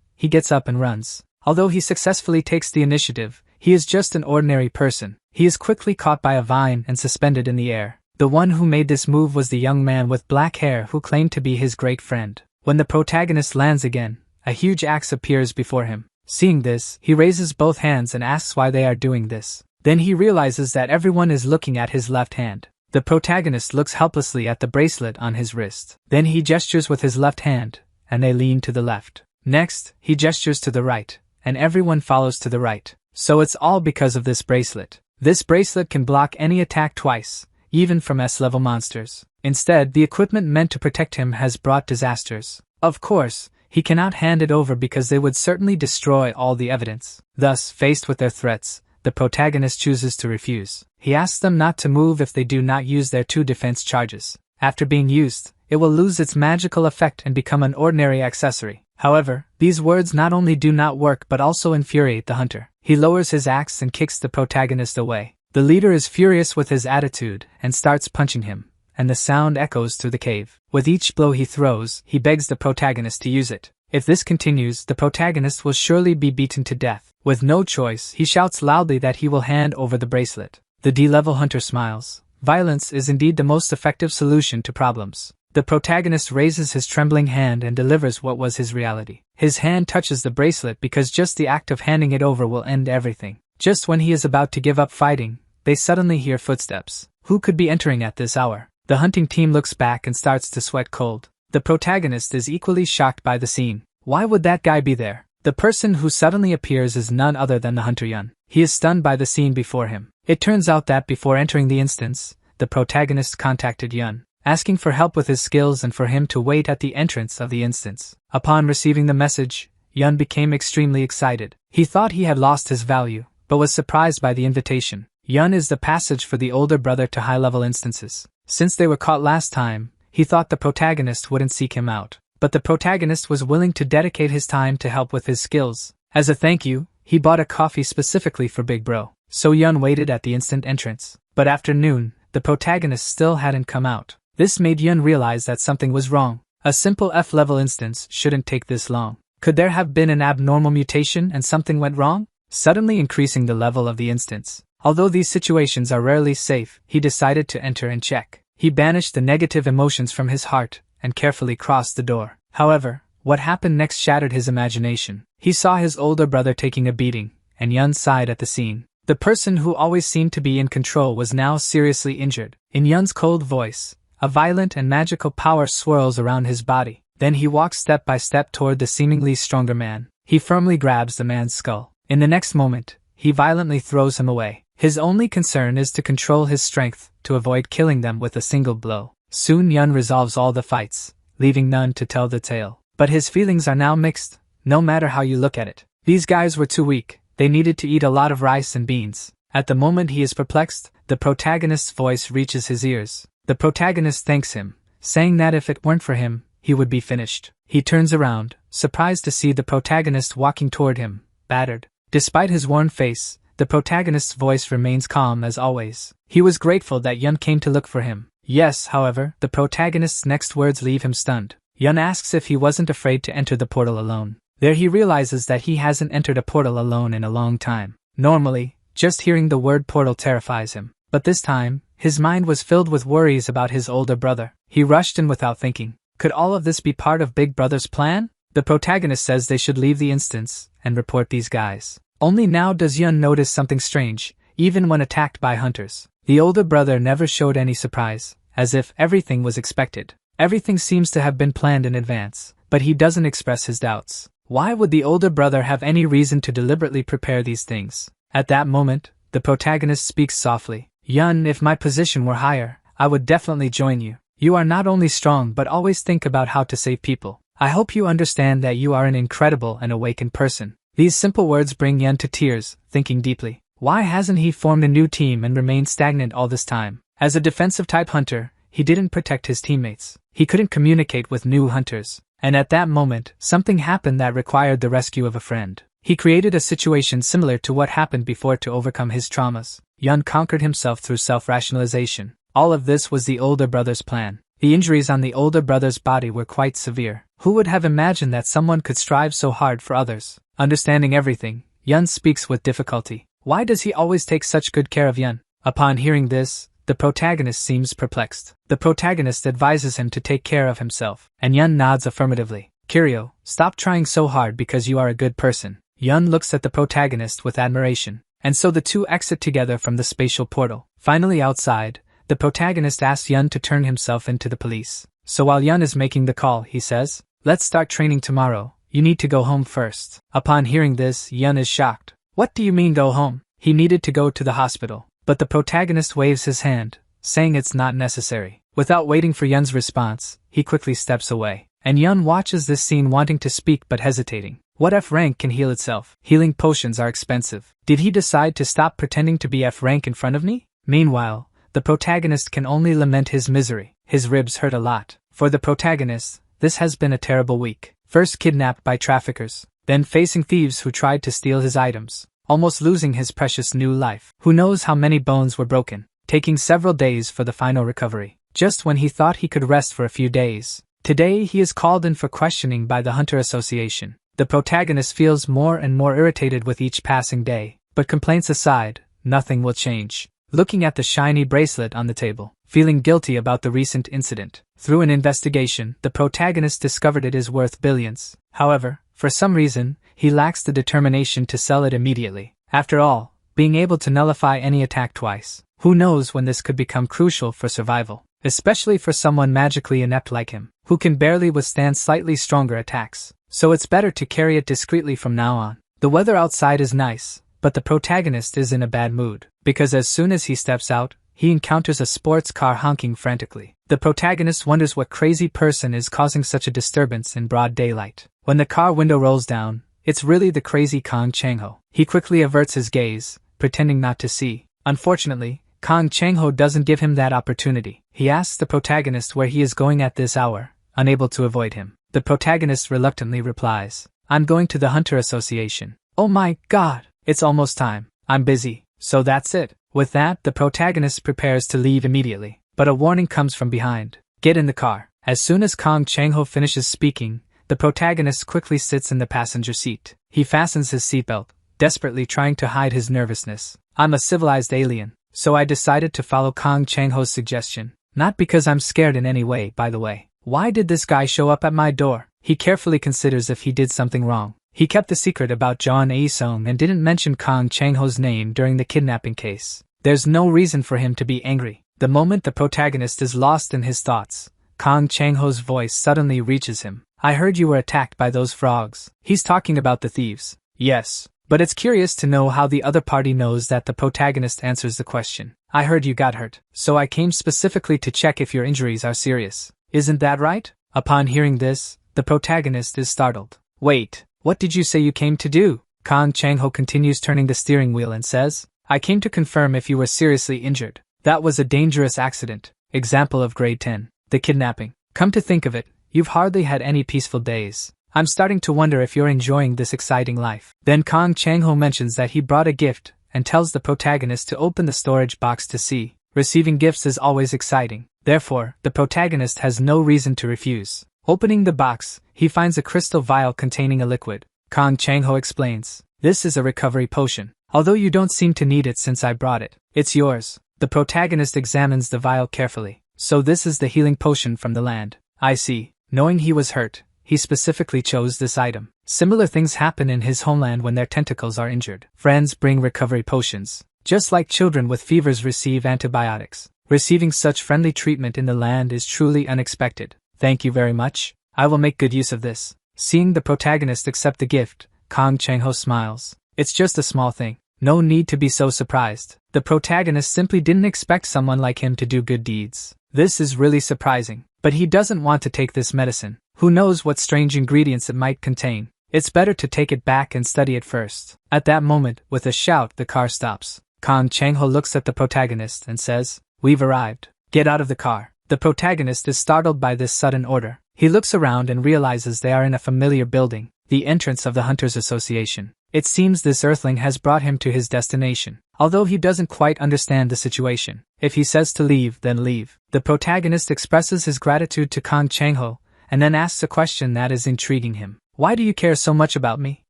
he gets up and runs. Although he successfully takes the initiative, he is just an ordinary person. He is quickly caught by a vine and suspended in the air. The one who made this move was the young man with black hair who claimed to be his great friend. When the protagonist lands again, a huge axe appears before him. Seeing this, he raises both hands and asks why they are doing this. Then he realizes that everyone is looking at his left hand. The protagonist looks helplessly at the bracelet on his wrist. Then he gestures with his left hand, and they lean to the left. Next, he gestures to the right, and everyone follows to the right. So it's all because of this bracelet. This bracelet can block any attack twice, even from S-level monsters. Instead, the equipment meant to protect him has brought disasters. Of course, he cannot hand it over because they would certainly destroy all the evidence. Thus, faced with their threats, the protagonist chooses to refuse. He asks them not to move if they do not use their 2 defense charges. After being used, it will lose its magical effect and become an ordinary accessory. However, these words not only do not work but also infuriate the hunter. He lowers his axe and kicks the protagonist away. The leader is furious with his attitude and starts punching him, and the sound echoes through the cave. With each blow he throws, he begs the protagonist to use it. If this continues, the protagonist will surely be beaten to death. With no choice, he shouts loudly that he will hand over the bracelet. The D-level hunter smiles. Violence is indeed the most effective solution to problems. The protagonist raises his trembling hand and delivers what was his reality. His hand touches the bracelet because just the act of handing it over will end everything. Just when he is about to give up fighting, they suddenly hear footsteps. Who could be entering at this hour? The hunting team looks back and starts to sweat cold. The protagonist is equally shocked by the scene. Why would that guy be there? The person who suddenly appears is none other than the hunter Yun. He is stunned by the scene before him. It turns out that before entering the instance, the protagonist contacted Yun, asking for help with his skills and for him to wait at the entrance of the instance. Upon receiving the message, Yun became extremely excited. He thought he had lost his value, but was surprised by the invitation. Yun is the passage for the older brother to high-level instances. Since they were caught last time, he thought the protagonist wouldn't seek him out. But the protagonist was willing to dedicate his time to help with his skills. As a thank you, he bought a coffee specifically for Big Bro. So Yun waited at the instant entrance. But after noon, the protagonist still hadn't come out. This made Yun realize that something was wrong. A simple F-level instance shouldn't take this long. Could there have been an abnormal mutation and something went wrong? Suddenly increasing the level of the instance. Although these situations are rarely safe, he decided to enter and check. He banished the negative emotions from his heart and carefully crossed the door. However, what happened next shattered his imagination. He saw his older brother taking a beating, and Yun sighed at the scene. The person who always seemed to be in control was now seriously injured. In Yun's cold voice, a violent and magical power swirls around his body. Then he walks step by step toward the seemingly stronger man. He firmly grabs the man's skull. In the next moment, he violently throws him away. His only concern is to control his strength, to avoid killing them with a single blow. Soon Yun resolves all the fights, leaving none to tell the tale. But his feelings are now mixed, no matter how you look at it. These guys were too weak, they needed to eat a lot of rice and beans. At the moment he is perplexed, the protagonist's voice reaches his ears. The protagonist thanks him, saying that if it weren't for him, he would be finished. He turns around, surprised to see the protagonist walking toward him, battered. Despite his worn face, the protagonist's voice remains calm as always. He was grateful that Yun came to look for him. Yes, however, the protagonist's next words leave him stunned. Yun asks if he wasn't afraid to enter the portal alone. There he realizes that he hasn't entered a portal alone in a long time. Normally, just hearing the word portal terrifies him. But this time, his mind was filled with worries about his older brother. He rushed in without thinking. Could all of this be part of Big Brother's plan? The protagonist says they should leave the instance and report these guys. Only now does Yun notice something strange, even when attacked by hunters. The older brother never showed any surprise, as if everything was expected. Everything seems to have been planned in advance, but he doesn't express his doubts. Why would the older brother have any reason to deliberately prepare these things? At that moment, the protagonist speaks softly. Yun, if my position were higher, I would definitely join you. You are not only strong but always think about how to save people. I hope you understand that you are an incredible and awakened person. These simple words bring Yun to tears, thinking deeply. Why hasn't he formed a new team and remained stagnant all this time? As a defensive type hunter, he didn't protect his teammates. He couldn't communicate with new hunters. And at that moment, something happened that required the rescue of a friend. He created a situation similar to what happened before to overcome his traumas. Yun conquered himself through self-rationalization. All of this was the older brother's plan. The injuries on the older brother's body were quite severe. Who would have imagined that someone could strive so hard for others? Understanding everything, Yun speaks with difficulty. Why does he always take such good care of Yun? Upon hearing this, the protagonist seems perplexed. The protagonist advises him to take care of himself, and Yun nods affirmatively. Kiryu, stop trying so hard because you are a good person. Yun looks at the protagonist with admiration, and so the two exit together from the spatial portal. Finally outside, the protagonist asks Yun to turn himself into the police. So while Yun is making the call, he says, "Let's start training tomorrow. You need to go home first." Upon hearing this, Yun is shocked. What do you mean go home? He needed to go to the hospital. But the protagonist waves his hand, saying it's not necessary. Without waiting for Yun's response, he quickly steps away. And Yun watches this scene wanting to speak but hesitating. What F rank can heal itself? Healing potions are expensive. Did he decide to stop pretending to be F rank in front of me? Meanwhile, the protagonist can only lament his misery. His ribs hurt a lot. For the protagonist, this has been a terrible week. First kidnapped by traffickers, then facing thieves who tried to steal his items, almost losing his precious new life. Who knows how many bones were broken, taking several days for the final recovery. Just when he thought he could rest for a few days, today he is called in for questioning by the Hunter Association. The protagonist feels more and more irritated with each passing day, but complaints aside, nothing will change. Looking at the shiny bracelet on the table, feeling guilty about the recent incident. Through an investigation, the protagonist discovered it is worth billions. However, for some reason, he lacks the determination to sell it immediately. After all, being able to nullify any attack twice, who knows when this could become crucial for survival, especially for someone magically inept like him, who can barely withstand slightly stronger attacks. So it's better to carry it discreetly from now on. The weather outside is nice, but the protagonist is in a bad mood, because as soon as he steps out, he encounters a sports car honking frantically. The protagonist wonders what crazy person is causing such a disturbance in broad daylight. When the car window rolls down, it's really the crazy Kang Chang-ho. He quickly averts his gaze, pretending not to see. Unfortunately, Kang Chang-ho doesn't give him that opportunity. He asks the protagonist where he is going at this hour, unable to avoid him. The protagonist reluctantly replies, "I'm going to the Hunter Association." "Oh my god, it's almost time. I'm busy." So that's it. With that, the protagonist prepares to leave immediately. But a warning comes from behind. "Get in the car." As soon as Kang Chang-ho finishes speaking, the protagonist quickly sits in the passenger seat. He fastens his seatbelt, desperately trying to hide his nervousness. "I'm a civilized alien, so I decided to follow Kang Chang-ho's suggestion. Not because I'm scared in any way, by the way. Why did this guy show up at my door?" He carefully considers if he did something wrong. He kept the secret about John A-sung and didn't mention Kang Chang-ho's name during the kidnapping case. There's no reason for him to be angry. The moment the protagonist is lost in his thoughts, Kang Chang-ho's voice suddenly reaches him. "I heard you were attacked by those frogs." He's talking about the thieves. Yes, but it's curious to know how the other party knows that the protagonist answers the question. "I heard you got hurt, so I came specifically to check if your injuries are serious. Isn't that right?" Upon hearing this, the protagonist is startled. "Wait, what did you say you came to do?" Kang Chang-ho continues turning the steering wheel and says, "I came to confirm if you were seriously injured. That was a dangerous accident. Example of grade 10. The kidnapping. Come to think of it, you've hardly had any peaceful days. I'm starting to wonder if you're enjoying this exciting life." Then Kang Chang-ho mentions that he brought a gift and tells the protagonist to open the storage box to see. Receiving gifts is always exciting. Therefore, the protagonist has no reason to refuse. Opening the box, he finds a crystal vial containing a liquid. Kang Chang-ho explains, "This is a recovery potion. Although you don't seem to need it since I brought it, it's yours." The protagonist examines the vial carefully. "So this is the healing potion from the land. I see." Knowing he was hurt, he specifically chose this item. Similar things happen in his homeland when their tentacles are injured. Friends bring recovery potions. Just like children with fevers receive antibiotics. Receiving such friendly treatment in the land is truly unexpected. "Thank you very much. I will make good use of this." Seeing the protagonist accept the gift, Kang Chang-ho smiles. "It's just a small thing. No need to be so surprised." The protagonist simply didn't expect someone like him to do good deeds. This is really surprising, but he doesn't want to take this medicine. Who knows what strange ingredients it might contain. It's better to take it back and study it first. At that moment, with a shout, the car stops. Kang Chang-ho looks at the protagonist and says, "We've arrived. Get out of the car." The protagonist is startled by this sudden order. He looks around and realizes they are in a familiar building, the entrance of the Hunters Association. It seems this earthling has brought him to his destination, although he doesn't quite understand the situation. If he says to leave, then leave. The protagonist expresses his gratitude to Kang Chang-ho, and then asks a question that is intriguing him. Why do you care so much about me?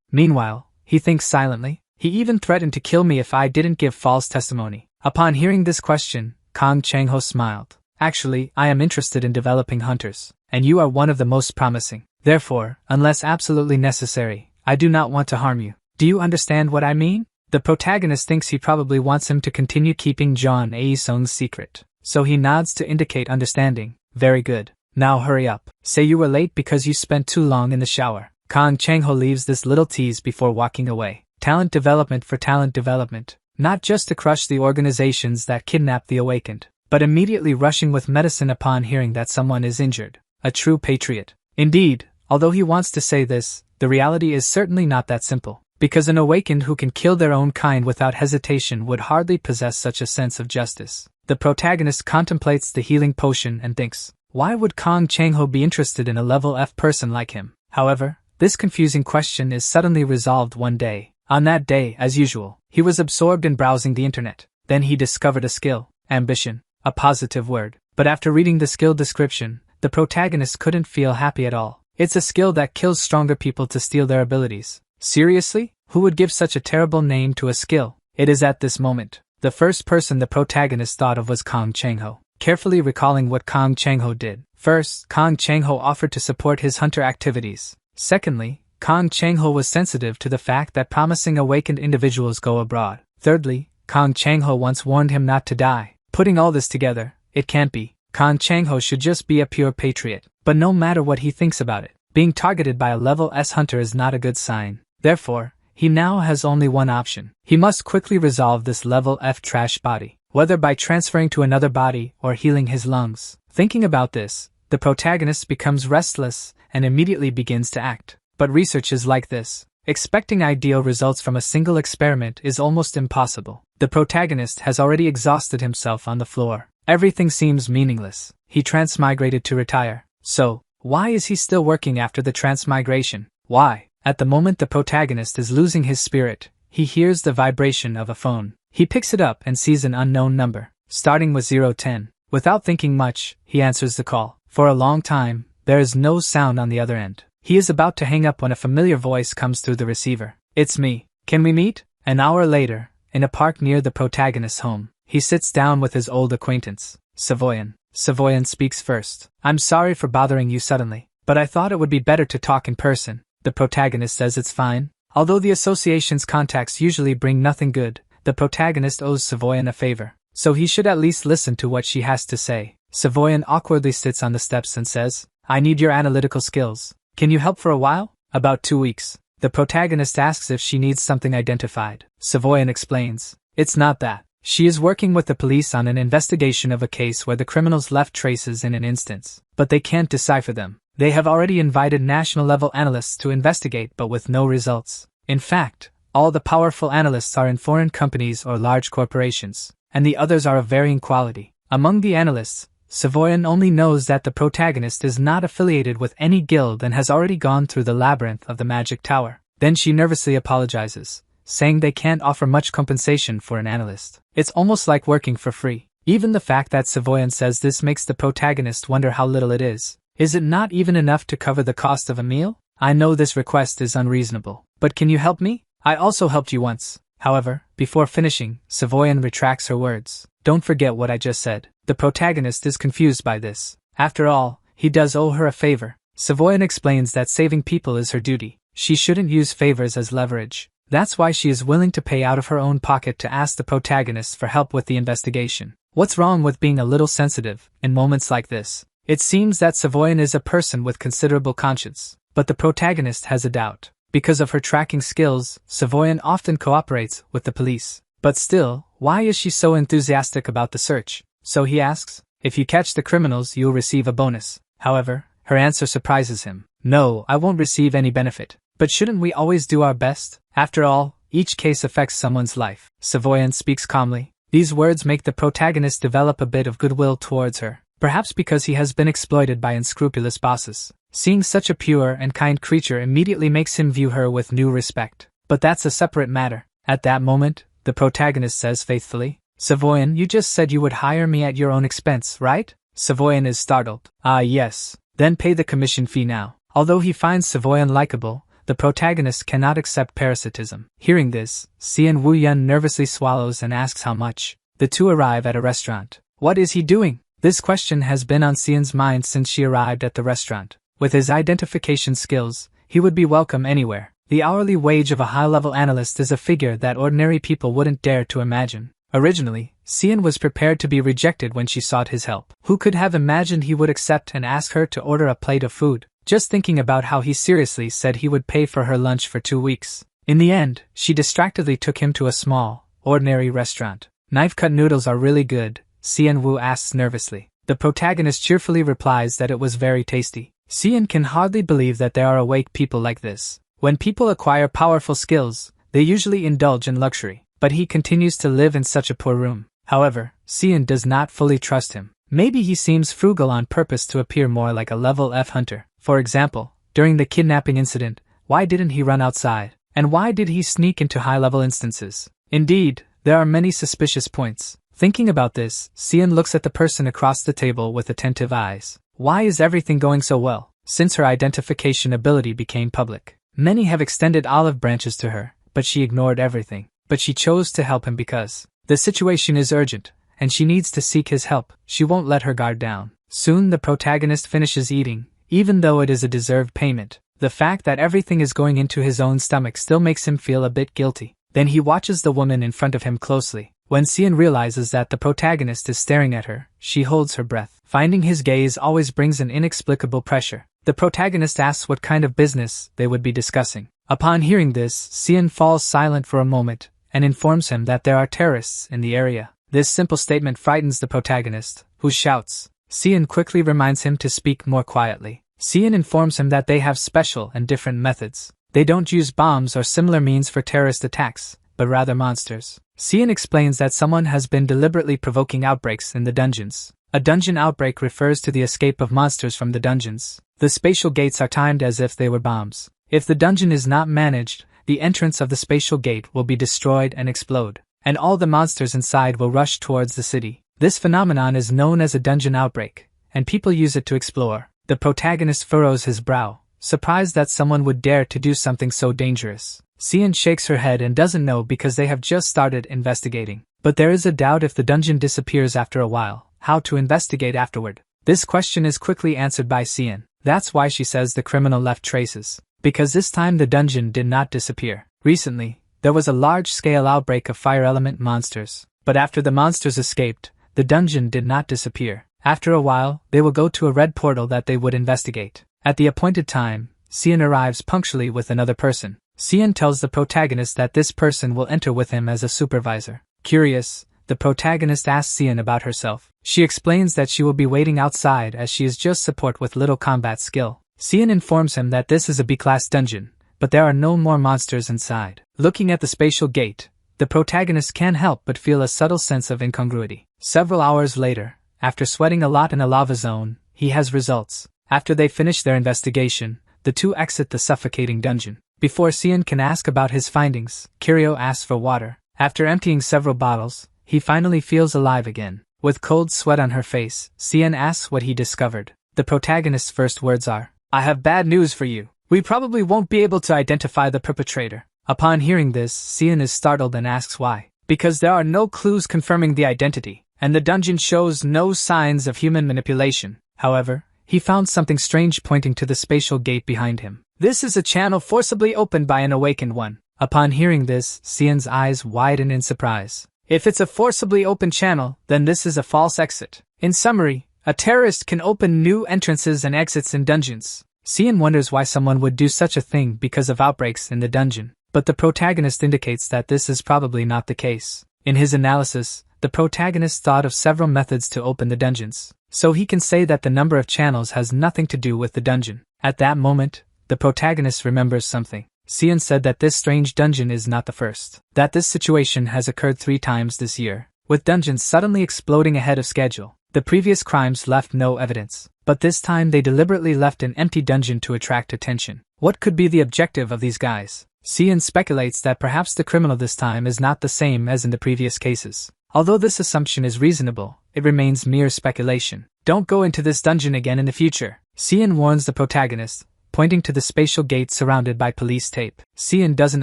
Meanwhile, he thinks silently. He even threatened to kill me if I didn't give false testimony. Upon hearing this question, Kang Chang-ho smiled. Actually, I am interested in developing hunters, and you are one of the most promising. Therefore, unless absolutely necessary, I do not want to harm you. Do you understand what I mean? The protagonist thinks he probably wants him to continue keeping John Aesong's secret, so he nods to indicate understanding. Very good. Now hurry up. Say you were late because you spent too long in the shower. Kang Chang-ho leaves this little tease before walking away. Talent development for talent development, not just to crush the organizations that kidnap the awakened, but immediately rushing with medicine upon hearing that someone is injured. A true patriot. Indeed, although he wants to say this, the reality is certainly not that simple. Because an awakened who can kill their own kind without hesitation would hardly possess such a sense of justice. The protagonist contemplates the healing potion and thinks, why would Kang Chang-ho be interested in a level F person like him? However, this confusing question is suddenly resolved one day. On that day, as usual, he was absorbed in browsing the internet. Then he discovered a skill, ambition, a positive word. But after reading the skill description, the protagonist couldn't feel happy at all. It's a skill that kills stronger people to steal their abilities. Seriously? Who would give such a terrible name to a skill? It is at this moment. The first person the protagonist thought of was Kang Chang-ho. Carefully recalling what Kang Chang-ho did. First, Kang Chang-ho offered to support his hunter activities. Secondly, Kang Chang-ho was sensitive to the fact that promising awakened individuals go abroad. Thirdly, Kang Chang-ho once warned him not to die. Putting all this together, it can't be. Kang Chang-ho should just be a pure patriot. But no matter what he thinks about it, being targeted by a level S hunter is not a good sign. Therefore, he now has only one option. He must quickly resolve this level F trash body, whether by transferring to another body or healing his lungs. Thinking about this, the protagonist becomes restless and immediately begins to act. But research is like this. Expecting ideal results from a single experiment is almost impossible. The protagonist has already exhausted himself on the floor. Everything seems meaningless. He transmigrated to retire. So, why is he still working after the transmigration? Why? At the moment the protagonist is losing his spirit, he hears the vibration of a phone. He picks it up and sees an unknown number, starting with 010. Without thinking much, he answers the call. For a long time, there is no sound on the other end. He is about to hang up when a familiar voice comes through the receiver. It's me. Can we meet? An hour later, in a park near the protagonist's home, he sits down with his old acquaintance, Savoyan. Savoyan speaks first. I'm sorry for bothering you suddenly, but I thought it would be better to talk in person. The protagonist says it's fine. Although the association's contacts usually bring nothing good, the protagonist owes Savoyan a favor, so he should at least listen to what she has to say. Savoyan awkwardly sits on the steps and says, I need your analytical skills. Can you help for a while? About 2 weeks. The protagonist asks if she needs something identified. Savoyan explains, it's not that. She is working with the police on an investigation of a case where the criminals left traces in an instance, but they can't decipher them. They have already invited national-level analysts to investigate but with no results. In fact, all the powerful analysts are in foreign companies or large corporations, and the others are of varying quality. Among the analysts, Savoyan only knows that the protagonist is not affiliated with any guild and has already gone through the labyrinth of the magic tower. Then she nervously apologizes, saying they can't offer much compensation for an analyst. It's almost like working for free. Even the fact that Savoyan says this makes the protagonist wonder how little it is. Is it not even enough to cover the cost of a meal? I know this request is unreasonable, but can you help me? I also helped you once. However, before finishing, Savoyan retracts her words. Don't forget what I just said. The protagonist is confused by this. After all, he does owe her a favor. Savoyan explains that saving people is her duty. She shouldn't use favors as leverage. That's why she is willing to pay out of her own pocket to ask the protagonist for help with the investigation. What's wrong with being a little sensitive in moments like this? It seems that Savoyan is a person with considerable conscience, but the protagonist has a doubt. Because of her tracking skills, Savoyan often cooperates with the police. But still, why is she so enthusiastic about the search? So he asks, if you catch the criminals you'll receive a bonus. However, her answer surprises him. No, I won't receive any benefit. But shouldn't we always do our best? After all, each case affects someone's life. Savoyan speaks calmly. These words make the protagonist develop a bit of goodwill towards her. Perhaps because he has been exploited by unscrupulous bosses. Seeing such a pure and kind creature immediately makes him view her with new respect. But that's a separate matter. At that moment, the protagonist says faithfully, "Savoyan, you just said you would hire me at your own expense, right?" Savoyan is startled. "Ah, yes. Then pay the commission fee now." Although he finds Savoyan likable, the protagonist cannot accept parasitism. Hearing this, Xian Wuyun nervously swallows and asks how much. The two arrive at a restaurant. What is he doing? This question has been on Xian's mind since she arrived at the restaurant. With his identification skills, he would be welcome anywhere. The hourly wage of a high-level analyst is a figure that ordinary people wouldn't dare to imagine. Originally, Xian was prepared to be rejected when she sought his help. Who could have imagined he would accept and ask her to order a plate of food? Just thinking about how he seriously said he would pay for her lunch for 2 weeks. In the end, she distractedly took him to a small, ordinary restaurant. "Knife-cut noodles are really good," Xian Wu asks nervously. The protagonist cheerfully replies that it was very tasty. Xian can hardly believe that there are awake people like this. When people acquire powerful skills, they usually indulge in luxury, but he continues to live in such a poor room. However, Xian does not fully trust him. Maybe he seems frugal on purpose to appear more like a level F hunter. For example, during the kidnapping incident, why didn't he run outside? And why did he sneak into high-level instances? Indeed, there are many suspicious points. Thinking about this, Xian looks at the person across the table with attentive eyes. Why is everything going so well? Since her identification ability became public, many have extended olive branches to her, but she ignored everything. But she chose to help him because the situation is urgent, and she needs to seek his help. She won't let her guard down. Soon the protagonist finishes eating, even though it is a deserved payment. The fact that everything is going into his own stomach still makes him feel a bit guilty. Then he watches the woman in front of him closely. When Xian realizes that the protagonist is staring at her, she holds her breath. Finding his gaze always brings an inexplicable pressure. The protagonist asks what kind of business they would be discussing. Upon hearing this, Xian falls silent for a moment, and informs him that there are terrorists in the area. This simple statement frightens the protagonist, who shouts. Xian quickly reminds him to speak more quietly. Xian informs him that they have special and different methods. They don't use bombs or similar means for terrorist attacks, but rather monsters. Xian explains that someone has been deliberately provoking outbreaks in the dungeons. A dungeon outbreak refers to the escape of monsters from the dungeons. The spatial gates are timed as if they were bombs. If the dungeon is not managed, the entrance of the spatial gate will be destroyed and explode, and all the monsters inside will rush towards the city. This phenomenon is known as a dungeon outbreak, and people use it to explore. The protagonist furrows his brow, surprised that someone would dare to do something so dangerous. Xian shakes her head and doesn't know because they have just started investigating. But there is a doubt if the dungeon disappears after a while, how to investigate afterward. This question is quickly answered by Xian. That's why she says the criminal left traces. Because this time the dungeon did not disappear. Recently, there was a large-scale outbreak of fire element monsters. But after the monsters escaped, the dungeon did not disappear. After a while, they will go to a red portal that they would investigate. At the appointed time, Xian arrives punctually with another person. Xian tells the protagonist that this person will enter with him as a supervisor. Curious, the protagonist asks Xian about herself. She explains that she will be waiting outside as she is just support with little combat skill. Xian informs him that this is a B-class dungeon, but there are no more monsters inside. Looking at the spatial gate, the protagonist can't help but feel a subtle sense of incongruity. Several hours later, after sweating a lot in a lava zone, he has results. After they finish their investigation, the two exit the suffocating dungeon. Before Xian can ask about his findings, Kiryu asks for water. After emptying several bottles, he finally feels alive again. With cold sweat on her face, Xian asks what he discovered. The protagonist's first words are, "I have bad news for you. We probably won't be able to identify the perpetrator." Upon hearing this, Xian is startled and asks why. Because there are no clues confirming the identity, and the dungeon shows no signs of human manipulation. However, he found something strange pointing to the spatial gate behind him. This is a channel forcibly opened by an awakened one. Upon hearing this, Xian's eyes widen in surprise. If it's a forcibly open channel, then this is a false exit. In summary, a terrorist can open new entrances and exits in dungeons. Xian wonders why someone would do such a thing because of outbreaks in the dungeon, but the protagonist indicates that this is probably not the case. In his analysis, the protagonist thought of several methods to open the dungeons, so he can say that the number of channels has nothing to do with the dungeon. At that moment, the protagonist remembers something. Xian said that this strange dungeon is not the first, that this situation has occurred 3 times this year, with dungeons suddenly exploding ahead of schedule. The previous crimes left no evidence, but this time they deliberately left an empty dungeon to attract attention. What could be the objective of these guys? Cian speculates that perhaps the criminal this time is not the same as in the previous cases. Although this assumption is reasonable, it remains mere speculation. Don't go into this dungeon again in the future, Cian warns the protagonist, pointing to the spatial gate surrounded by police tape. Cian doesn't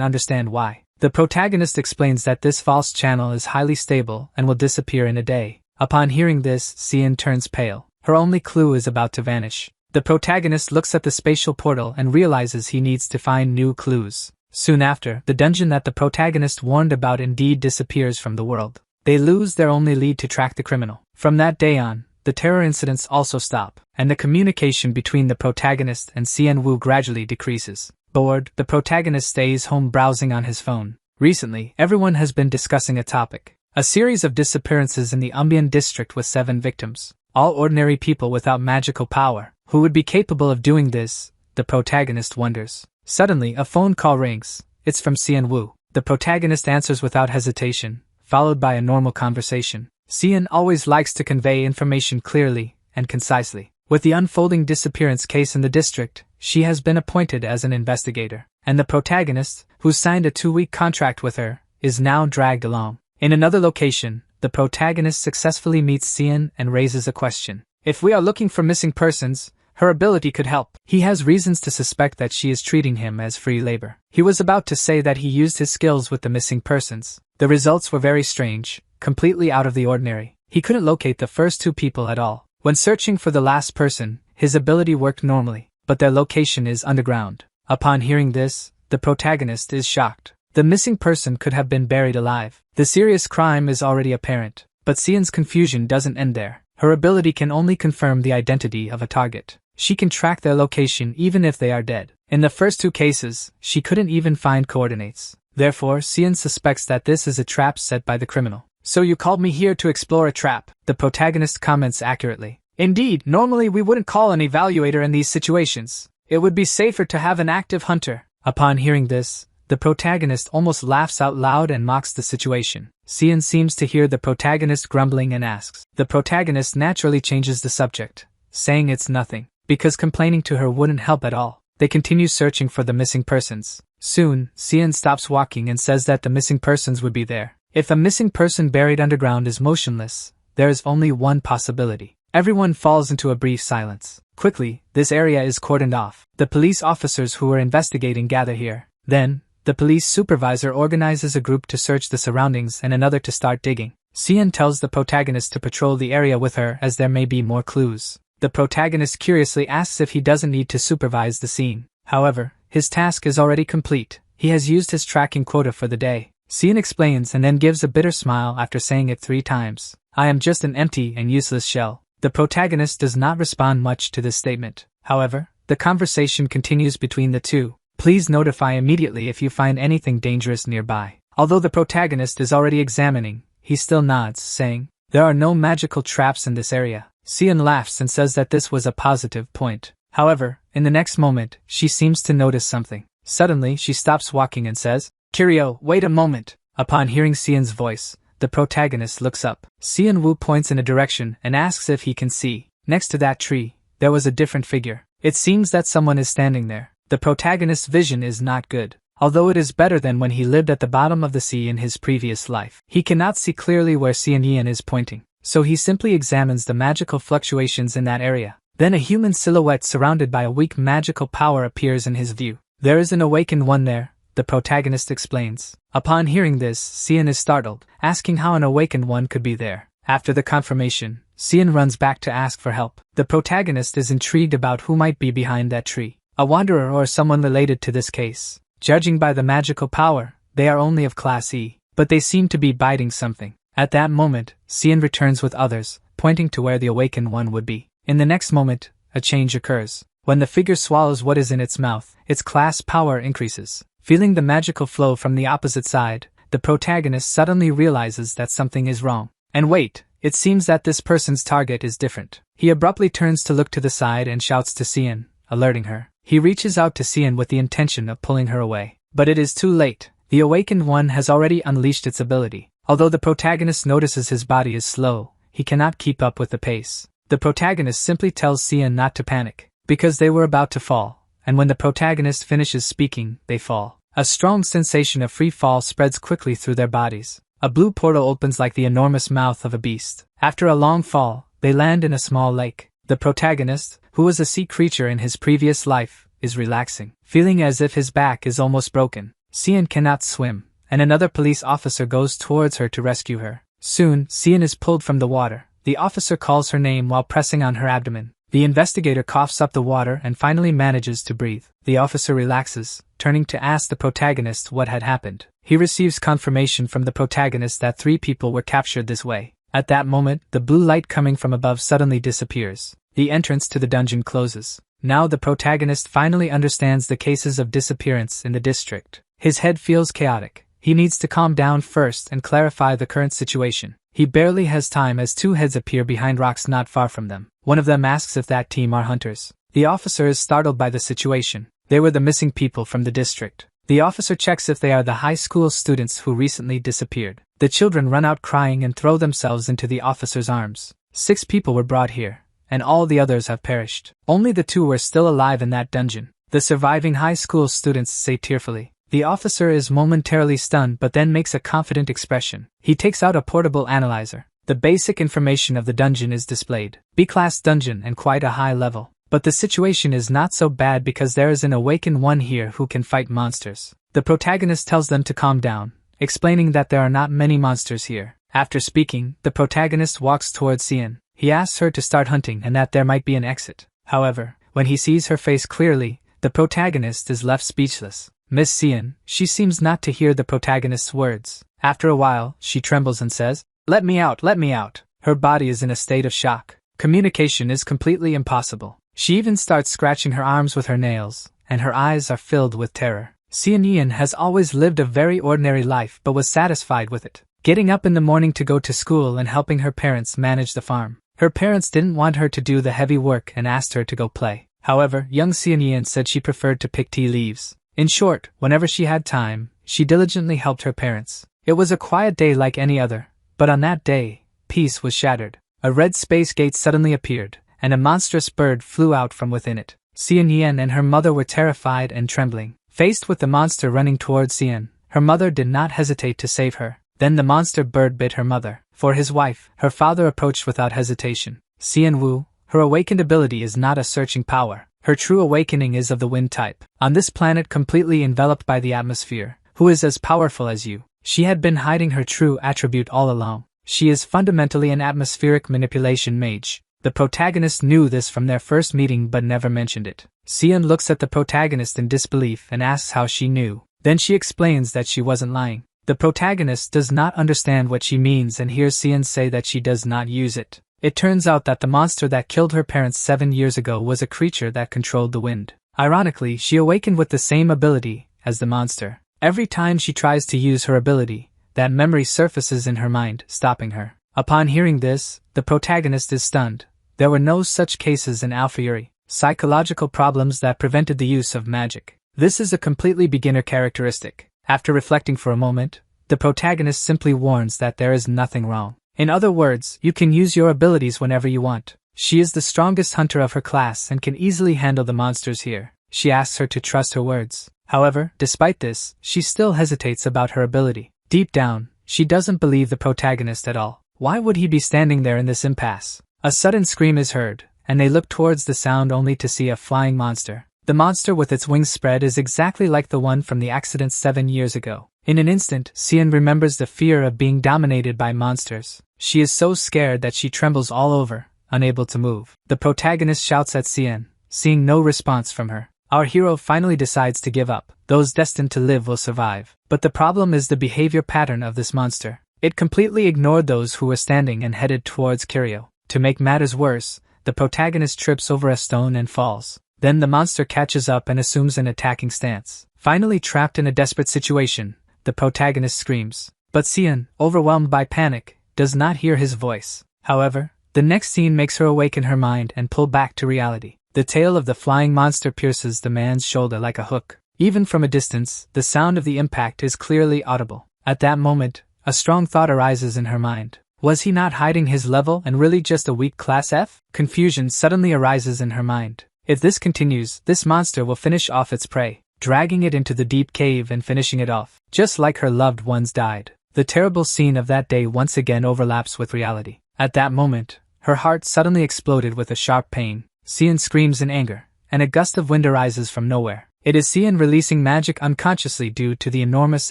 understand why. The protagonist explains that this false channel is highly stable and will disappear in a day. Upon hearing this, Cian turns pale. Her only clue is about to vanish. The protagonist looks at the spatial portal and realizes he needs to find new clues. Soon after, the dungeon that the protagonist warned about indeed disappears from the world. They lose their only lead to track the criminal. From that day on, the terror incidents also stop, and the communication between the protagonist and Cian Wu gradually decreases. Bored, the protagonist stays home browsing on his phone. Recently, everyone has been discussing a topic. A series of disappearances in the Umbian district with 7 victims. All ordinary people without magical power. Who would be capable of doing this? The protagonist wonders. Suddenly, a phone call rings. It's from Cian Wu. The protagonist answers without hesitation, followed by a normal conversation. Cian always likes to convey information clearly and concisely. With the unfolding disappearance case in the district, she has been appointed as an investigator, and the protagonist, who signed a 2-week contract with her, is now dragged along. In another location, the protagonist successfully meets Cian and raises a question. If we are looking for missing persons, her ability could help. He has reasons to suspect that she is treating him as free labor. He was about to say that he used his skills with the missing persons. The results were very strange, completely out of the ordinary. He couldn't locate the first 2 people at all. When searching for the last person, his ability worked normally, but their location is underground. Upon hearing this, the protagonist is shocked. The missing person could have been buried alive. The serious crime is already apparent, but Cian's confusion doesn't end there. Her ability can only confirm the identity of a target. She can track their location even if they are dead. In the first 2 cases, she couldn't even find coordinates. Therefore, Cian suspects that this is a trap set by the criminal. So you called me here to explore a trap, the protagonist comments accurately. Indeed, normally we wouldn't call an evaluator in these situations. It would be safer to have an active hunter. Upon hearing this, the protagonist almost laughs out loud and mocks the situation. Cian seems to hear the protagonist grumbling and asks. The protagonist naturally changes the subject, saying it's nothing, because complaining to her wouldn't help at all. They continue searching for the missing persons. Soon, Cian stops walking and says that the missing persons would be there. If a missing person buried underground is motionless, there is only one possibility. Everyone falls into a brief silence. Quickly, this area is cordoned off. The police officers who are investigating gather here. Then, the police supervisor organizes a group to search the surroundings and another to start digging. Cian tells the protagonist to patrol the area with her as there may be more clues. The protagonist curiously asks if he doesn't need to supervise the scene. However, his task is already complete. He has used his tracking quota for the day. Cian explains and then gives a bitter smile after saying it 3 times. I am just an empty and useless shell. The protagonist does not respond much to this statement. However, the conversation continues between the two. Please notify immediately if you find anything dangerous nearby. Although the protagonist is already examining, he still nods, saying, there are no magical traps in this area. Cian laughs and says that this was a positive point. However, in the next moment, she seems to notice something. Suddenly, she stops walking and says, Kiryu, wait a moment. Upon hearing Cian's voice, the protagonist looks up. Cian Wu points in a direction and asks if he can see. Next to that tree, there was a different figure. It seems that someone is standing there. The protagonist's vision is not good. Although it is better than when he lived at the bottom of the sea in his previous life. He cannot see clearly where Cian Yan is pointing, so he simply examines the magical fluctuations in that area. Then a human silhouette surrounded by a weak magical power appears in his view. There is an awakened one there, the protagonist explains. Upon hearing this, Cian is startled, asking how an awakened one could be there. After the confirmation, Cian runs back to ask for help. The protagonist is intrigued about who might be behind that tree. A wanderer or someone related to this case. Judging by the magical power, they are only of Class E, but they seem to be biting something. At that moment, Cian returns with others, pointing to where the awakened one would be. In the next moment, a change occurs. When the figure swallows what is in its mouth, its class power increases. Feeling the magical flow from the opposite side, the protagonist suddenly realizes that something is wrong. And wait, it seems that this person's target is different. He abruptly turns to look to the side and shouts to Cian, alerting her. He reaches out to Cian with the intention of pulling her away. But it is too late. The awakened one has already unleashed its ability. Although the protagonist notices his body is slow, he cannot keep up with the pace. The protagonist simply tells Sian not to panic, because they were about to fall, and when the protagonist finishes speaking, they fall. A strong sensation of free fall spreads quickly through their bodies. A blue portal opens like the enormous mouth of a beast. After a long fall, they land in a small lake. The protagonist, who was a sea creature in his previous life, is relaxing, feeling as if his back is almost broken. Sian cannot swim, and another police officer goes towards her to rescue her. Soon, Sian is pulled from the water. The officer calls her name while pressing on her abdomen. The investigator coughs up the water and finally manages to breathe. The officer relaxes, turning to ask the protagonist what had happened. He receives confirmation from the protagonist that 3 people were captured this way. At that moment, the blue light coming from above suddenly disappears. The entrance to the dungeon closes. Now the protagonist finally understands the cases of disappearance in the district. His head feels chaotic. He needs to calm down first and clarify the current situation. He barely has time as 2 heads appear behind rocks not far from them. One of them asks if that team are hunters. The officer is startled by the situation. They were the missing people from the district. The officer checks if they are the high school students who recently disappeared. The children run out crying and throw themselves into the officer's arms. 6 people were brought here, and all the others have perished. Only the 2 were still alive in that dungeon. The surviving high school students say tearfully. The officer is momentarily stunned but then makes a confident expression. He takes out a portable analyzer. The basic information of the dungeon is displayed. B-class dungeon and quite a high level. But the situation is not so bad because there is an awakened one here who can fight monsters. The protagonist tells them to calm down, explaining that there are not many monsters here. After speaking, the protagonist walks towards Sian. He asks her to start hunting and that there might be an exit. However, when he sees her face clearly, the protagonist is left speechless. Miss Sian, she seems not to hear the protagonist's words. After a while, she trembles and says, "Let me out, let me out." Her body is in a state of shock. Communication is completely impossible. She even starts scratching her arms with her nails, and her eyes are filled with terror. Sian Ian has always lived a very ordinary life but was satisfied with it, getting up in the morning to go to school and helping her parents manage the farm. Her parents didn't want her to do the heavy work and asked her to go play. However, young Sian Ian said she preferred to pick tea leaves. In short, whenever she had time, she diligently helped her parents. It was a quiet day like any other, but on that day, peace was shattered. A red space gate suddenly appeared, and a monstrous bird flew out from within it. Sian Yen and her mother were terrified and trembling. Faced with the monster running towards Sian, her mother did not hesitate to save her. Then the monster bird bit her mother. For his wife, her father approached without hesitation. Sian Wu, her awakened ability is not a searching power. Her true awakening is of the wind type. On this planet completely enveloped by the atmosphere, who is as powerful as you. She had been hiding her true attribute all along. She is fundamentally an atmospheric manipulation mage. The protagonist knew this from their first meeting but never mentioned it. Sian looks at the protagonist in disbelief and asks how she knew. Then she explains that she wasn't lying. The protagonist does not understand what she means and hears Sian say that she does not use it. It turns out that the monster that killed her parents 7 years ago was a creature that controlled the wind. Ironically, she awakened with the same ability as the monster. Every time she tries to use her ability, that memory surfaces in her mind, stopping her. Upon hearing this, the protagonist is stunned. There were no such cases in Alpha Yuri. Psychological problems that prevented the use of magic. This is a completely beginner characteristic. After reflecting for a moment, the protagonist simply warns that there is nothing wrong. In other words, you can use your abilities whenever you want. She is the strongest hunter of her class and can easily handle the monsters here. She asks her to trust her words. However, despite this, she still hesitates about her ability. Deep down, she doesn't believe the protagonist at all. Why would he be standing there in this impasse? A sudden scream is heard, and they look towards the sound only to see a flying monster. The monster with its wings spread is exactly like the one from the accident 7 years ago. In an instant, Sian remembers the fear of being dominated by monsters. She is so scared that she trembles all over, unable to move. The protagonist shouts at Sian, seeing no response from her. Our hero finally decides to give up. Those destined to live will survive. But the problem is the behavior pattern of this monster. It completely ignored those who were standing and headed towards Kiryu. To make matters worse, the protagonist trips over a stone and falls. Then the monster catches up and assumes an attacking stance. Finally trapped in a desperate situation, the protagonist screams. But Sian, overwhelmed by panic, does not hear his voice. However, the next scene makes her awaken her mind and pull back to reality. The tail of the flying monster pierces the man's shoulder like a hook. Even from a distance, the sound of the impact is clearly audible. At that moment, a strong thought arises in her mind. Was he not hiding his level and really just a weak class F? Confusion suddenly arises in her mind. If this continues, this monster will finish off its prey, dragging it into the deep cave and finishing it off, just like her loved ones died. The terrible scene of that day once again overlaps with reality. At that moment, her heart suddenly exploded with a sharp pain. Sion screams in anger, and a gust of wind arises from nowhere. It is Sion releasing magic unconsciously due to the enormous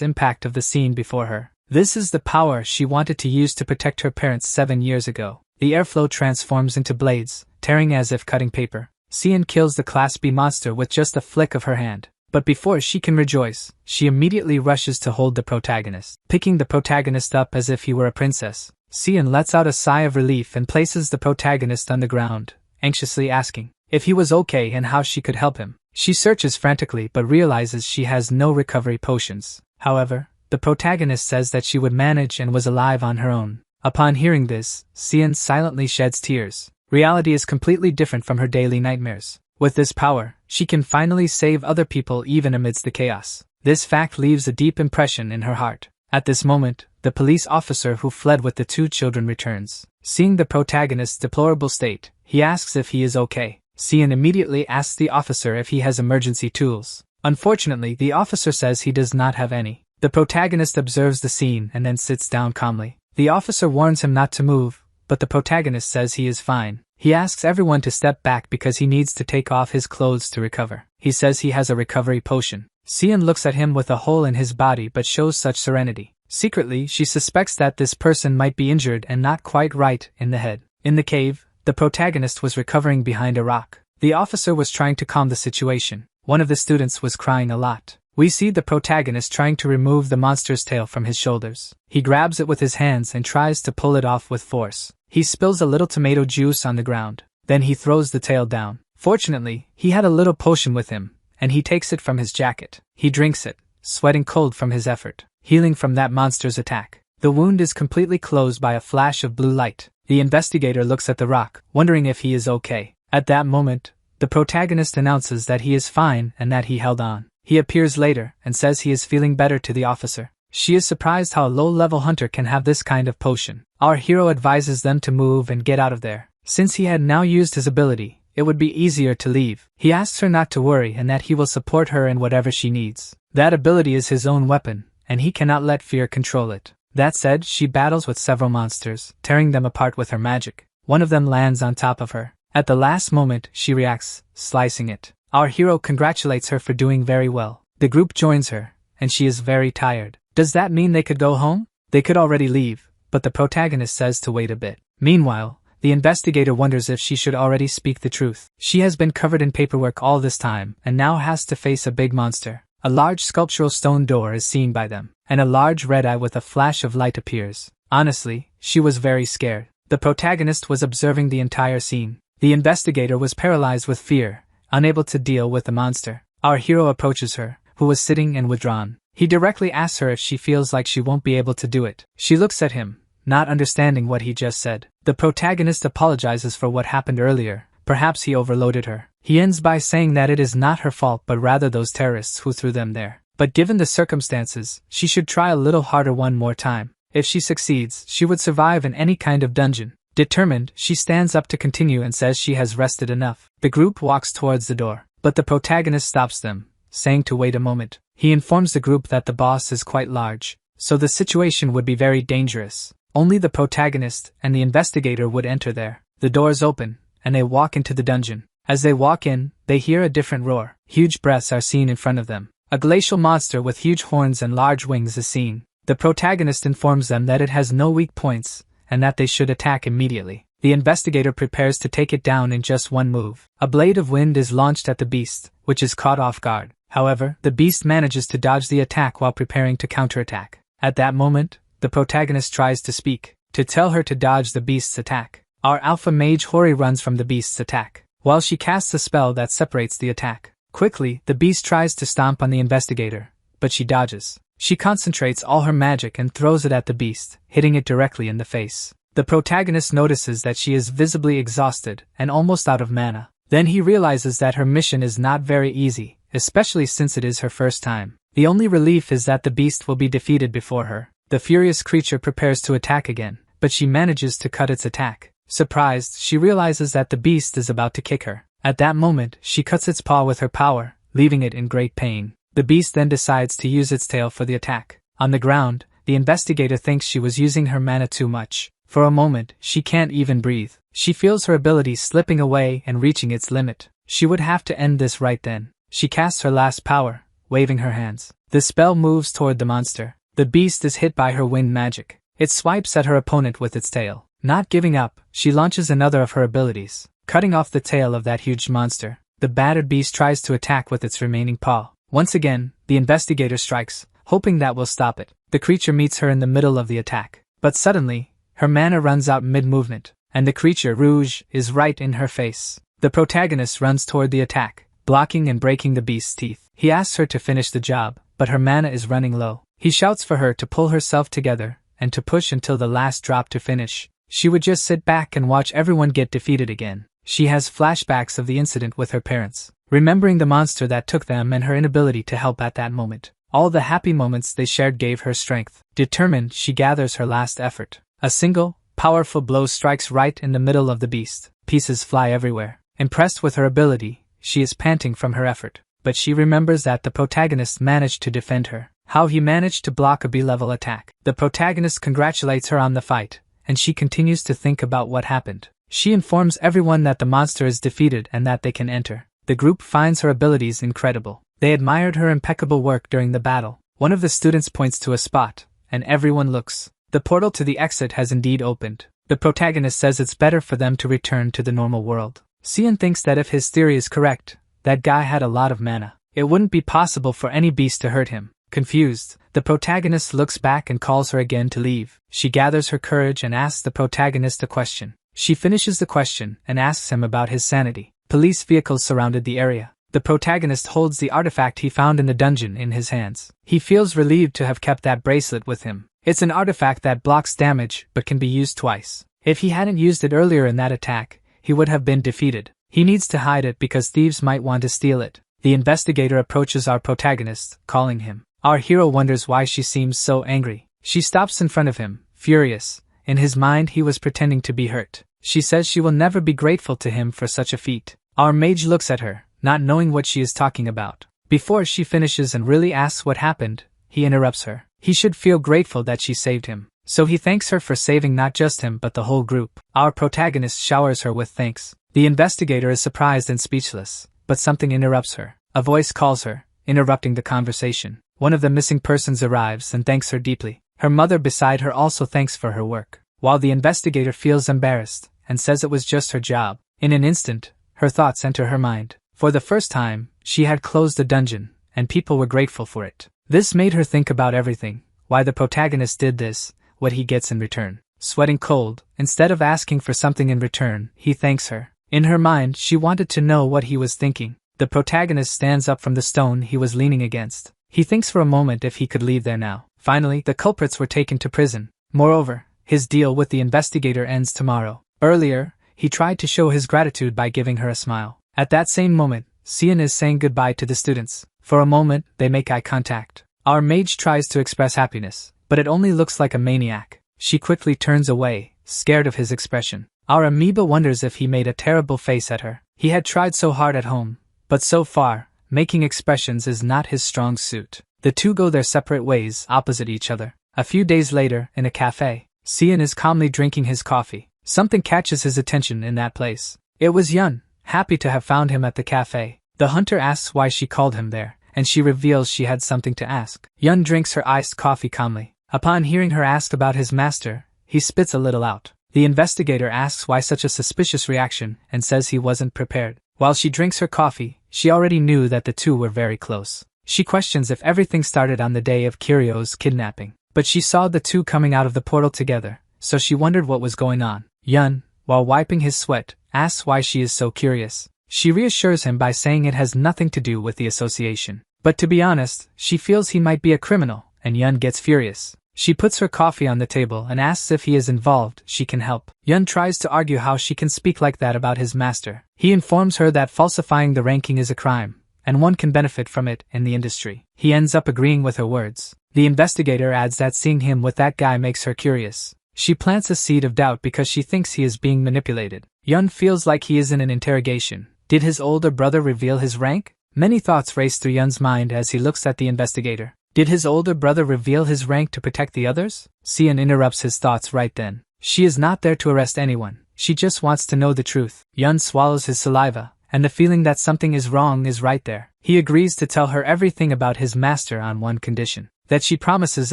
impact of the scene before her. This is the power she wanted to use to protect her parents 7 years ago. The airflow transforms into blades, tearing as if cutting paper. Sion kills the Class B monster with just a flick of her hand. But before she can rejoice, she immediately rushes to hold the protagonist. Picking the protagonist up as if he were a princess, Sion lets out a sigh of relief and places the protagonist on the ground, anxiously asking if he was okay and how she could help him. She searches frantically but realizes she has no recovery potions. However, the protagonist says that she would manage and was alive on her own. Upon hearing this, Sion silently sheds tears. Reality is completely different from her daily nightmares. With this power, she can finally save other people even amidst the chaos. This fact leaves a deep impression in her heart. At this moment, the police officer who fled with the 2 children returns. Seeing the protagonist's deplorable state, he asks if he is okay. Sion immediately asks the officer if he has emergency tools. Unfortunately, the officer says he does not have any. The protagonist observes the scene and then sits down calmly. The officer warns him not to move, but the protagonist says he is fine. He asks everyone to step back because he needs to take off his clothes to recover. He says he has a recovery potion. Sion looks at him with a hole in his body but shows such serenity. Secretly, she suspects that this person might be injured and not quite right in the head. In the cave, the protagonist was recovering behind a rock. The officer was trying to calm the situation. One of the students was crying a lot. We see the protagonist trying to remove the monster's tail from his shoulders. He grabs it with his hands and tries to pull it off with force. He spills a little tomato juice on the ground. Then he throws the tail down. Fortunately, he had a little potion with him, and he takes it from his jacket. He drinks it, sweating cold from his effort, healing from that monster's attack. The wound is completely closed by a flash of blue light. The investigator looks at the rock, wondering if he is okay. At that moment, the protagonist announces that he is fine and that he held on. He appears later and says he is feeling better to the officer. She is surprised how a low-level hunter can have this kind of potion. Our hero advises them to move and get out of there. Since he had now used his ability, it would be easier to leave. He asks her not to worry and that he will support her in whatever she needs. That ability is his own weapon, and he cannot let fear control it. That said, she battles with several monsters, tearing them apart with her magic. One of them lands on top of her. At the last moment, she reacts, slicing it. Our hero congratulates her for doing very well. The group joins her, and she is very tired. Does that mean they could go home? They could already leave, but the protagonist says to wait a bit. Meanwhile, the investigator wonders if she should already speak the truth. She has been covered in paperwork all this time, and now has to face a big monster. A large sculptural stone door is seen by them, and a large red eye with a flash of light appears. Honestly, she was very scared. The protagonist was observing the entire scene. The investigator was paralyzed with fear, unable to deal with the monster. Our hero approaches her, who was sitting and withdrawn. He directly asks her if she feels like she won't be able to do it. She looks at him, not understanding what he just said. The protagonist apologizes for what happened earlier. Perhaps he overloaded her. He ends by saying that it is not her fault but rather those terrorists who threw them there. But given the circumstances, she should try a little harder one more time. If she succeeds, she would survive in any kind of dungeon. Determined, she stands up to continue and says she has rested enough. The group walks towards the door, but the protagonist stops them, saying to wait a moment. He informs the group that the boss is quite large, so the situation would be very dangerous. Only the protagonist and the investigator would enter there. The doors open, and they walk into the dungeon. As they walk in, they hear a different roar. Huge breaths are seen in front of them. A glacial monster with huge horns and large wings is seen. The protagonist informs them that it has no weak points, and that they should attack immediately. The investigator prepares to take it down in just one move. A blade of wind is launched at the beast, which is caught off guard. However, the beast manages to dodge the attack while preparing to counterattack. At that moment, the protagonist tries to speak, to tell her to dodge the beast's attack. Our alpha mage Hori runs from the beast's attack, while she casts a spell that separates the attack. Quickly, the beast tries to stomp on the investigator, but she dodges. She concentrates all her magic and throws it at the beast, hitting it directly in the face. The protagonist notices that she is visibly exhausted and almost out of mana. Then he realizes that her mission is not very easy, especially since it is her first time. The only relief is that the beast will be defeated before her. The furious creature prepares to attack again, but she manages to cut its attack. Surprised, she realizes that the beast is about to kick her. At that moment, she cuts its paw with her power, leaving it in great pain. The beast then decides to use its tail for the attack. On the ground, the investigator thinks she was using her mana too much. For a moment, she can't even breathe. She feels her ability slipping away and reaching its limit. She would have to end this right then. She casts her last power, waving her hands. The spell moves toward the monster. The beast is hit by her wind magic. It swipes at her opponent with its tail. Not giving up, she launches another of her abilities, cutting off the tail of that huge monster. The battered beast tries to attack with its remaining paw. Once again, the investigator strikes, hoping that will stop it. The creature meets her in the middle of the attack. But suddenly, her mana runs out mid-movement, and the creature, Rouge, is right in her face. The protagonist runs toward the attack, blocking and breaking the beast's teeth. He asks her to finish the job, but her mana is running low. He shouts for her to pull herself together, and to push until the last drop to finish. She would just sit back and watch everyone get defeated again. She has flashbacks of the incident with her parents, remembering the monster that took them and her inability to help at that moment. All the happy moments they shared gave her strength. Determined, she gathers her last effort. A single, powerful blow strikes right in the middle of the beast. Pieces fly everywhere. Impressed with her ability, she is panting from her effort. But she remembers that the protagonist managed to defend her. How he managed to block a B-level attack. The protagonist congratulates her on the fight, and she continues to think about what happened. She informs everyone that the monster is defeated and that they can enter. The group finds her abilities incredible. They admired her impeccable work during the battle. One of the students points to a spot, and everyone looks. The portal to the exit has indeed opened. The protagonist says it's better for them to return to the normal world. Sion thinks that if his theory is correct, that guy had a lot of mana. It wouldn't be possible for any beast to hurt him. Confused, the protagonist looks back and calls her again to leave. She gathers her courage and asks the protagonist a question. She finishes the question and asks him about his sanity. Police vehicles surrounded the area. The protagonist holds the artifact he found in the dungeon in his hands. He feels relieved to have kept that bracelet with him. It's an artifact that blocks damage but can be used twice. If he hadn't used it earlier in that attack, he would have been defeated. He needs to hide it because thieves might want to steal it. The investigator approaches our protagonist, calling him. Our hero wonders why she seems so angry. She stops in front of him, furious. In his mind he was pretending to be hurt. She says she will never be grateful to him for such a feat. Our mage looks at her, not knowing what she is talking about. Before she finishes and really asks what happened, he interrupts her. He should feel grateful that she saved him. So he thanks her for saving not just him but the whole group. Our protagonist showers her with thanks. The investigator is surprised and speechless, but something interrupts her. A voice calls her, interrupting the conversation. One of the missing persons arrives and thanks her deeply. Her mother beside her also thanks for her work, while the investigator feels embarrassed and says it was just her job. In an instant, her thoughts enter her mind. For the first time, she had closed the dungeon, and people were grateful for it. This made her think about everything, why the protagonist did this, what he gets in return. Sweating cold, instead of asking for something in return, he thanks her. In her mind, she wanted to know what he was thinking. The protagonist stands up from the stone he was leaning against. He thinks for a moment if he could leave there now. Finally, the culprits were taken to prison. Moreover, his deal with the investigator ends tomorrow. Earlier, he tried to show his gratitude by giving her a smile. At that same moment, Sion is saying goodbye to the students. For a moment, they make eye contact. Our mage tries to express happiness, but it only looks like a maniac. She quickly turns away, scared of his expression. Our amoeba wonders if he made a terrible face at her. He had tried so hard at home, but so far, making expressions is not his strong suit. The two go their separate ways, opposite each other. A few days later, in a cafe, Sion is calmly drinking his coffee. Something catches his attention in that place. It was Yun, happy to have found him at the cafe. The hunter asks why she called him there, and she reveals she had something to ask. Yun drinks her iced coffee calmly. Upon hearing her ask about his master, he spits a little out. The investigator asks why such a suspicious reaction and says he wasn't prepared. While she drinks her coffee, she already knew that the two were very close. She questions if everything started on the day of Kiryo's kidnapping. But she saw the two coming out of the portal together, so she wondered what was going on. Yun, while wiping his sweat, asks why she is so curious. She reassures him by saying it has nothing to do with the association. But to be honest, she feels he might be a criminal, and Yun gets furious. She puts her coffee on the table and asks if he is involved, she can help. Yun tries to argue how she can speak like that about his master. He informs her that falsifying the ranking is a crime, and one can benefit from it in the industry. He ends up agreeing with her words. The investigator adds that seeing him with that guy makes her curious. She plants a seed of doubt because she thinks he is being manipulated. Yun feels like he is in an interrogation. Did his older brother reveal his rank? Many thoughts race through Yun's mind as he looks at the investigator. Did his older brother reveal his rank to protect the others? Sian interrupts his thoughts right then. She is not there to arrest anyone. She just wants to know the truth. Yun swallows his saliva, and the feeling that something is wrong is right there. He agrees to tell her everything about his master on one condition: that she promises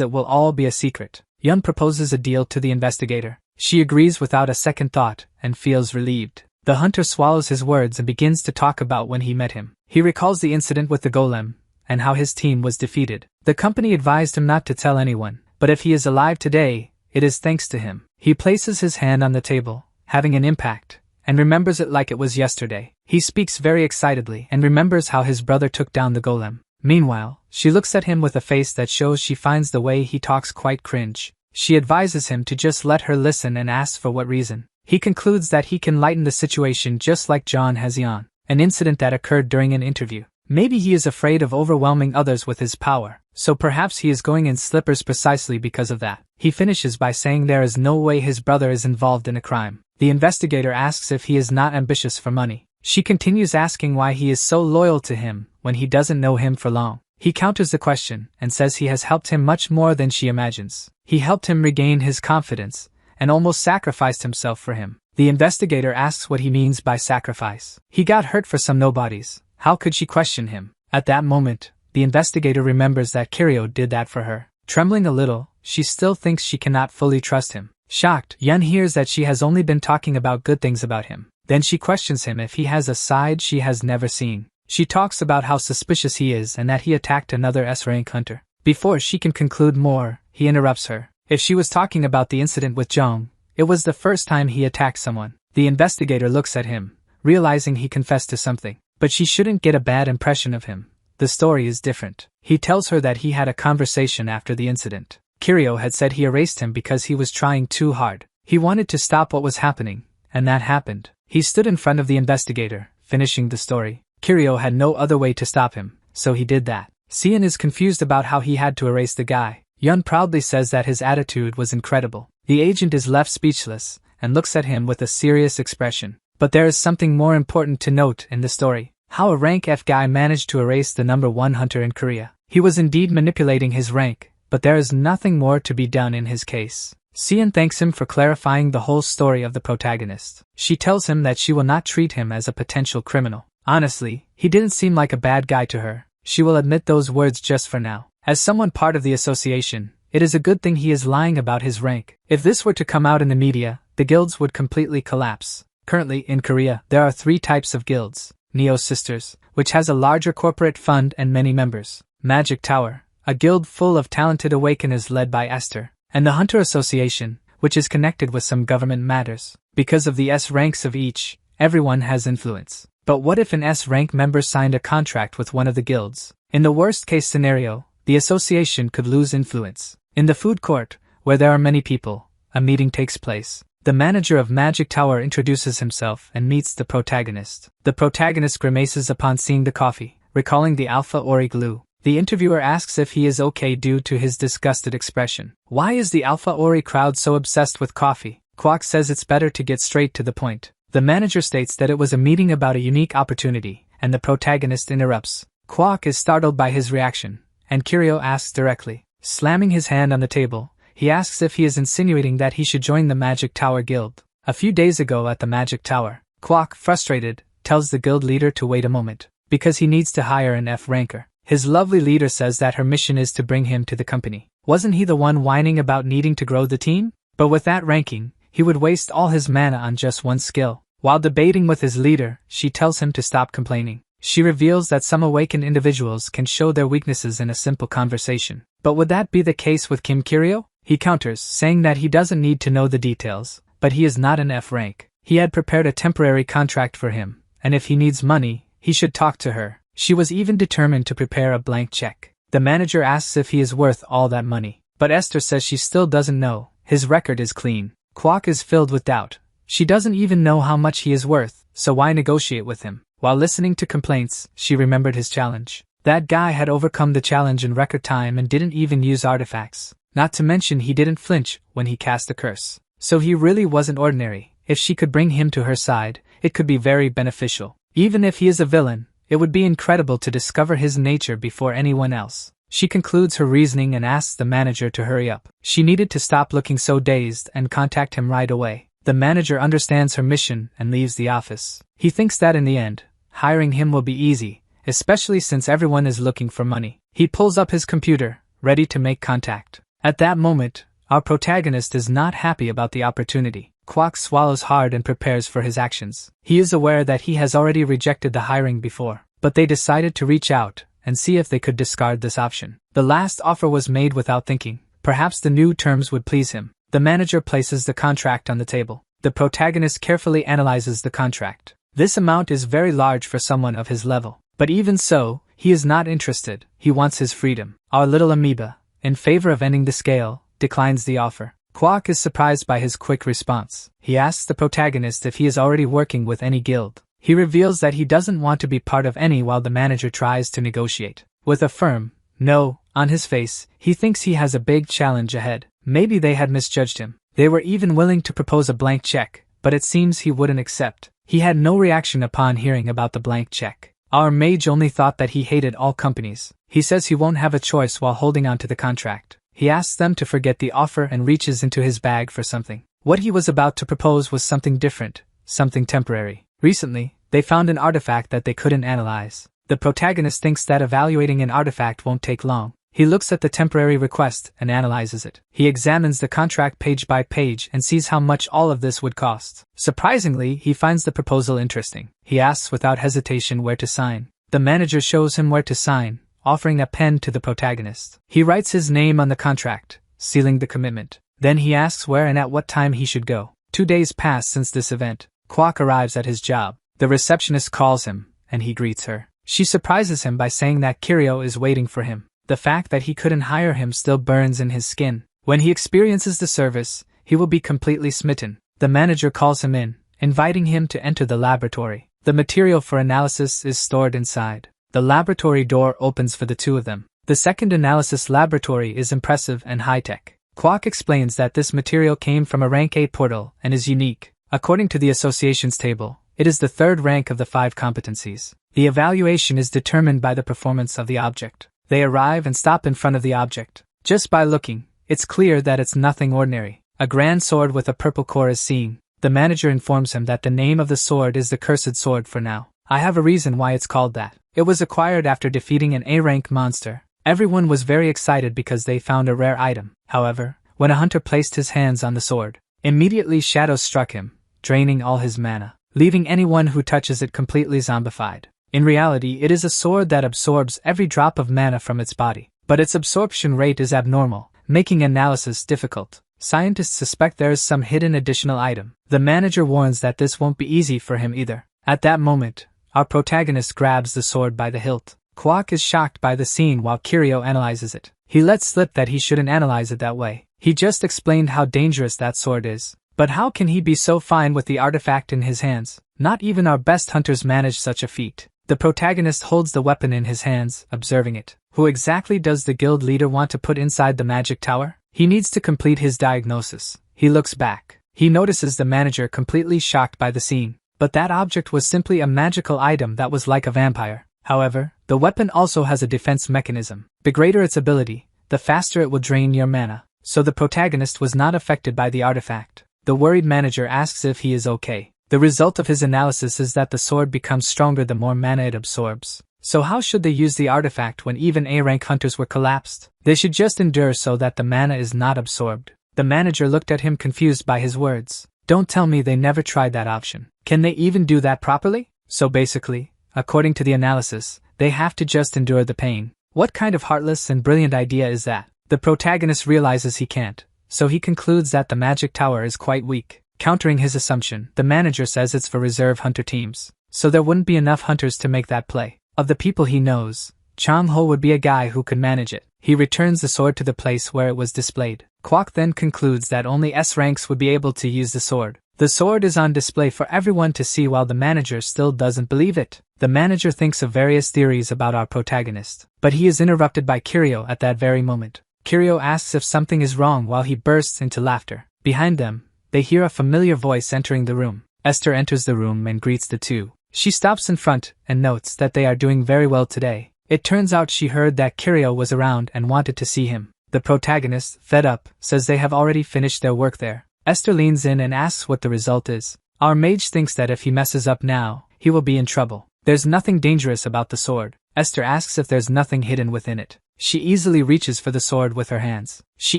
it will all be a secret. Yun proposes a deal to the investigator. She agrees without a second thought, and feels relieved. The hunter swallows his words and begins to talk about when he met him. He recalls the incident with the golem, and how his team was defeated. The company advised him not to tell anyone, but if he is alive today, it is thanks to him. He places his hand on the table, having an impact, and remembers it like it was yesterday. He speaks very excitedly and remembers how his brother took down the golem. Meanwhile, she looks at him with a face that shows she finds the way he talks quite cringe. She advises him to just let her listen and asks for what reason. He concludes that he can lighten the situation just like John has Yan, an incident that occurred during an interview. Maybe he is afraid of overwhelming others with his power, so perhaps he is going in slippers precisely because of that. He finishes by saying there is no way his brother is involved in a crime. The investigator asks if he is not ambitious for money. She continues asking why he is so loyal to him when he doesn't know him for long. He counters the question and says he has helped him much more than she imagines. He helped him regain his confidence and almost sacrificed himself for him. The investigator asks what he means by sacrifice. He got hurt for some nobodies. How could she question him? At that moment, the investigator remembers that Kiryu did that for her. Trembling a little, she still thinks she cannot fully trust him. Shocked, Yun hears that she has only been talking about good things about him. Then she questions him if he has a side she has never seen. She talks about how suspicious he is and that he attacked another S-rank hunter. Before she can conclude more, he interrupts her. If she was talking about the incident with Zhong, it was the first time he attacked someone. The investigator looks at him, realizing he confessed to something. But she shouldn't get a bad impression of him. The story is different. He tells her that he had a conversation after the incident. Kiryu had said he erased him because he was trying too hard. He wanted to stop what was happening, and that happened. He stood in front of the investigator, finishing the story. Kiryu had no other way to stop him, so he did that. Sian is confused about how he had to erase the guy. Yun proudly says that his attitude was incredible. The agent is left speechless, and looks at him with a serious expression. But there is something more important to note in the story. How a rank F guy managed to erase the number 1 hunter in Korea. He was indeed manipulating his rank, but there is nothing more to be done in his case. Sian thanks him for clarifying the whole story of the protagonist. She tells him that she will not treat him as a potential criminal. Honestly, he didn't seem like a bad guy to her. She will admit those words just for now. As someone part of the association, it is a good thing he is lying about his rank. If this were to come out in the media, the guilds would completely collapse. Currently, in Korea, there are 3 types of guilds. Neo Sisters, which has a larger corporate fund and many members. Magic Tower, a guild full of talented awakeners led by Esther. And the Hunter Association, which is connected with some government matters. Because of the S ranks of each, everyone has influence. But what if an S rank member signed a contract with one of the guilds? In the worst case scenario, the association could lose influence. In the food court, where there are many people, a meeting takes place. The manager of Magic Tower introduces himself and meets the protagonist. The protagonist grimaces upon seeing the coffee, recalling the Alpha Ori glue. The interviewer asks if he is okay due to his disgusted expression. Why is the Alpha Ori crowd so obsessed with coffee? Kwok says it's better to get straight to the point. The manager states that it was a meeting about a unique opportunity, and the protagonist interrupts. Kwok is startled by his reaction, and Kiryu asks directly. Slamming his hand on the table, he asks if he is insinuating that he should join the Magic Tower Guild. A few days ago at the Magic Tower, Kwok, frustrated, tells the guild leader to wait a moment, because he needs to hire an F ranker. His lovely leader says that her mission is to bring him to the company. Wasn't he the one whining about needing to grow the team? But with that ranking, he would waste all his mana on just one skill. While debating with his leader, she tells him to stop complaining. She reveals that some awakened individuals can show their weaknesses in a simple conversation. But would that be the case with Kim Kiryu? He counters, saying that he doesn't need to know the details, but he is not an F rank. He had prepared a temporary contract for him, and if he needs money, he should talk to her. She was even determined to prepare a blank check. The manager asks if he is worth all that money, but Esther says she still doesn't know. His record is clean. Kwok is filled with doubt. She doesn't even know how much he is worth, so why negotiate with him? While listening to complaints, she remembered his challenge. That guy had overcome the challenge in record time and didn't even use artifacts. Not to mention he didn't flinch when he cast the curse. So he really wasn't ordinary. If she could bring him to her side, it could be very beneficial. Even if he is a villain, it would be incredible to discover his nature before anyone else. She concludes her reasoning and asks the manager to hurry up. She needed to stop looking so dazed and contact him right away. The manager understands her mission and leaves the office. He thinks that in the end, hiring him will be easy, especially since everyone is looking for money. He pulls up his computer, ready to make contact. At that moment, our protagonist is not happy about the opportunity. Kwok swallows hard and prepares for his actions. He is aware that he has already rejected the hiring before, but they decided to reach out and see if they could discard this option. The last offer was made without thinking. Perhaps the new terms would please him. The manager places the contract on the table. The protagonist carefully analyzes the contract. This amount is very large for someone of his level. But even so, he is not interested. He wants his freedom. Our little amoeba, in favor of ending the scale, declines the offer. Kwok is surprised by his quick response. He asks the protagonist if he is already working with any guild. He reveals that he doesn't want to be part of any while the manager tries to negotiate. With a firm no on his face, he thinks he has a big challenge ahead. Maybe they had misjudged him. They were even willing to propose a blank check, but it seems he wouldn't accept. He had no reaction upon hearing about the blank check. Our mage only thought that he hated all companies. He says he won't have a choice while holding on to the contract. He asks them to forget the offer and reaches into his bag for something. What he was about to propose was something different, something temporary. Recently, they found an artifact that they couldn't analyze. The protagonist thinks that evaluating an artifact won't take long. He looks at the temporary request and analyzes it. He examines the contract page by page and sees how much all of this would cost. Surprisingly, he finds the proposal interesting. He asks without hesitation where to sign. The manager shows him where to sign, offering a pen to the protagonist. He writes his name on the contract, sealing the commitment. Then he asks where and at what time he should go. 2 days pass since this event. Kwok arrives at his job. The receptionist calls him, and he greets her. She surprises him by saying that Kiryu is waiting for him. The fact that he couldn't hire him still burns in his skin. When he experiences the service, he will be completely smitten. The manager calls him in, inviting him to enter the laboratory. The material for analysis is stored inside. The laboratory door opens for the two of them. The second analysis laboratory is impressive and high-tech. Kwok explains that this material came from a rank 8 portal and is unique. According to the association's table, it is the third rank of the 5 competencies. The evaluation is determined by the performance of the object. They arrive and stop in front of the object. Just by looking, it's clear that it's nothing ordinary. A grand sword with a purple core is seen. The manager informs him that the name of the sword is the Cursed Sword for now. I have a reason why it's called that. It was acquired after defeating an A-rank monster. Everyone was very excited because they found a rare item. However, when a hunter placed his hands on the sword, immediately shadows struck him, draining all his mana, leaving anyone who touches it completely zombified. In reality, it is a sword that absorbs every drop of mana from its body, but its absorption rate is abnormal, making analysis difficult. Scientists suspect there is some hidden additional item. The manager warns that this won't be easy for him either. At that moment, our protagonist grabs the sword by the hilt. Kwok is shocked by the scene while Kiryu analyzes it. He lets slip that he shouldn't analyze it that way. He just explained how dangerous that sword is. But how can he be so fine with the artifact in his hands? Not even our best hunters manage such a feat. The protagonist holds the weapon in his hands, observing it. Who exactly does the guild leader want to put inside the magic tower? He needs to complete his diagnosis. He looks back. He notices the manager completely shocked by the scene. But that object was simply a magical item that was like a vampire. However, the weapon also has a defense mechanism. The greater its ability, the faster it will drain your mana. So the protagonist was not affected by the artifact. The worried manager asks if he is okay. The result of his analysis is that the sword becomes stronger the more mana it absorbs. So how should they use the artifact when even A-rank hunters were collapsed? They should just endure so that the mana is not absorbed. The manager looked at him confused by his words. Don't tell me they never tried that option. Can they even do that properly? So basically, according to the analysis, they have to just endure the pain. What kind of heartless and brilliant idea is that? The protagonist realizes he can't, so he concludes that the magic tower is quite weak. Countering his assumption, the manager says it's for reserve hunter teams, so there wouldn't be enough hunters to make that play. Of the people he knows, Chang-ho would be a guy who could manage it. He returns the sword to the place where it was displayed. Kwok then concludes that only S ranks would be able to use the sword. The sword is on display for everyone to see while the manager still doesn't believe it. The manager thinks of various theories about our protagonist, but he is interrupted by Kiryu at that very moment. Kiryu asks if something is wrong while he bursts into laughter. Behind them, they hear a familiar voice entering the room. Esther enters the room and greets the two. She stops in front and notes that they are doing very well today. It turns out she heard that Kiryu was around and wanted to see him. The protagonist, fed up, says they have already finished their work there. Esther leans in and asks what the result is. Our mage thinks that if he messes up now, he will be in trouble. There's nothing dangerous about the sword. Esther asks if there's nothing hidden within it. She easily reaches for the sword with her hands. She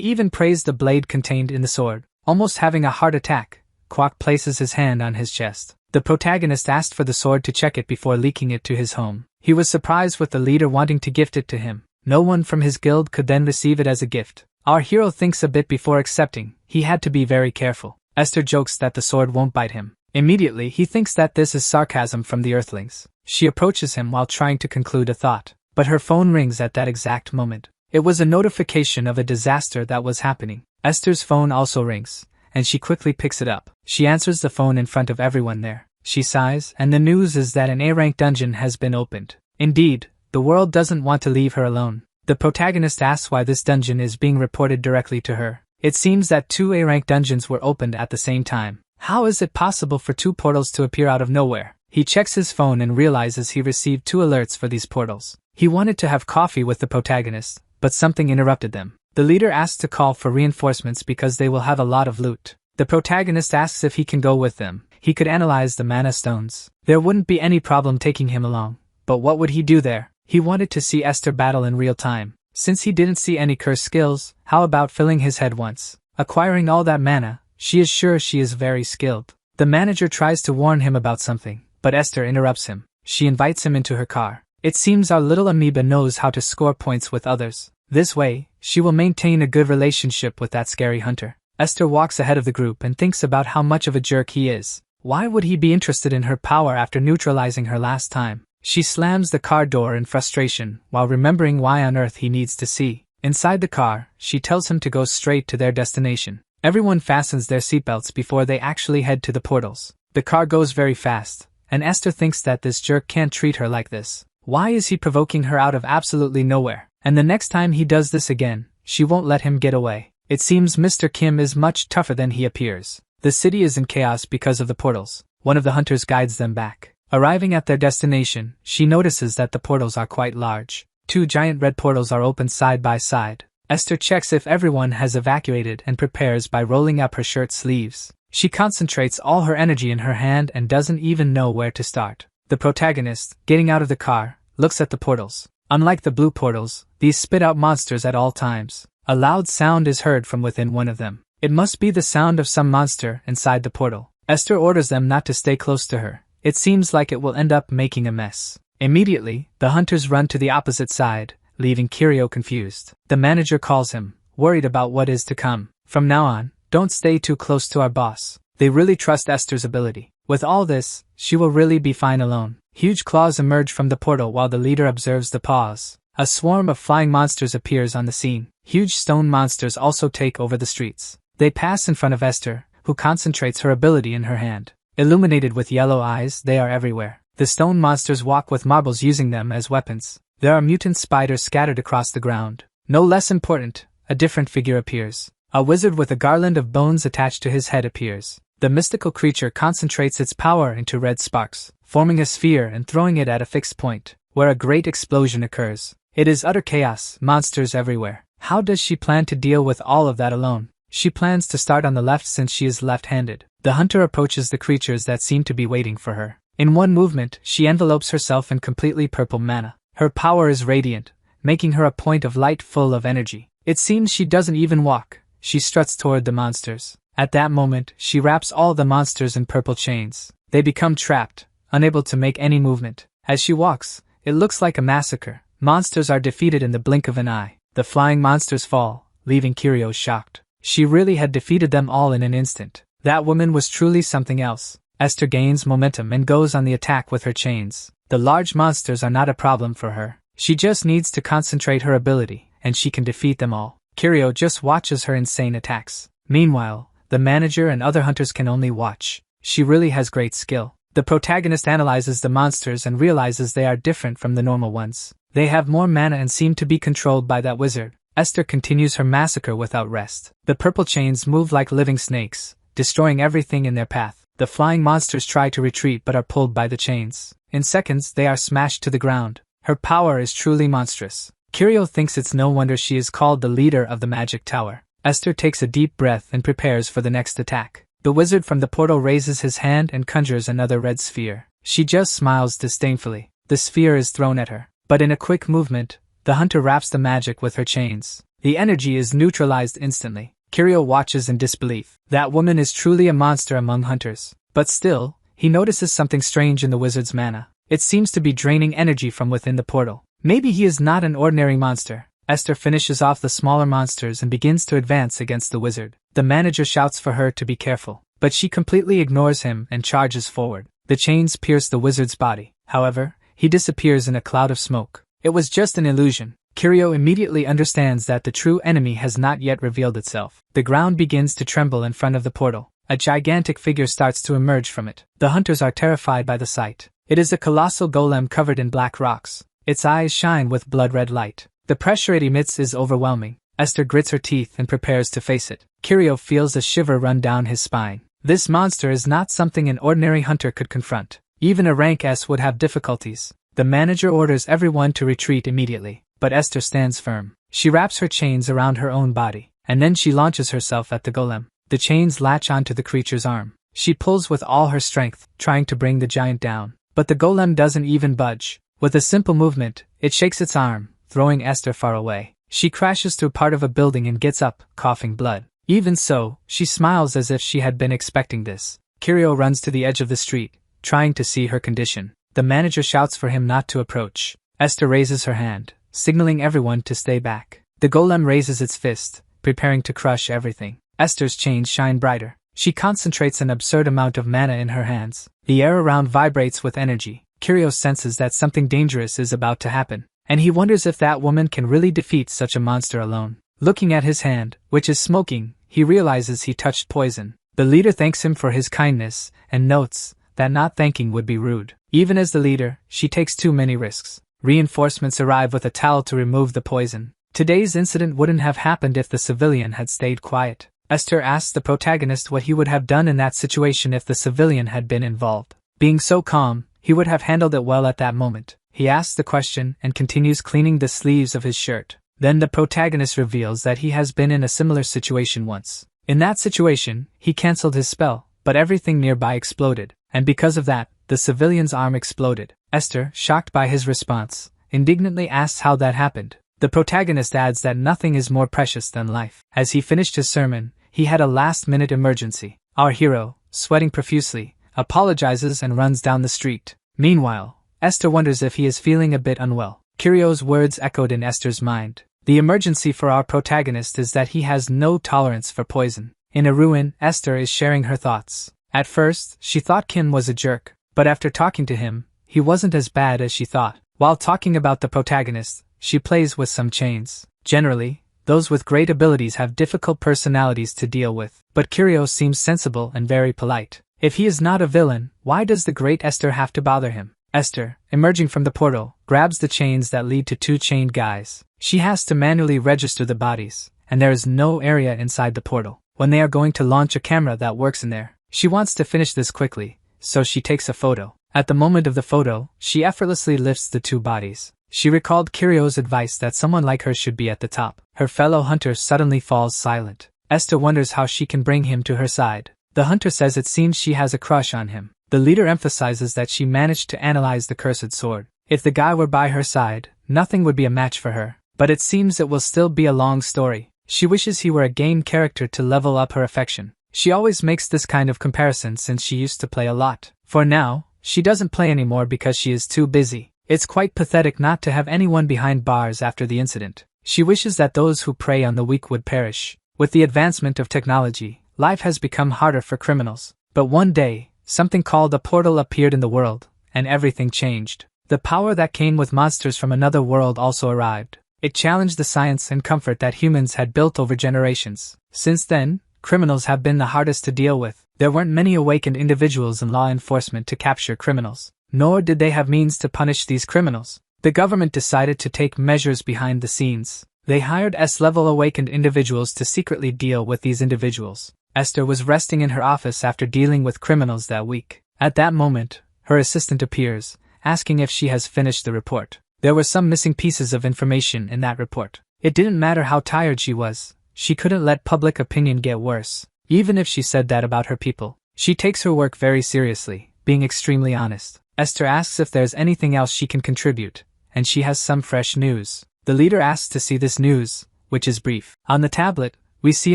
even praised the blade contained in the sword. Almost having a heart attack, Kwok places his hand on his chest. The protagonist asked for the sword to check it before leaking it to his home. He was surprised with the leader wanting to gift it to him. No one from his guild could then receive it as a gift. Our hero thinks a bit before accepting. He had to be very careful. Esther jokes that the sword won't bite him. Immediately, he thinks that this is sarcasm from the Earthlings. She approaches him while trying to conclude a thought, but her phone rings at that exact moment. It was a notification of a disaster that was happening. Esther's phone also rings, and she quickly picks it up. She answers the phone in front of everyone there. She sighs, and the news is that an A-rank dungeon has been opened. Indeed, the world doesn't want to leave her alone. The protagonist asks why this dungeon is being reported directly to her. It seems that 2 A-rank dungeons were opened at the same time. How is it possible for 2 portals to appear out of nowhere? He checks his phone and realizes he received 2 alerts for these portals. He wanted to have coffee with the protagonist, but something interrupted them. The leader asks to call for reinforcements because they will have a lot of loot. The protagonist asks if he can go with them. He could analyze the mana stones. There wouldn't be any problem taking him along. But what would he do there? He wanted to see Esther battle in real time. Since he didn't see any curse skills, how about filling his head once? Acquiring all that mana, she is sure she is very skilled. The manager tries to warn him about something, but Esther interrupts him. She invites him into her car. It seems our little amoeba knows how to score points with others. This way, she will maintain a good relationship with that scary hunter. Esther walks ahead of the group and thinks about how much of a jerk he is. Why would he be interested in her power after neutralizing her last time? She slams the car door in frustration while remembering why on earth he needs to see. Inside the car, she tells him to go straight to their destination. Everyone fastens their seatbelts before they actually head to the portals. The car goes very fast, and Esther thinks that this jerk can't treat her like this. Why is he provoking her out of absolutely nowhere? And the next time he does this again, she won't let him get away. It seems Mr. Kim is much tougher than he appears. The city is in chaos because of the portals. One of the hunters guides them back. Arriving at their destination, she notices that the portals are quite large. 2 giant red portals are open side by side. Esther checks if everyone has evacuated and prepares by rolling up her shirt sleeves. She concentrates all her energy in her hand and doesn't even know where to start. The protagonist, getting out of the car, looks at the portals. Unlike the blue portals, these spit out monsters at all times. A loud sound is heard from within one of them. It must be the sound of some monster inside the portal. Esther orders them not to stay close to her. It seems like it will end up making a mess. Immediately, the hunters run to the opposite side, leaving Kiryu confused. The manager calls him, worried about what is to come. From now on, don't stay too close to our boss. They really trust Esther's ability. With all this, she will really be fine alone. Huge claws emerge from the portal while the leader observes the pause. A swarm of flying monsters appears on the scene. Huge stone monsters also take over the streets. They pass in front of Esther, who concentrates her ability in her hand. Illuminated with yellow eyes, they are everywhere. The stone monsters walk with marbles using them as weapons. There are mutant spiders scattered across the ground. No less important, a different figure appears. A wizard with a garland of bones attached to his head appears. The mystical creature concentrates its power into red sparks, forming a sphere and throwing it at a fixed point, where a great explosion occurs. It is utter chaos, monsters everywhere. How does she plan to deal with all of that alone? She plans to start on the left since she is left-handed. The hunter approaches the creatures that seem to be waiting for her. In one movement, she envelopes herself in completely purple mana. Her power is radiant, making her a point of light full of energy. It seems she doesn't even walk. She struts toward the monsters. At that moment, she wraps all the monsters in purple chains. They become trapped, unable to make any movement. As she walks, it looks like a massacre. Monsters are defeated in the blink of an eye. The flying monsters fall, leaving Kiryu shocked. She really had defeated them all in an instant. That woman was truly something else. Esther gains momentum and goes on the attack with her chains. The large monsters are not a problem for her. She just needs to concentrate her ability, and she can defeat them all. Kiryu just watches her insane attacks. Meanwhile, the manager and other hunters can only watch. She really has great skill. The protagonist analyzes the monsters and realizes they are different from the normal ones. They have more mana and seem to be controlled by that wizard. Esther continues her massacre without rest. The purple chains move like living snakes, destroying everything in their path. The flying monsters try to retreat but are pulled by the chains. In seconds, they are smashed to the ground. Her power is truly monstrous. Kirio thinks it's no wonder she is called the leader of the magic tower. Esther takes a deep breath and prepares for the next attack. The wizard from the portal raises his hand and conjures another red sphere. She just smiles disdainfully. The sphere is thrown at her. But in a quick movement, the hunter wraps the magic with her chains. The energy is neutralized instantly. Kirio watches in disbelief. That woman is truly a monster among hunters. But still, he notices something strange in the wizard's mana. It seems to be draining energy from within the portal. Maybe he is not an ordinary monster. Esther finishes off the smaller monsters and begins to advance against the wizard. The manager shouts for her to be careful, but she completely ignores him and charges forward. The chains pierce the wizard's body. However, he disappears in a cloud of smoke. It was just an illusion. Kirio immediately understands that the true enemy has not yet revealed itself. The ground begins to tremble in front of the portal. A gigantic figure starts to emerge from it. The hunters are terrified by the sight. It is a colossal golem covered in black rocks. Its eyes shine with blood-red light. The pressure it emits is overwhelming. Esther grits her teeth and prepares to face it. Kirio feels a shiver run down his spine. This monster is not something an ordinary hunter could confront. Even a rank S would have difficulties. The manager orders everyone to retreat immediately, but Esther stands firm. She wraps her chains around her own body, and then she launches herself at the golem. The chains latch onto the creature's arm. She pulls with all her strength, trying to bring the giant down. But the golem doesn't even budge. With a simple movement, it shakes its arm, throwing Esther far away. She crashes through part of a building and gets up, coughing blood. Even so, she smiles as if she had been expecting this. Kirio runs to the edge of the street, trying to see her condition. The manager shouts for him not to approach. Esther raises her hand, signaling everyone to stay back. The golem raises its fist, preparing to crush everything. Esther's chains shine brighter. She concentrates an absurd amount of mana in her hands. The air around vibrates with energy. Kirio senses that something dangerous is about to happen, and he wonders if that woman can really defeat such a monster alone. Looking at his hand, which is smoking, he realizes he touched poison. The leader thanks him for his kindness, and notes that not thanking would be rude. Even as the leader, she takes too many risks. Reinforcements arrive with a towel to remove the poison. Today's incident wouldn't have happened if the civilian had stayed quiet. Esther asks the protagonist what he would have done in that situation if the civilian had been involved. Being so calm, he would have handled it well at that moment. He asks the question and continues cleaning the sleeves of his shirt. Then the protagonist reveals that he has been in a similar situation once. In that situation, he cancelled his spell, but everything nearby exploded, and because of that, the civilian's arm exploded. Esther, shocked by his response, indignantly asks how that happened. The protagonist adds that nothing is more precious than life. As he finished his sermon, he had a last-minute emergency. Our hero, sweating profusely, apologizes and runs down the street. Meanwhile, Esther wonders if he is feeling a bit unwell. Kirio's words echoed in Esther's mind. The emergency for our protagonist is that he has no tolerance for poison. In a ruin, Esther is sharing her thoughts. At first, she thought Kim was a jerk, but after talking to him, he wasn't as bad as she thought. While talking about the protagonist, she plays with some chains. Generally, those with great abilities have difficult personalities to deal with, but Kirio seems sensible and very polite. If he is not a villain, why does the great Esther have to bother him? Esther, emerging from the portal, grabs the chains that lead to two chained guys. She has to manually register the bodies, and there is no area inside the portal. When they are going to launch a camera that works in there, she wants to finish this quickly, so she takes a photo. At the moment of the photo, she effortlessly lifts the two bodies. She recalled Kirio's advice that someone like her should be at the top. Her fellow hunter suddenly falls silent. Esther wonders how she can bring him to her side. The hunter says it seems she has a crush on him. The leader emphasizes that she managed to analyze the cursed sword. If the guy were by her side, nothing would be a match for her. But it seems it will still be a long story. She wishes he were a game character to level up her affection. She always makes this kind of comparison since she used to play a lot. For now, she doesn't play anymore because she is too busy. It's quite pathetic not to have anyone behind bars after the incident. She wishes that those who prey on the weak would perish. With the advancement of technology, life has become harder for criminals. But one day, something called a portal appeared in the world, and everything changed. The power that came with monsters from another world also arrived. It challenged the science and comfort that humans had built over generations. Since then, criminals have been the hardest to deal with. There weren't many awakened individuals in law enforcement to capture criminals, nor did they have means to punish these criminals. The government decided to take measures behind the scenes. They hired S-level awakened individuals to secretly deal with these individuals. Esther was resting in her office after dealing with criminals that week. At that moment, her assistant appears, asking if she has finished the report. There were some missing pieces of information in that report. It didn't matter how tired she was, she couldn't let public opinion get worse, even if she said that about her people. She takes her work very seriously, being extremely honest. Esther asks if there's anything else she can contribute, and she has some fresh news. The leader asks to see this news, which is brief. On the tablet, we see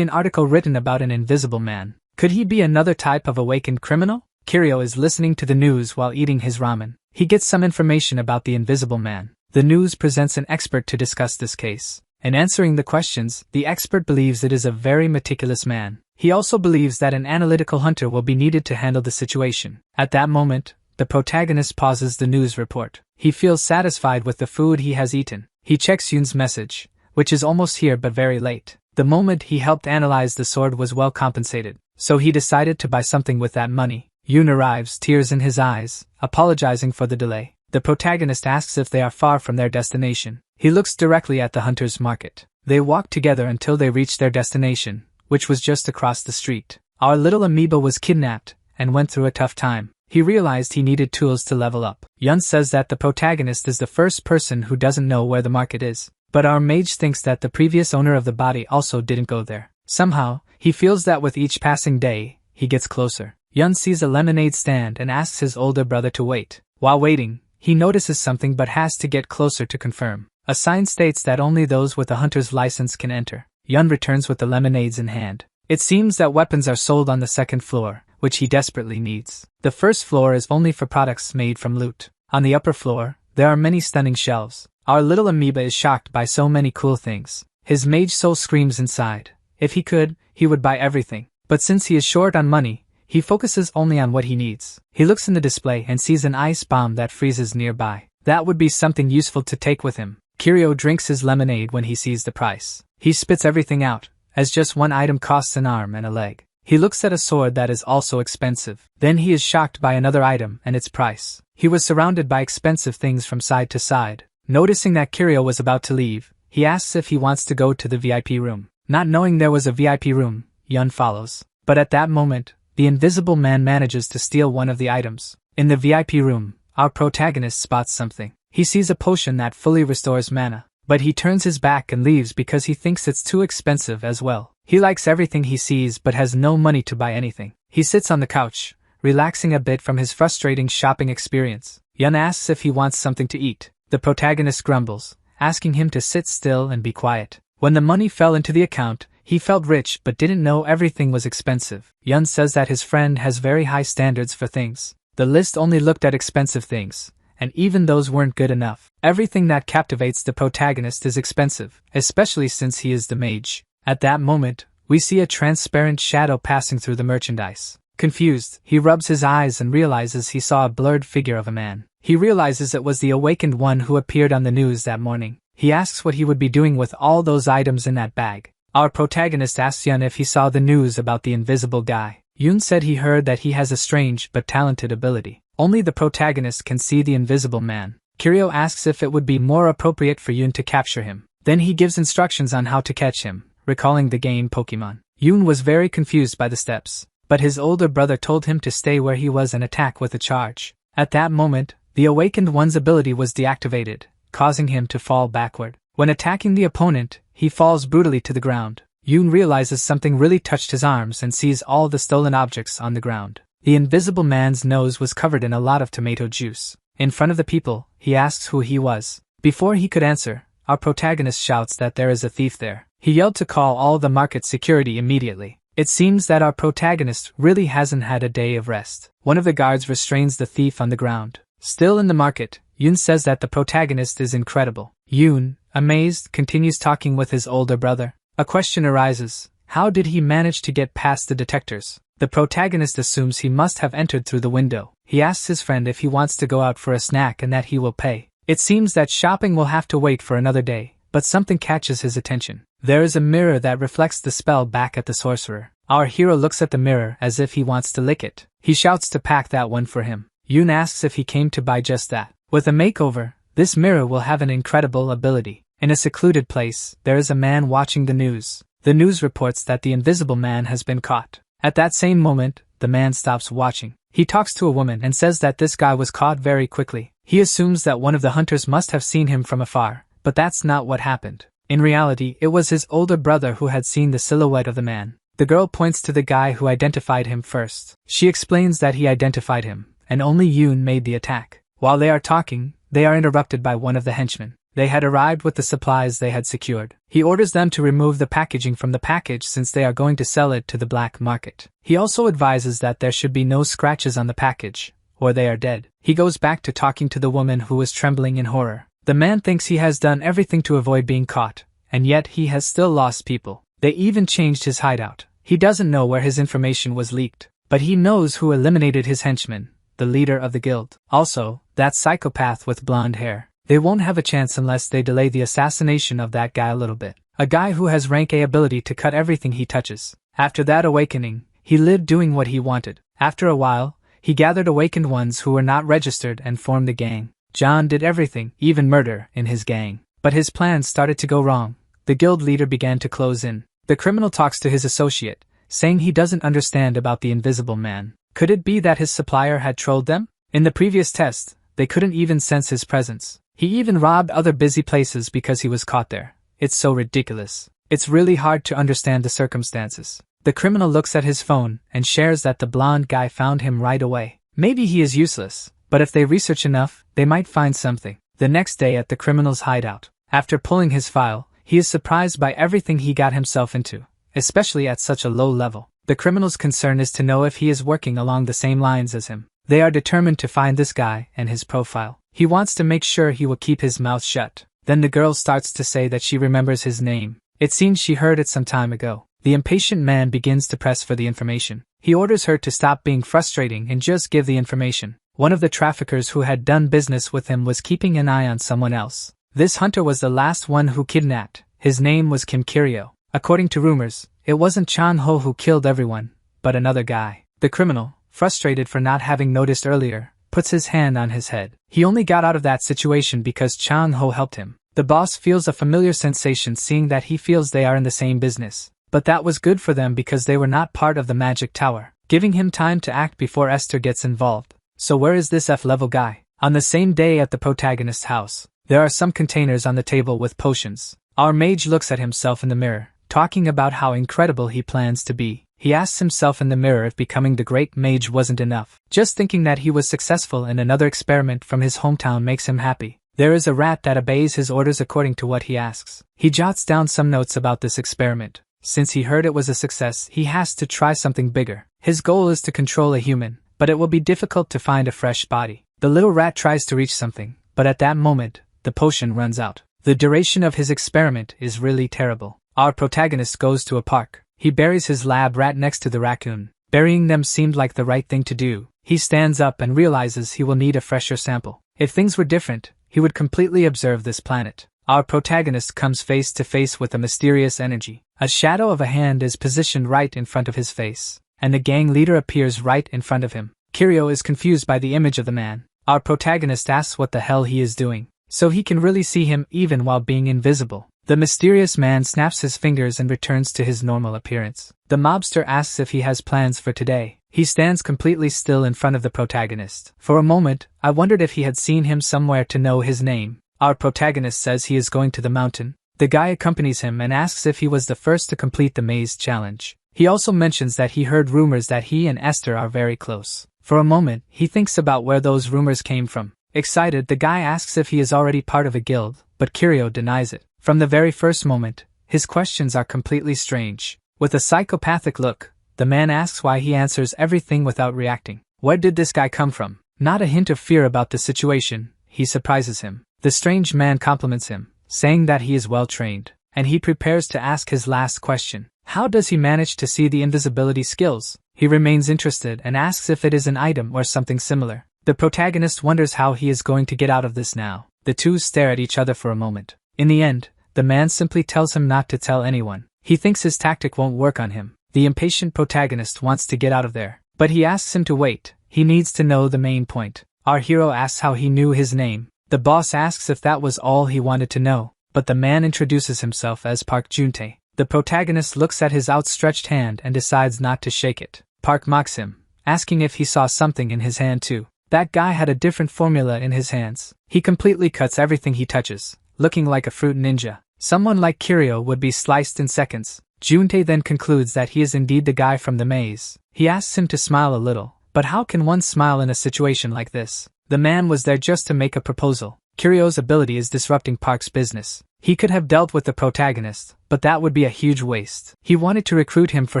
an article written about an invisible man. Could he be another type of awakened criminal? Kiryu is listening to the news while eating his ramen. He gets some information about the invisible man. The news presents an expert to discuss this case. In answering the questions, the expert believes it is a very meticulous man. He also believes that an analytical hunter will be needed to handle the situation. At that moment, the protagonist pauses the news report. He feels satisfied with the food he has eaten. He checks Yoon's message, which is almost here but very late. The moment he helped analyze the sword was well compensated, so he decided to buy something with that money. Yoon arrives, tears in his eyes, apologizing for the delay. The protagonist asks if they are far from their destination. He looks directly at the hunter's market. They walk together until they reach their destination, which was just across the street. Our little amoeba was kidnapped and went through a tough time. He realized he needed tools to level up. Yun says that the protagonist is the first person who doesn't know where the market is. But our mage thinks that the previous owner of the body also didn't go there. Somehow, he feels that with each passing day, he gets closer. Yun sees a lemonade stand and asks his older brother to wait. While waiting, he notices something but has to get closer to confirm. A sign states that only those with a hunter's license can enter. Yun returns with the lemonades in hand. It seems that weapons are sold on the second floor, which he desperately needs. The first floor is only for products made from loot. On the upper floor, there are many stunning shelves. Our little amoeba is shocked by so many cool things. His mage soul screams inside. If he could, he would buy everything. But since he is short on money, he focuses only on what he needs. He looks in the display and sees an ice bomb that freezes nearby. That would be something useful to take with him. Kiryu drinks his lemonade when he sees the price. He spits everything out, as just one item costs an arm and a leg. He looks at a sword that is also expensive. Then he is shocked by another item and its price. He was surrounded by expensive things from side to side. Noticing that Kiryu was about to leave, he asks if he wants to go to the VIP room. Not knowing there was a VIP room, Yun follows. But at that moment, the invisible man manages to steal one of the items. In the VIP room, our protagonist spots something. He sees a potion that fully restores mana, but he turns his back and leaves because he thinks it's too expensive as well. He likes everything he sees but has no money to buy anything. He sits on the couch, relaxing a bit from his frustrating shopping experience. Yun asks if he wants something to eat. The protagonist grumbles, asking him to sit still and be quiet. When the money fell into the account, he felt rich but didn't know everything was expensive. Yun says that his friend has very high standards for things. The list only looked at expensive things, and even those weren't good enough. Everything that captivates the protagonist is expensive, especially since he is the mage. At that moment, we see a transparent shadow passing through the merchandise. Confused, he rubs his eyes and realizes he saw a blurred figure of a man. He realizes it was the awakened one who appeared on the news that morning. He asks what he would be doing with all those items in that bag. Our protagonist asks Yun if he saw the news about the invisible guy. Yun said he heard that he has a strange but talented ability. Only the protagonist can see the invisible man. Kiryu asks if it would be more appropriate for Yun to capture him. Then he gives instructions on how to catch him, recalling the game Pokemon. Yun was very confused by the steps, but his older brother told him to stay where he was and attack with a charge. At that moment, the awakened one's ability was deactivated, causing him to fall backward. When attacking the opponent, he falls brutally to the ground. Yun realizes something really touched his arms and sees all the stolen objects on the ground. The invisible man's nose was covered in a lot of tomato juice. In front of the people, he asks who he was. Before he could answer, our protagonist shouts that there is a thief there. He yelled to call all the market security immediately. It seems that our protagonist really hasn't had a day of rest. One of the guards restrains the thief on the ground. Still in the market, Yun says that the protagonist is incredible. Yun, amazed, continues talking with his older brother. A question arises. How did he manage to get past the detectors? The protagonist assumes he must have entered through the window. He asks his friend if he wants to go out for a snack and that he will pay. It seems that shopping will have to wait for another day, but something catches his attention. There is a mirror that reflects the spell back at the sorcerer. Our hero looks at the mirror as if he wants to lick it. He shouts to pack that one for him. Yun asks if he came to buy just that. With a makeover, this mirror will have an incredible ability. In a secluded place, there is a man watching the news. The news reports that the invisible man has been caught. At that same moment, the man stops watching. He talks to a woman and says that this guy was caught very quickly. He assumes that one of the hunters must have seen him from afar, but that's not what happened. In reality, it was his older brother who had seen the silhouette of the man. The girl points to the guy who identified him first. She explains that he identified him, and only Yoon made the attack. While they are talking, they are interrupted by one of the henchmen. They had arrived with the supplies they had secured. He orders them to remove the packaging from the package since they are going to sell it to the black market. He also advises that there should be no scratches on the package, or they are dead. He goes back to talking to the woman who was trembling in horror. The man thinks he has done everything to avoid being caught, and yet he has still lost people. They even changed his hideout. He doesn't know where his information was leaked, but he knows who eliminated his henchman, the leader of the guild. Also, that psychopath with blonde hair. They won't have a chance unless they delay the assassination of that guy a little bit. A guy who has rank A ability to cut everything he touches. After that awakening, he lived doing what he wanted. After a while, he gathered awakened ones who were not registered and formed a gang. John did everything, even murder, in his gang. But his plans started to go wrong. The guild leader began to close in. The criminal talks to his associate, saying he doesn't understand about the invisible man. Could it be that his supplier had trolled them? In the previous test, they couldn't even sense his presence. He even robbed other busy places because he was caught there. It's so ridiculous. It's really hard to understand the circumstances. The criminal looks at his phone and shares that the blonde guy found him right away. Maybe he is useless, but if they research enough, they might find something. The next day at the criminal's hideout, after pulling his file, he is surprised by everything he got himself into, especially at such a low level. The criminal's concern is to know if he is working along the same lines as him. They are determined to find this guy and his profile. He wants to make sure he will keep his mouth shut. Then the girl starts to say that she remembers his name. It seems she heard it some time ago. The impatient man begins to press for the information. He orders her to stop being frustrating and just give the information. One of the traffickers who had done business with him was keeping an eye on someone else. This hunter was the last one who kidnapped. His name was Kim Kiryo. According to rumors, it wasn't Chan Ho who killed everyone, but another guy. The criminal, frustrated for not having noticed earlier, puts his hand on his head. He only got out of that situation because Chan Ho helped him. The boss feels a familiar sensation seeing that he feels they are in the same business. But that was good for them because they were not part of the magic tower, giving him time to act before Esther gets involved. So where is this F-level guy? On the same day at the protagonist's house, there are some containers on the table with potions. Our mage looks at himself in the mirror, talking about how incredible he plans to be. He asks himself in the mirror if becoming the great mage wasn't enough. Just thinking that he was successful in another experiment from his hometown makes him happy. There is a rat that obeys his orders according to what he asks. He jots down some notes about this experiment. Since he heard it was a success, he has to try something bigger. His goal is to control a human, but it will be difficult to find a fresh body. The little rat tries to reach something, but at that moment, the potion runs out. The duration of his experiment is really terrible. Our protagonist goes to a park. He buries his lab rat next to the raccoon. Burying them seemed like the right thing to do. He stands up and realizes he will need a fresher sample. If things were different, he would completely observe this planet. Our protagonist comes face to face with a mysterious energy. A shadow of a hand is positioned right in front of his face, and the gang leader appears right in front of him. Kiryo is confused by the image of the man. Our protagonist asks what the hell he is doing, so he can really see him even while being invisible. The mysterious man snaps his fingers and returns to his normal appearance. The mobster asks if he has plans for today. He stands completely still in front of the protagonist. For a moment, I wondered if he had seen him somewhere to know his name. Our protagonist says he is going to the mountain. The guy accompanies him and asks if he was the first to complete the maze challenge. He also mentions that he heard rumors that he and Esther are very close. For a moment, he thinks about where those rumors came from. Excited, the guy asks if he is already part of a guild, but Kiryo denies it. From the very first moment, his questions are completely strange. With a psychopathic look, the man asks why he answers everything without reacting. Where did this guy come from? Not a hint of fear about the situation, he surprises him. The strange man compliments him, saying that he is well trained, and he prepares to ask his last question. How does he manage to see the invisibility skills? He remains interested and asks if it is an item or something similar. The protagonist wonders how he is going to get out of this now. The two stare at each other for a moment. In the end, the man simply tells him not to tell anyone. He thinks his tactic won't work on him. The impatient protagonist wants to get out of there, but he asks him to wait. He needs to know the main point. Our hero asks how he knew his name. The boss asks if that was all he wanted to know. but the man introduces himself as Park Juntae. The protagonist looks at his outstretched hand and decides not to shake it. Park mocks him, asking if he saw something in his hand too. That guy had a different formula in his hands. He completely cuts everything he touches, looking like a fruit ninja. Someone like Kiryu would be sliced in seconds. Juntae then concludes that he is indeed the guy from the maze. He asks him to smile a little, but how can one smile in a situation like this? The man was there just to make a proposal. Kiryu's ability is disrupting Park's business. He could have dealt with the protagonist, but that would be a huge waste. He wanted to recruit him for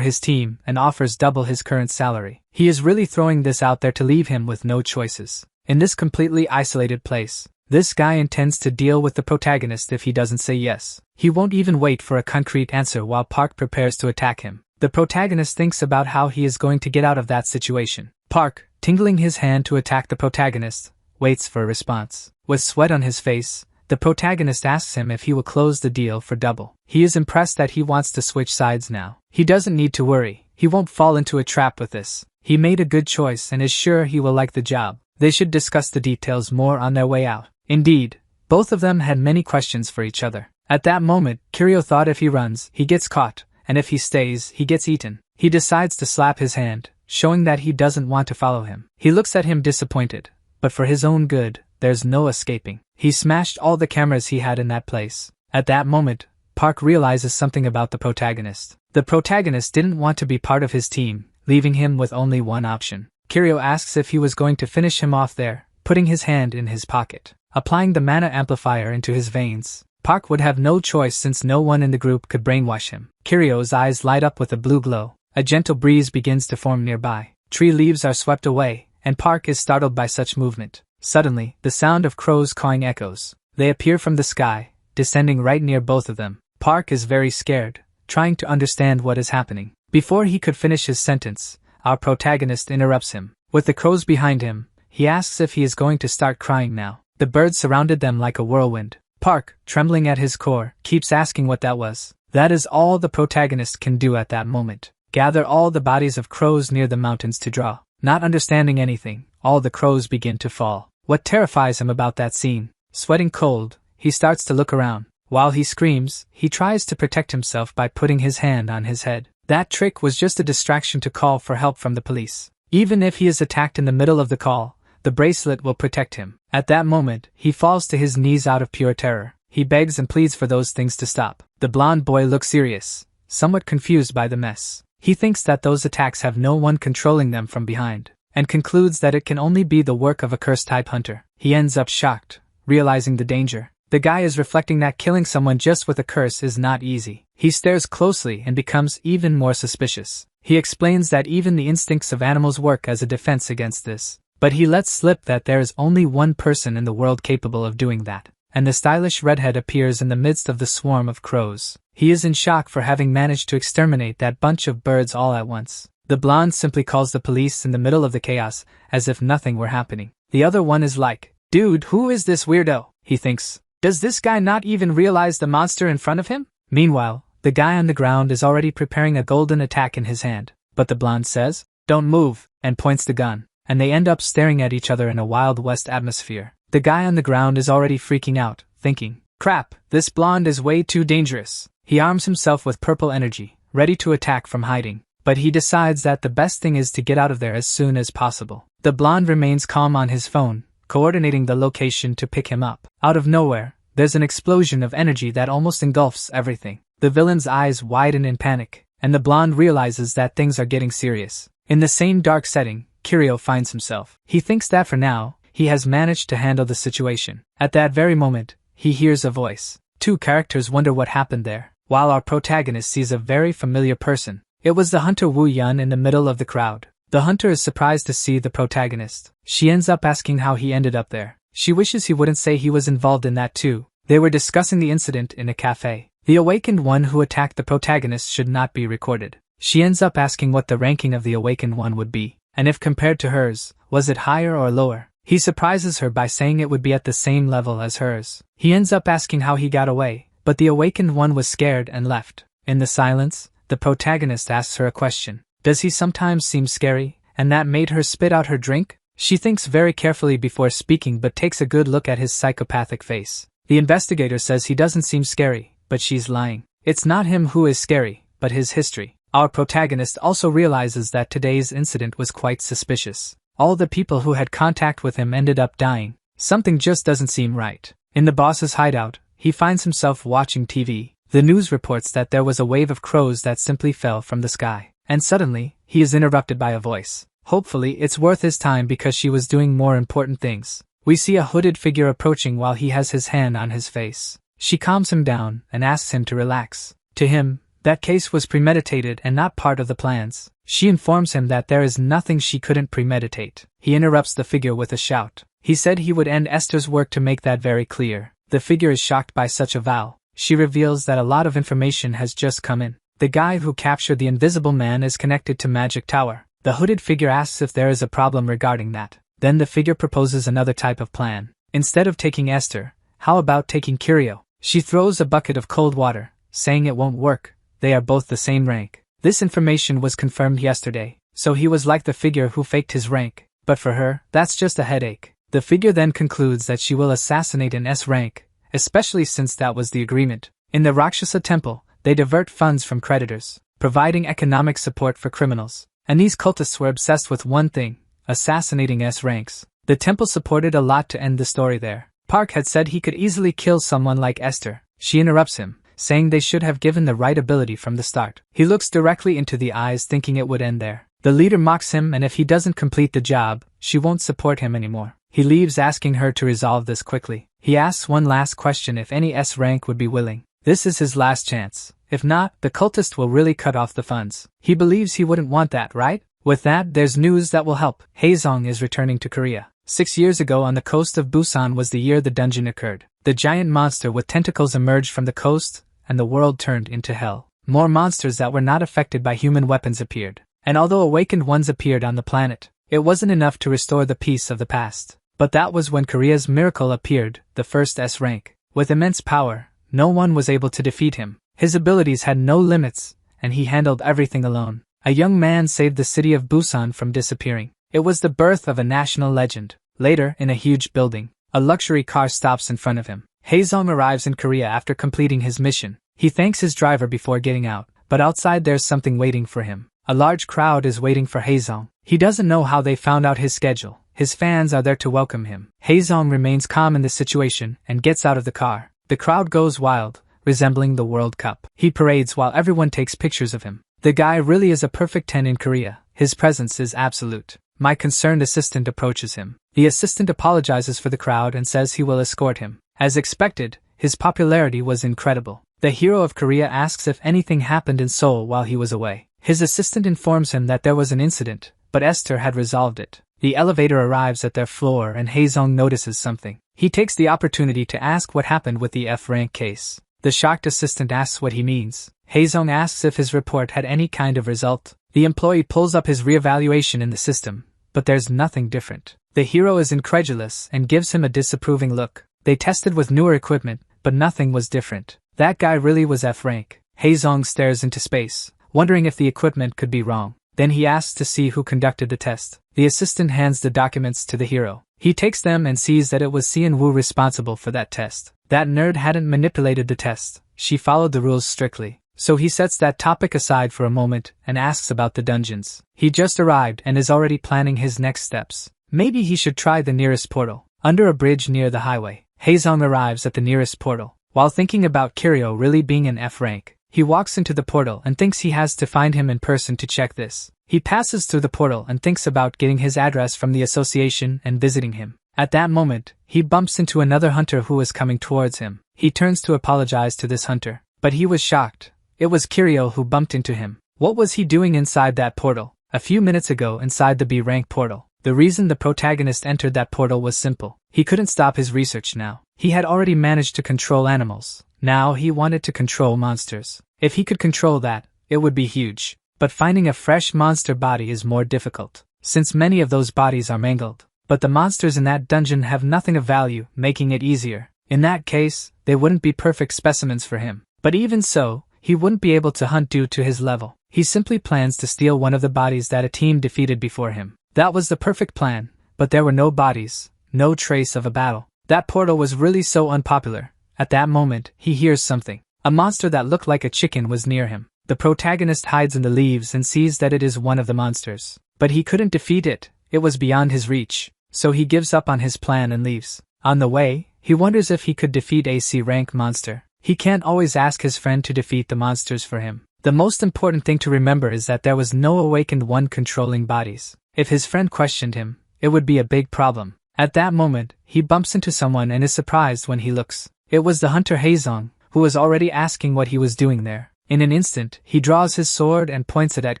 his team and offers double his current salary. He is really throwing this out there to leave him with no choices. In this completely isolated place, this guy intends to deal with the protagonist if he doesn't say yes. He won't even wait for a concrete answer while Park prepares to attack him. The protagonist thinks about how he is going to get out of that situation. Park, tingling his hand to attack the protagonist, waits for a response. With sweat on his face, the protagonist asks him if he will close the deal for double. He is impressed that he wants to switch sides now. He doesn't need to worry. He won't fall into a trap with this. He made a good choice and is sure he will like the job. They should discuss the details more on their way out. Indeed, both of them had many questions for each other. At that moment, Kiryu thought if he runs, he gets caught, and if he stays, he gets eaten. He decides to slap his hand, showing that he doesn't want to follow him. He looks at him disappointed, but for his own good, there's no escaping. He smashed all the cameras he had in that place. At that moment, Park realizes something about the protagonist. The protagonist didn't want to be part of his team, leaving him with only one option. Kiryu asks if he was going to finish him off there, putting his hand in his pocket. Applying the mana amplifier into his veins, Park would have no choice since no one in the group could brainwash him. Kiryu's eyes light up with a blue glow. A gentle breeze begins to form nearby. Tree leaves are swept away, and Park is startled by such movement. Suddenly, the sound of crows cawing echoes. They appear from the sky, descending right near both of them. Park is very scared, trying to understand what is happening. Before he could finish his sentence, our protagonist interrupts him. With the crows behind him, he asks if he is going to start crying now. The birds surrounded them like a whirlwind. Park, trembling at his core, keeps asking what that was. That is all the protagonist can do at that moment. Gather all the bodies of crows near the mountains to draw. Not understanding anything, all the crows begin to fall. What terrifies him about that scene? Sweating cold, he starts to look around. While he screams, he tries to protect himself by putting his hand on his head. That trick was just a distraction to call for help from the police. Even if he is attacked in the middle of the call, the bracelet will protect him. At that moment, he falls to his knees out of pure terror. He begs and pleads for those things to stop. The blonde boy looks serious, somewhat confused by the mess. He thinks that those attacks have no one controlling them from behind, and concludes that it can only be the work of a curse-type hunter. He ends up shocked, realizing the danger. The guy is reflecting that killing someone just with a curse is not easy. He stares closely and becomes even more suspicious. He explains that even the instincts of animals work as a defense against this. But he lets slip that there is only one person in the world capable of doing that. And the stylish redhead appears in the midst of the swarm of crows. He is in shock for having managed to exterminate that bunch of birds all at once. The blonde simply calls the police in the middle of the chaos, as if nothing were happening. The other one is like, "Dude, who is this weirdo?" he thinks. Does this guy not even realize the monster in front of him? Meanwhile, the guy on the ground is already preparing a golden attack in his hand. But the blonde says, "Don't move," and points the gun. And they end up staring at each other in a Wild West atmosphere. The guy on the ground is already freaking out, thinking, "Crap, this blonde is way too dangerous." He arms himself with purple energy, ready to attack from hiding. But he decides that the best thing is to get out of there as soon as possible. The blonde remains calm on his phone, coordinating the location to pick him up. Out of nowhere, there's an explosion of energy that almost engulfs everything. The villain's eyes widen in panic, and the blonde realizes that things are getting serious. In the same dark setting, Kiryu finds himself. He thinks that for now, he has managed to handle the situation. At that very moment, he hears a voice. Two characters wonder what happened there, while our protagonist sees a very familiar person. It was the hunter Wu Yun in the middle of the crowd. The hunter is surprised to see the protagonist. She ends up asking how he ended up there. She wishes he wouldn't say he was involved in that too. They were discussing the incident in a cafe. The awakened one who attacked the protagonist should not be recorded. She ends up asking what the ranking of the awakened one would be, and if compared to hers, was it higher or lower? He surprises her by saying it would be at the same level as hers. He ends up asking how he got away, but the awakened one was scared and left. In the silence, the protagonist asks her a question. Does he sometimes seem scary, and that made her spit out her drink? She thinks very carefully before speaking but takes a good look at his psychopathic face. The investigator says he doesn't seem scary, but she's lying. It's not him who is scary, but his history. Our protagonist also realizes that today's incident was quite suspicious. All the people who had contact with him ended up dying. Something just doesn't seem right. In the boss's hideout, he finds himself watching TV. The news reports that there was a wave of crows that simply fell from the sky. And suddenly, he is interrupted by a voice. Hopefully it's worth his time because she was doing more important things. We see a hooded figure approaching while he has his hand on his face. She calms him down and asks him to relax. To him, that case was premeditated and not part of the plans. She informs him that there is nothing she couldn't premeditate. He interrupts the figure with a shout. He said he would end Esther's work to make that very clear. The figure is shocked by such a vow. She reveals that a lot of information has just come in. The guy who captured the Invisible Man is connected to Magic Tower. The hooded figure asks if there is a problem regarding that. Then the figure proposes another type of plan. Instead of taking Esther, how about taking Kirio? She throws a bucket of cold water, saying it won't work. They are both the same rank. This information was confirmed yesterday, so he was like the figure who faked his rank. But for her, that's just a headache. The figure then concludes that she will assassinate an S rank, especially since that was the agreement. In the Rakshasa temple, they divert funds from creditors, providing economic support for criminals. And these cultists were obsessed with one thing: assassinating S ranks. The temple supported a lot to end the story there. Park had said he could easily kill someone like Esther. She interrupts him, saying they should have given the right ability from the start. He looks directly into the eyes thinking it would end there. The leader mocks him, and if he doesn't complete the job, she won't support him anymore. He leaves asking her to resolve this quickly. He asks one last question: if any S rank would be willing. This is his last chance. If not, the cultist will really cut off the funds. He believes he wouldn't want that, right? With that, there's news that will help. Haezong is returning to Korea. 6 years ago on the coast of Busan was the year the dungeon occurred. The giant monster with tentacles emerged from the coast, and the world turned into hell. More monsters that were not affected by human weapons appeared. And although awakened ones appeared on the planet, it wasn't enough to restore the peace of the past. But that was when Korea's miracle appeared, the first S rank. With immense power, no one was able to defeat him. His abilities had no limits, and he handled everything alone. A young man saved the city of Busan from disappearing. It was the birth of a national legend. Later, in a huge building, a luxury car stops in front of him. Haezong arrives in Korea after completing his mission. He thanks his driver before getting out, but outside there's something waiting for him. A large crowd is waiting for Haezong. He doesn't know how they found out his schedule. His fans are there to welcome him. Haezong remains calm in the situation and gets out of the car. The crowd goes wild, resembling the World Cup. He parades while everyone takes pictures of him. The guy really is a perfect 10 in Korea. His presence is absolute. My concerned assistant approaches him. The assistant apologizes for the crowd and says he will escort him. As expected, his popularity was incredible. The hero of Korea asks if anything happened in Seoul while he was away. His assistant informs him that there was an incident, but Esther had resolved it. The elevator arrives at their floor and Haezong notices something. He takes the opportunity to ask what happened with the F-rank case. The shocked assistant asks what he means. Haezong asks if his report had any kind of result. The employee pulls up his reevaluation in the system, but there's nothing different. The hero is incredulous and gives him a disapproving look. They tested with newer equipment, but nothing was different. That guy really was F-rank. Haezong stares into space, wondering if the equipment could be wrong. Then he asks to see who conducted the test. The assistant hands the documents to the hero. He takes them and sees that it was Sean Woo responsible for that test. That nerd hadn't manipulated the test. She followed the rules strictly. So he sets that topic aside for a moment and asks about the dungeons. He just arrived and is already planning his next steps. Maybe he should try the nearest portal. Under a bridge near the highway, Haezong arrives at the nearest portal. While thinking about Kirio really being an F rank, he walks into the portal and thinks he has to find him in person to check this. He passes through the portal and thinks about getting his address from the association and visiting him. At that moment, he bumps into another hunter who is coming towards him. He turns to apologize to this hunter, but he was shocked. It was Kirio who bumped into him. What was he doing inside that portal? A few minutes ago inside the B rank portal. The reason the protagonist entered that portal was simple. He couldn't stop his research now. He had already managed to control animals. Now he wanted to control monsters. If he could control that, it would be huge. But finding a fresh monster body is more difficult, since many of those bodies are mangled. But the monsters in that dungeon have nothing of value, making it easier. In that case, they wouldn't be perfect specimens for him. But even so, he wouldn't be able to hunt due to his level. He simply plans to steal one of the bodies that a team defeated before him. That was the perfect plan, but there were no bodies, no trace of a battle. That portal was really so unpopular, At that moment, he hears something. A monster that looked like a chicken was near him. The protagonist hides in the leaves and sees that it is one of the monsters. But he couldn't defeat it, it was beyond his reach. So he gives up on his plan and leaves. On the way, he wonders if he could defeat a C-rank monster. He can't always ask his friend to defeat the monsters for him. The most important thing to remember is that there was no awakened one controlling bodies. If his friend questioned him, it would be a big problem. At that moment, he bumps into someone and is surprised when he looks. It was the hunter Haezong, who was already asking what he was doing there. In an instant, he draws his sword and points it at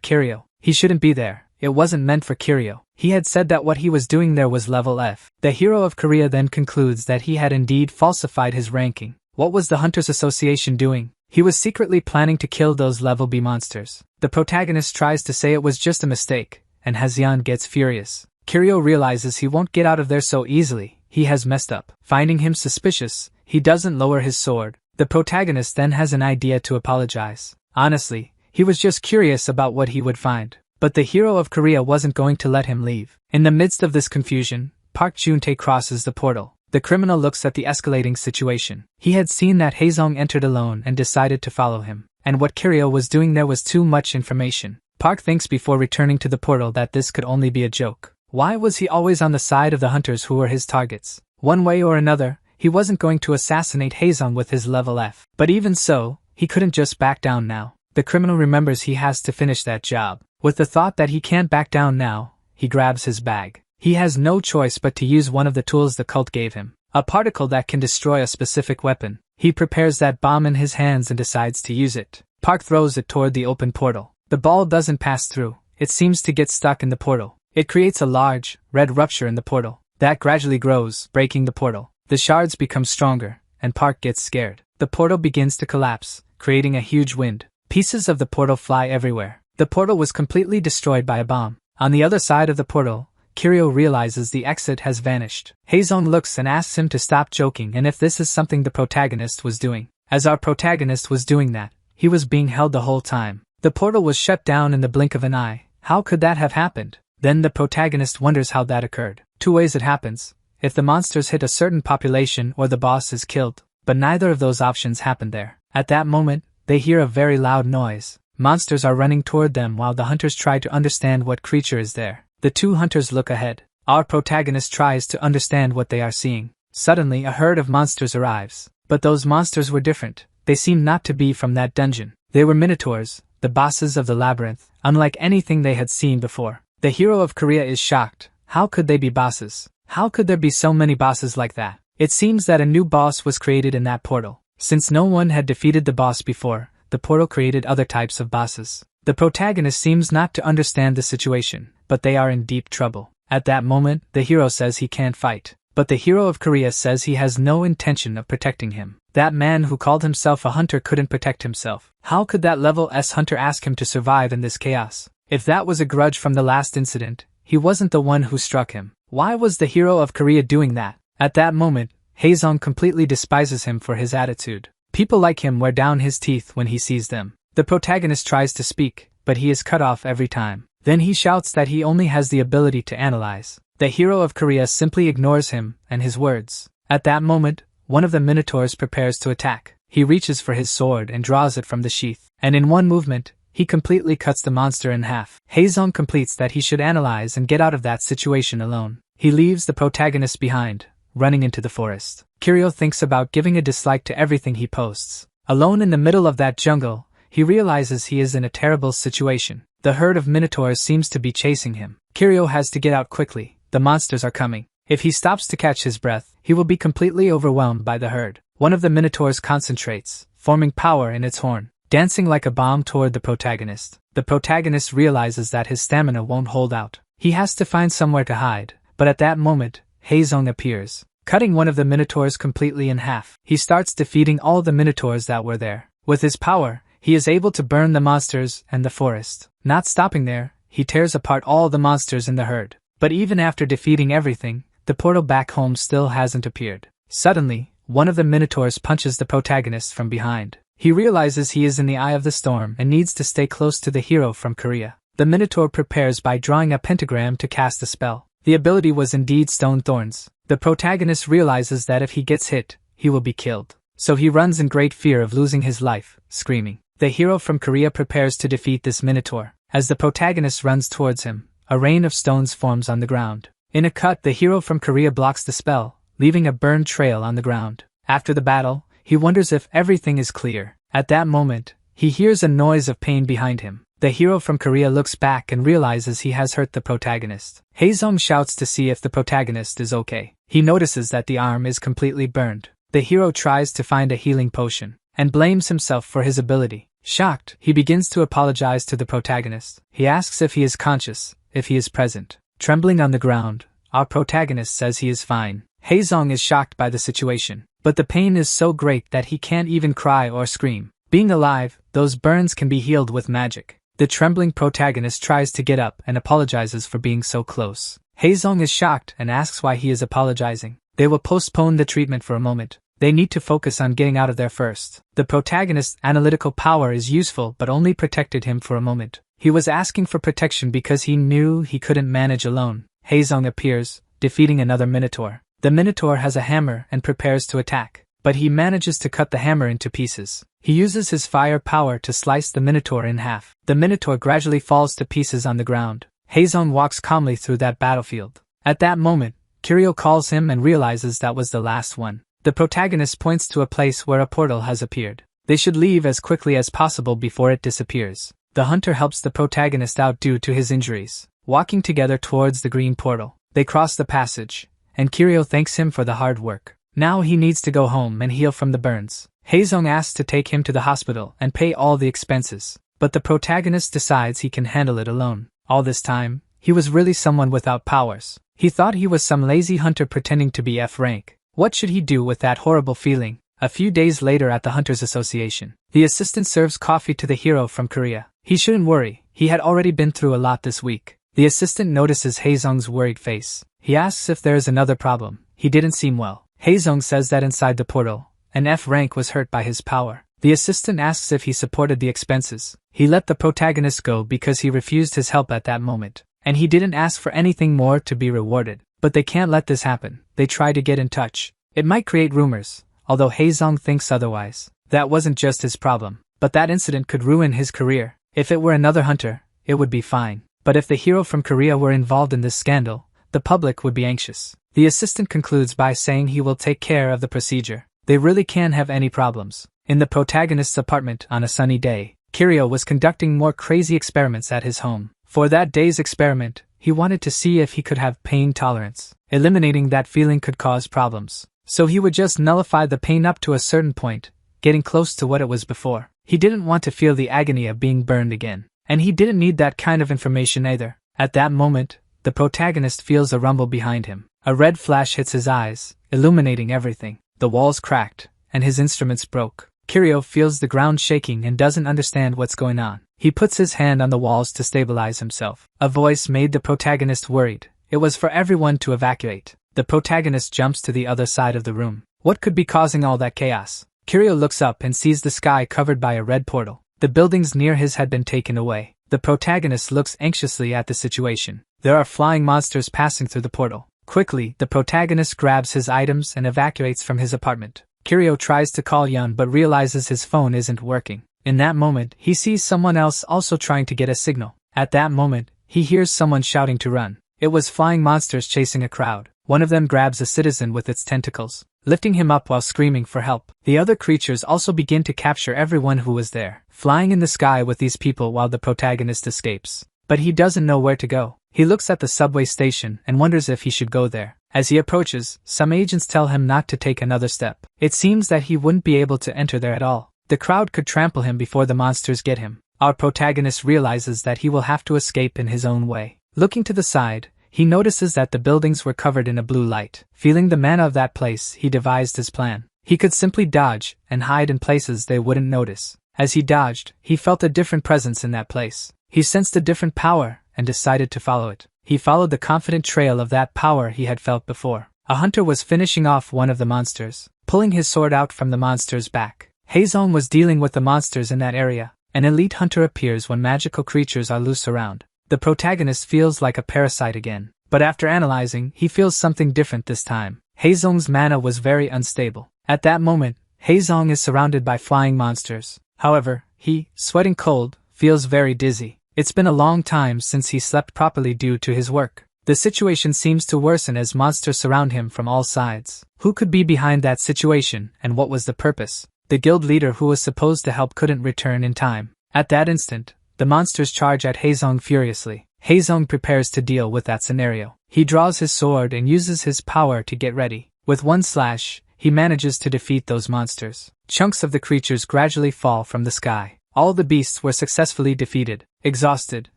Kiryu. He shouldn't be there. It wasn't meant for Kiryu. He had said that what he was doing there was level F. The hero of Korea then concludes that he had indeed falsified his ranking. What was the Hunters Association doing? He was secretly planning to kill those level B monsters. The protagonist tries to say it was just a mistake, and Haezong gets furious. Kiryu realizes he won't get out of there so easily. He has messed up. Finding him suspicious, he doesn't lower his sword. The protagonist then has an idea to apologize. Honestly, he was just curious about what he would find. But the hero of Korea wasn't going to let him leave. In the midst of this confusion, Park Jun-tae crosses the portal. The criminal looks at the escalating situation. He had seen that Haezong entered alone and decided to follow him. And what Kiryu was doing there was too much information. Park thinks before returning to the portal that this could only be a joke. Why was he always on the side of the hunters who were his targets? One way or another, he wasn't going to assassinate Haezong with his level F. But even so, he couldn't just back down now. The criminal remembers he has to finish that job. With the thought that he can't back down now, he grabs his bag. He has no choice but to use one of the tools the cult gave him. A particle that can destroy a specific weapon. He prepares that bomb in his hands and decides to use it. Park throws it toward the open portal. The ball doesn't pass through. It seems to get stuck in the portal. It creates a large, red rupture in the portal. That gradually grows, breaking the portal. The shards become stronger, and Park gets scared. The portal begins to collapse, creating a huge wind. Pieces of the portal fly everywhere. The portal was completely destroyed by a bomb. On the other side of the portal, Kiryu realizes the exit has vanished. Haezong looks and asks him to stop joking and if this is something the protagonist was doing. As our protagonist was doing that, he was being held the whole time. The portal was shut down in the blink of an eye. How could that have happened? Then the protagonist wonders how that occurred. Two ways it happens. If the monsters hit a certain population or the boss is killed. But neither of those options happened there. At that moment, they hear a very loud noise. Monsters are running toward them while the hunters try to understand what creature is there. The two hunters look ahead. Our protagonist tries to understand what they are seeing. Suddenly a herd of monsters arrives. But those monsters were different. They seemed not to be from that dungeon. They were minotaurs, the bosses of the labyrinth, unlike anything they had seen before. The hero of Korea is shocked. How could they be bosses? How could there be so many bosses like that? It seems that a new boss was created in that portal. Since no one had defeated the boss before, the portal created other types of bosses. The protagonist seems not to understand the situation, but they are in deep trouble. At that moment, the hero says he can't fight. But the hero of Korea says he has no intention of protecting him. That man who called himself a hunter couldn't protect himself. How could that level S hunter ask him to survive in this chaos? If that was a grudge from the last incident, he wasn't the one who struck him. Why was the hero of Korea doing that? At that moment, Haezong completely despises him for his attitude. People like him wear down his teeth when he sees them. The protagonist tries to speak, but he is cut off every time. Then he shouts that he only has the ability to analyze. The hero of Korea simply ignores him and his words. At that moment, one of the minotaurs prepares to attack. He reaches for his sword and draws it from the sheath. And in one movement, he completely cuts the monster in half. Haezong completes that he should analyze and get out of that situation alone. He leaves the protagonist behind, running into the forest. Kiryu thinks about giving a dislike to everything he posts. Alone in the middle of that jungle, he realizes he is in a terrible situation. The herd of minotaurs seems to be chasing him. Kiryu has to get out quickly. The monsters are coming. If he stops to catch his breath, he will be completely overwhelmed by the herd. One of the minotaurs concentrates, forming power in its horn, dancing like a bomb toward the protagonist. The protagonist realizes that his stamina won't hold out. He has to find somewhere to hide, but at that moment, Haezong appears, cutting one of the minotaurs completely in half. He starts defeating all the minotaurs that were there. With his power, he is able to burn the monsters and the forest. Not stopping there, he tears apart all the monsters in the herd. But even after defeating everything, the portal back home still hasn't appeared. Suddenly, one of the minotaurs punches the protagonist from behind. He realizes he is in the eye of the storm and needs to stay close to the hero from Korea. The minotaur prepares by drawing a pentagram to cast a spell. The ability was indeed stone thorns. The protagonist realizes that if he gets hit, he will be killed. so he runs in great fear of losing his life, screaming. The hero from Korea prepares to defeat this minotaur. As the protagonist runs towards him, a rain of stones forms on the ground. In a cut, the hero from Korea blocks the spell, leaving a burned trail on the ground. After the battle, he wonders if everything is clear. At that moment, he hears a noise of pain behind him. The hero from Korea looks back and realizes he has hurt the protagonist. Haesung shouts to see if the protagonist is okay. He notices that the arm is completely burned. The hero tries to find a healing potion, and blames himself for his ability. Shocked, he begins to apologize to the protagonist. He asks if he is conscious, if he is present. Trembling on the ground, our protagonist says he is fine. Haesung is shocked by the situation, but the pain is so great that he can't even cry or scream. Being alive, those burns can be healed with magic. The trembling protagonist tries to get up and apologizes for being so close. Haesung is shocked and asks why he is apologizing. They will postpone the treatment for a moment. They need to focus on getting out of there first. The protagonist's analytical power is useful but only protected him for a moment. He was asking for protection because he knew he couldn't manage alone. Haesung appears, defeating another minotaur. The minotaur has a hammer and prepares to attack, but he manages to cut the hammer into pieces. He uses his fire power to slice the minotaur in half. The minotaur gradually falls to pieces on the ground. Haesung walks calmly through that battlefield. At that moment, Kiryu calls him and realizes that was the last one. The protagonist points to a place where a portal has appeared. They should leave as quickly as possible before it disappears. The hunter helps the protagonist out due to his injuries. Walking together towards the green portal, they cross the passage, and Kiryu thanks him for the hard work. Now he needs to go home and heal from the burns. Haesung asks to take him to the hospital and pay all the expenses, but the protagonist decides he can handle it alone. All this time, he was really someone without powers. He thought he was some lazy hunter pretending to be F rank. What should he do with that horrible feeling? A few days later at the Hunters Association, the assistant serves coffee to the hero from Korea. He shouldn't worry, he had already been through a lot this week. The assistant notices Haesung's worried face. He asks if there is another problem. He didn't seem well. Haesung says that inside the portal, an F rank was hurt by his power. The assistant asks if he supported the expenses. He let the protagonist go because he refused his help at that moment, and he didn't ask for anything more to be rewarded. But they can't let this happen. They try to get in touch. It might create rumors, although Haesung thinks otherwise. That wasn't just his problem, but that incident could ruin his career. If it were another hunter, it would be fine. But if the hero from Korea were involved in this scandal, the public would be anxious. The assistant concludes by saying he will take care of the procedure. They really can't have any problems. In the protagonist's apartment on a sunny day, Kiryu was conducting more crazy experiments at his home. For that day's experiment, he wanted to see if he could have pain tolerance. Eliminating that feeling could cause problems. So he would just nullify the pain up to a certain point, getting close to what it was before. He didn't want to feel the agony of being burned again. And he didn't need that kind of information either. At that moment, the protagonist feels a rumble behind him. A red flash hits his eyes, illuminating everything. The walls cracked, and his instruments broke. Kiryu feels the ground shaking and doesn't understand what's going on. He puts his hand on the walls to stabilize himself. A voice made the protagonist worried. It was for everyone to evacuate. The protagonist jumps to the other side of the room. What could be causing all that chaos? Kiryu looks up and sees the sky covered by a red portal. The buildings near his had been taken away. The protagonist looks anxiously at the situation. There are flying monsters passing through the portal. Quickly, the protagonist grabs his items and evacuates from his apartment. Kiryu tries to call Yun but realizes his phone isn't working. In that moment, he sees someone else also trying to get a signal. At that moment, he hears someone shouting to run. It was flying monsters chasing a crowd. One of them grabs a citizen with its tentacles, lifting him up while screaming for help. The other creatures also begin to capture everyone who was there, flying in the sky with these people while the protagonist escapes. But he doesn't know where to go. He looks at the subway station and wonders if he should go there. As he approaches, some agents tell him not to take another step. It seems that he wouldn't be able to enter there at all. The crowd could trample him before the monsters get him. Our protagonist realizes that he will have to escape in his own way. Looking to the side, he notices that the buildings were covered in a blue light. Feeling the mana of that place, he devised his plan. He could simply dodge and hide in places they wouldn't notice. As he dodged, he felt a different presence in that place. He sensed a different power and decided to follow it. He followed the confident trail of that power he had felt before. A hunter was finishing off one of the monsters, pulling his sword out from the monster's back. Haesung was dealing with the monsters in that area. An elite hunter appears when magical creatures are loose around. The protagonist feels like a parasite again, but after analyzing, he feels something different this time. Haesung's mana was very unstable. At that moment, Haezong is surrounded by flying monsters. However, he, sweating cold, feels very dizzy. It's been a long time since he slept properly due to his work. The situation seems to worsen as monsters surround him from all sides. Who could be behind that situation, and what was the purpose? The guild leader who was supposed to help couldn't return in time. At that instant, the monsters charge at Haezong furiously. Haezong prepares to deal with that scenario. He draws his sword and uses his power to get ready. With one slash, he manages to defeat those monsters. Chunks of the creatures gradually fall from the sky. All the beasts were successfully defeated. Exhausted,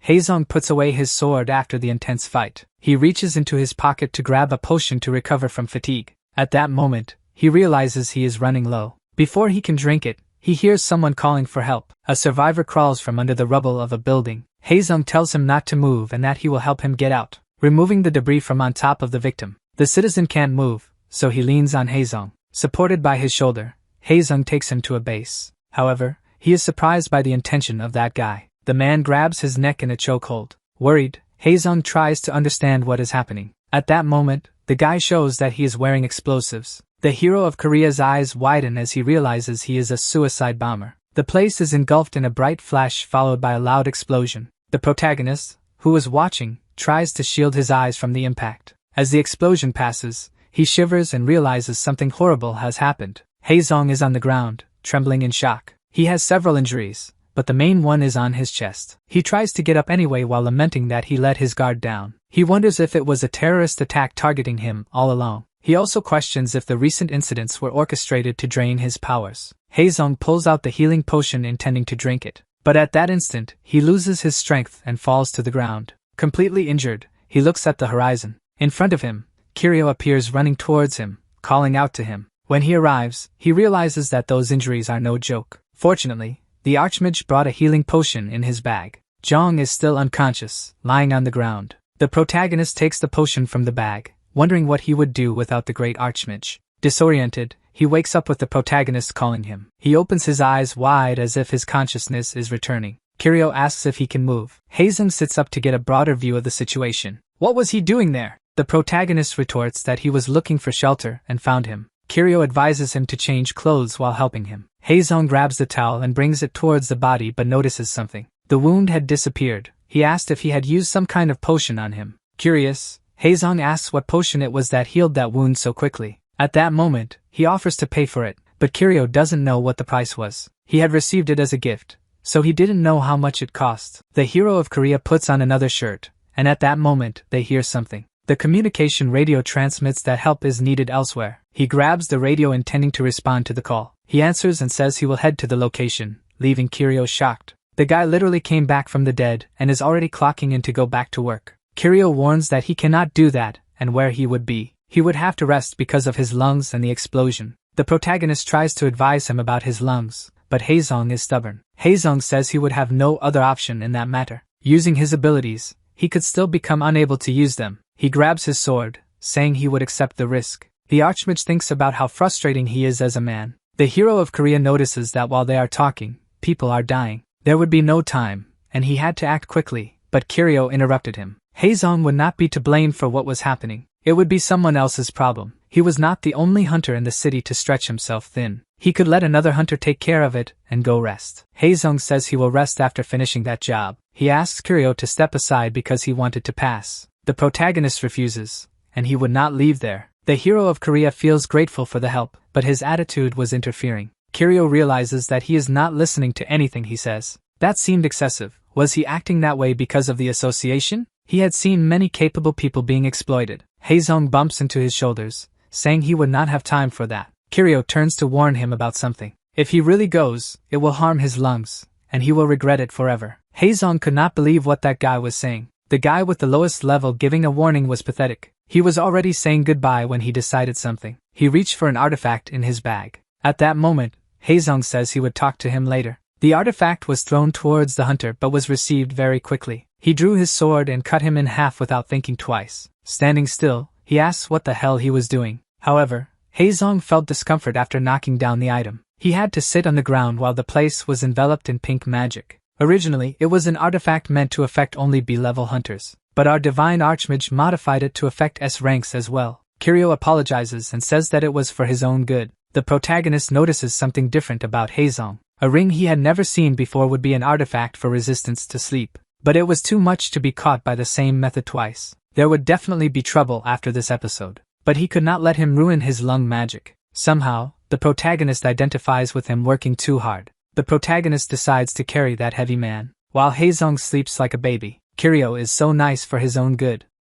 Haezong puts away his sword after the intense fight. He reaches into his pocket to grab a potion to recover from fatigue. At that moment, he realizes he is running low. Before he can drink it, he hears someone calling for help. A survivor crawls from under the rubble of a building. Haezong tells him not to move and that he will help him get out, removing the debris from on top of the victim. The citizen can't move, so he leans on Haezong. Supported by his shoulder, Haezong takes him to a base. However, he is surprised by the intention of that guy. The man grabs his neck in a chokehold. Worried, Haezong tries to understand what is happening. At that moment, the guy shows that he is wearing explosives. The hero of Korea's eyes widen as he realizes he is a suicide bomber. The place is engulfed in a bright flash followed by a loud explosion. The protagonist, who is watching, tries to shield his eyes from the impact. As the explosion passes, he shivers and realizes something horrible has happened. Haezong is on the ground, trembling in shock. He has several injuries, but the main one is on his chest. He tries to get up anyway while lamenting that he let his guard down. He wonders if it was a terrorist attack targeting him all along. He also questions if the recent incidents were orchestrated to drain his powers. Haezong pulls out the healing potion intending to drink it. But at that instant, he loses his strength and falls to the ground. Completely injured, he looks at the horizon. In front of him, Kiryu appears running towards him, calling out to him. When he arrives, he realizes that those injuries are no joke. Fortunately, the Archmage brought a healing potion in his bag. Jong is still unconscious, lying on the ground. The protagonist takes the potion from the bag, wondering what he would do without the great Archmage. Disoriented, he wakes up with the protagonist calling him. He opens his eyes wide as if his consciousness is returning. Kiryu asks if he can move. Haezong sits up to get a broader view of the situation. What was he doing there? The protagonist retorts that he was looking for shelter and found him. Kiryu advises him to change clothes while helping him. Haezong grabs the towel and brings it towards the body but notices something. The wound had disappeared. He asked if he had used some kind of potion on him. Curious, Haezong asks what potion it was that healed that wound so quickly. At that moment, he offers to pay for it, but Kiryu doesn't know what the price was. He had received it as a gift, so he didn't know how much it cost. The hero of Korea puts on another shirt, and at that moment, they hear something. The communication radio transmits that help is needed elsewhere. He grabs the radio intending to respond to the call. He answers and says he will head to the location, leaving Kiryu shocked. The guy literally came back from the dead and is already clocking in to go back to work. Kiryu warns that he cannot do that, and where he would be. He would have to rest because of his lungs and the explosion. The protagonist tries to advise him about his lungs, but Haezong is stubborn. Haezong says he would have no other option in that matter. Using his abilities, he could still become unable to use them. He grabs his sword, saying he would accept the risk. The Archmage thinks about how frustrating he is as a man. The hero of Korea notices that while they are talking, people are dying. There would be no time, and he had to act quickly, but Kiryu interrupted him. Haezong would not be to blame for what was happening. It would be someone else's problem. He was not the only hunter in the city to stretch himself thin. He could let another hunter take care of it and go rest. Haezong says he will rest after finishing that job. He asks Kiryu to step aside because he wanted to pass. The protagonist refuses, and he would not leave there. The hero of Korea feels grateful for the help, but his attitude was interfering. Kiryu realizes that he is not listening to anything he says. That seemed excessive. Was he acting that way because of the association? He had seen many capable people being exploited. Haezong bumps into his shoulders, saying he would not have time for that. Kiryu turns to warn him about something. If he really goes, it will harm his lungs, and he will regret it forever. Haezong could not believe what that guy was saying. The guy with the lowest level giving a warning was pathetic. He was already saying goodbye when he decided something. He reached for an artifact in his bag. At that moment, Haezong says he would talk to him later. The artifact was thrown towards the hunter but was received very quickly. He drew his sword and cut him in half without thinking twice. Standing still, he asks what the hell he was doing. However, Haezong felt discomfort after knocking down the item. He had to sit on the ground while the place was enveloped in pink magic. Originally, it was an artifact meant to affect only B-level hunters, but our divine Archmage modified it to affect S ranks as well. Kiryu apologizes and says that it was for his own good. The protagonist notices something different about Haezong. A ring he had never seen before would be an artifact for resistance to sleep. But it was too much to be caught by the same method twice. There would definitely be trouble after this episode. But he could not let him ruin his lung magic. Somehow, the protagonist identifies with him working too hard. The protagonist decides to carry that heavy man. While Haezong sleeps like a baby, Kiryu is so nice for his own good.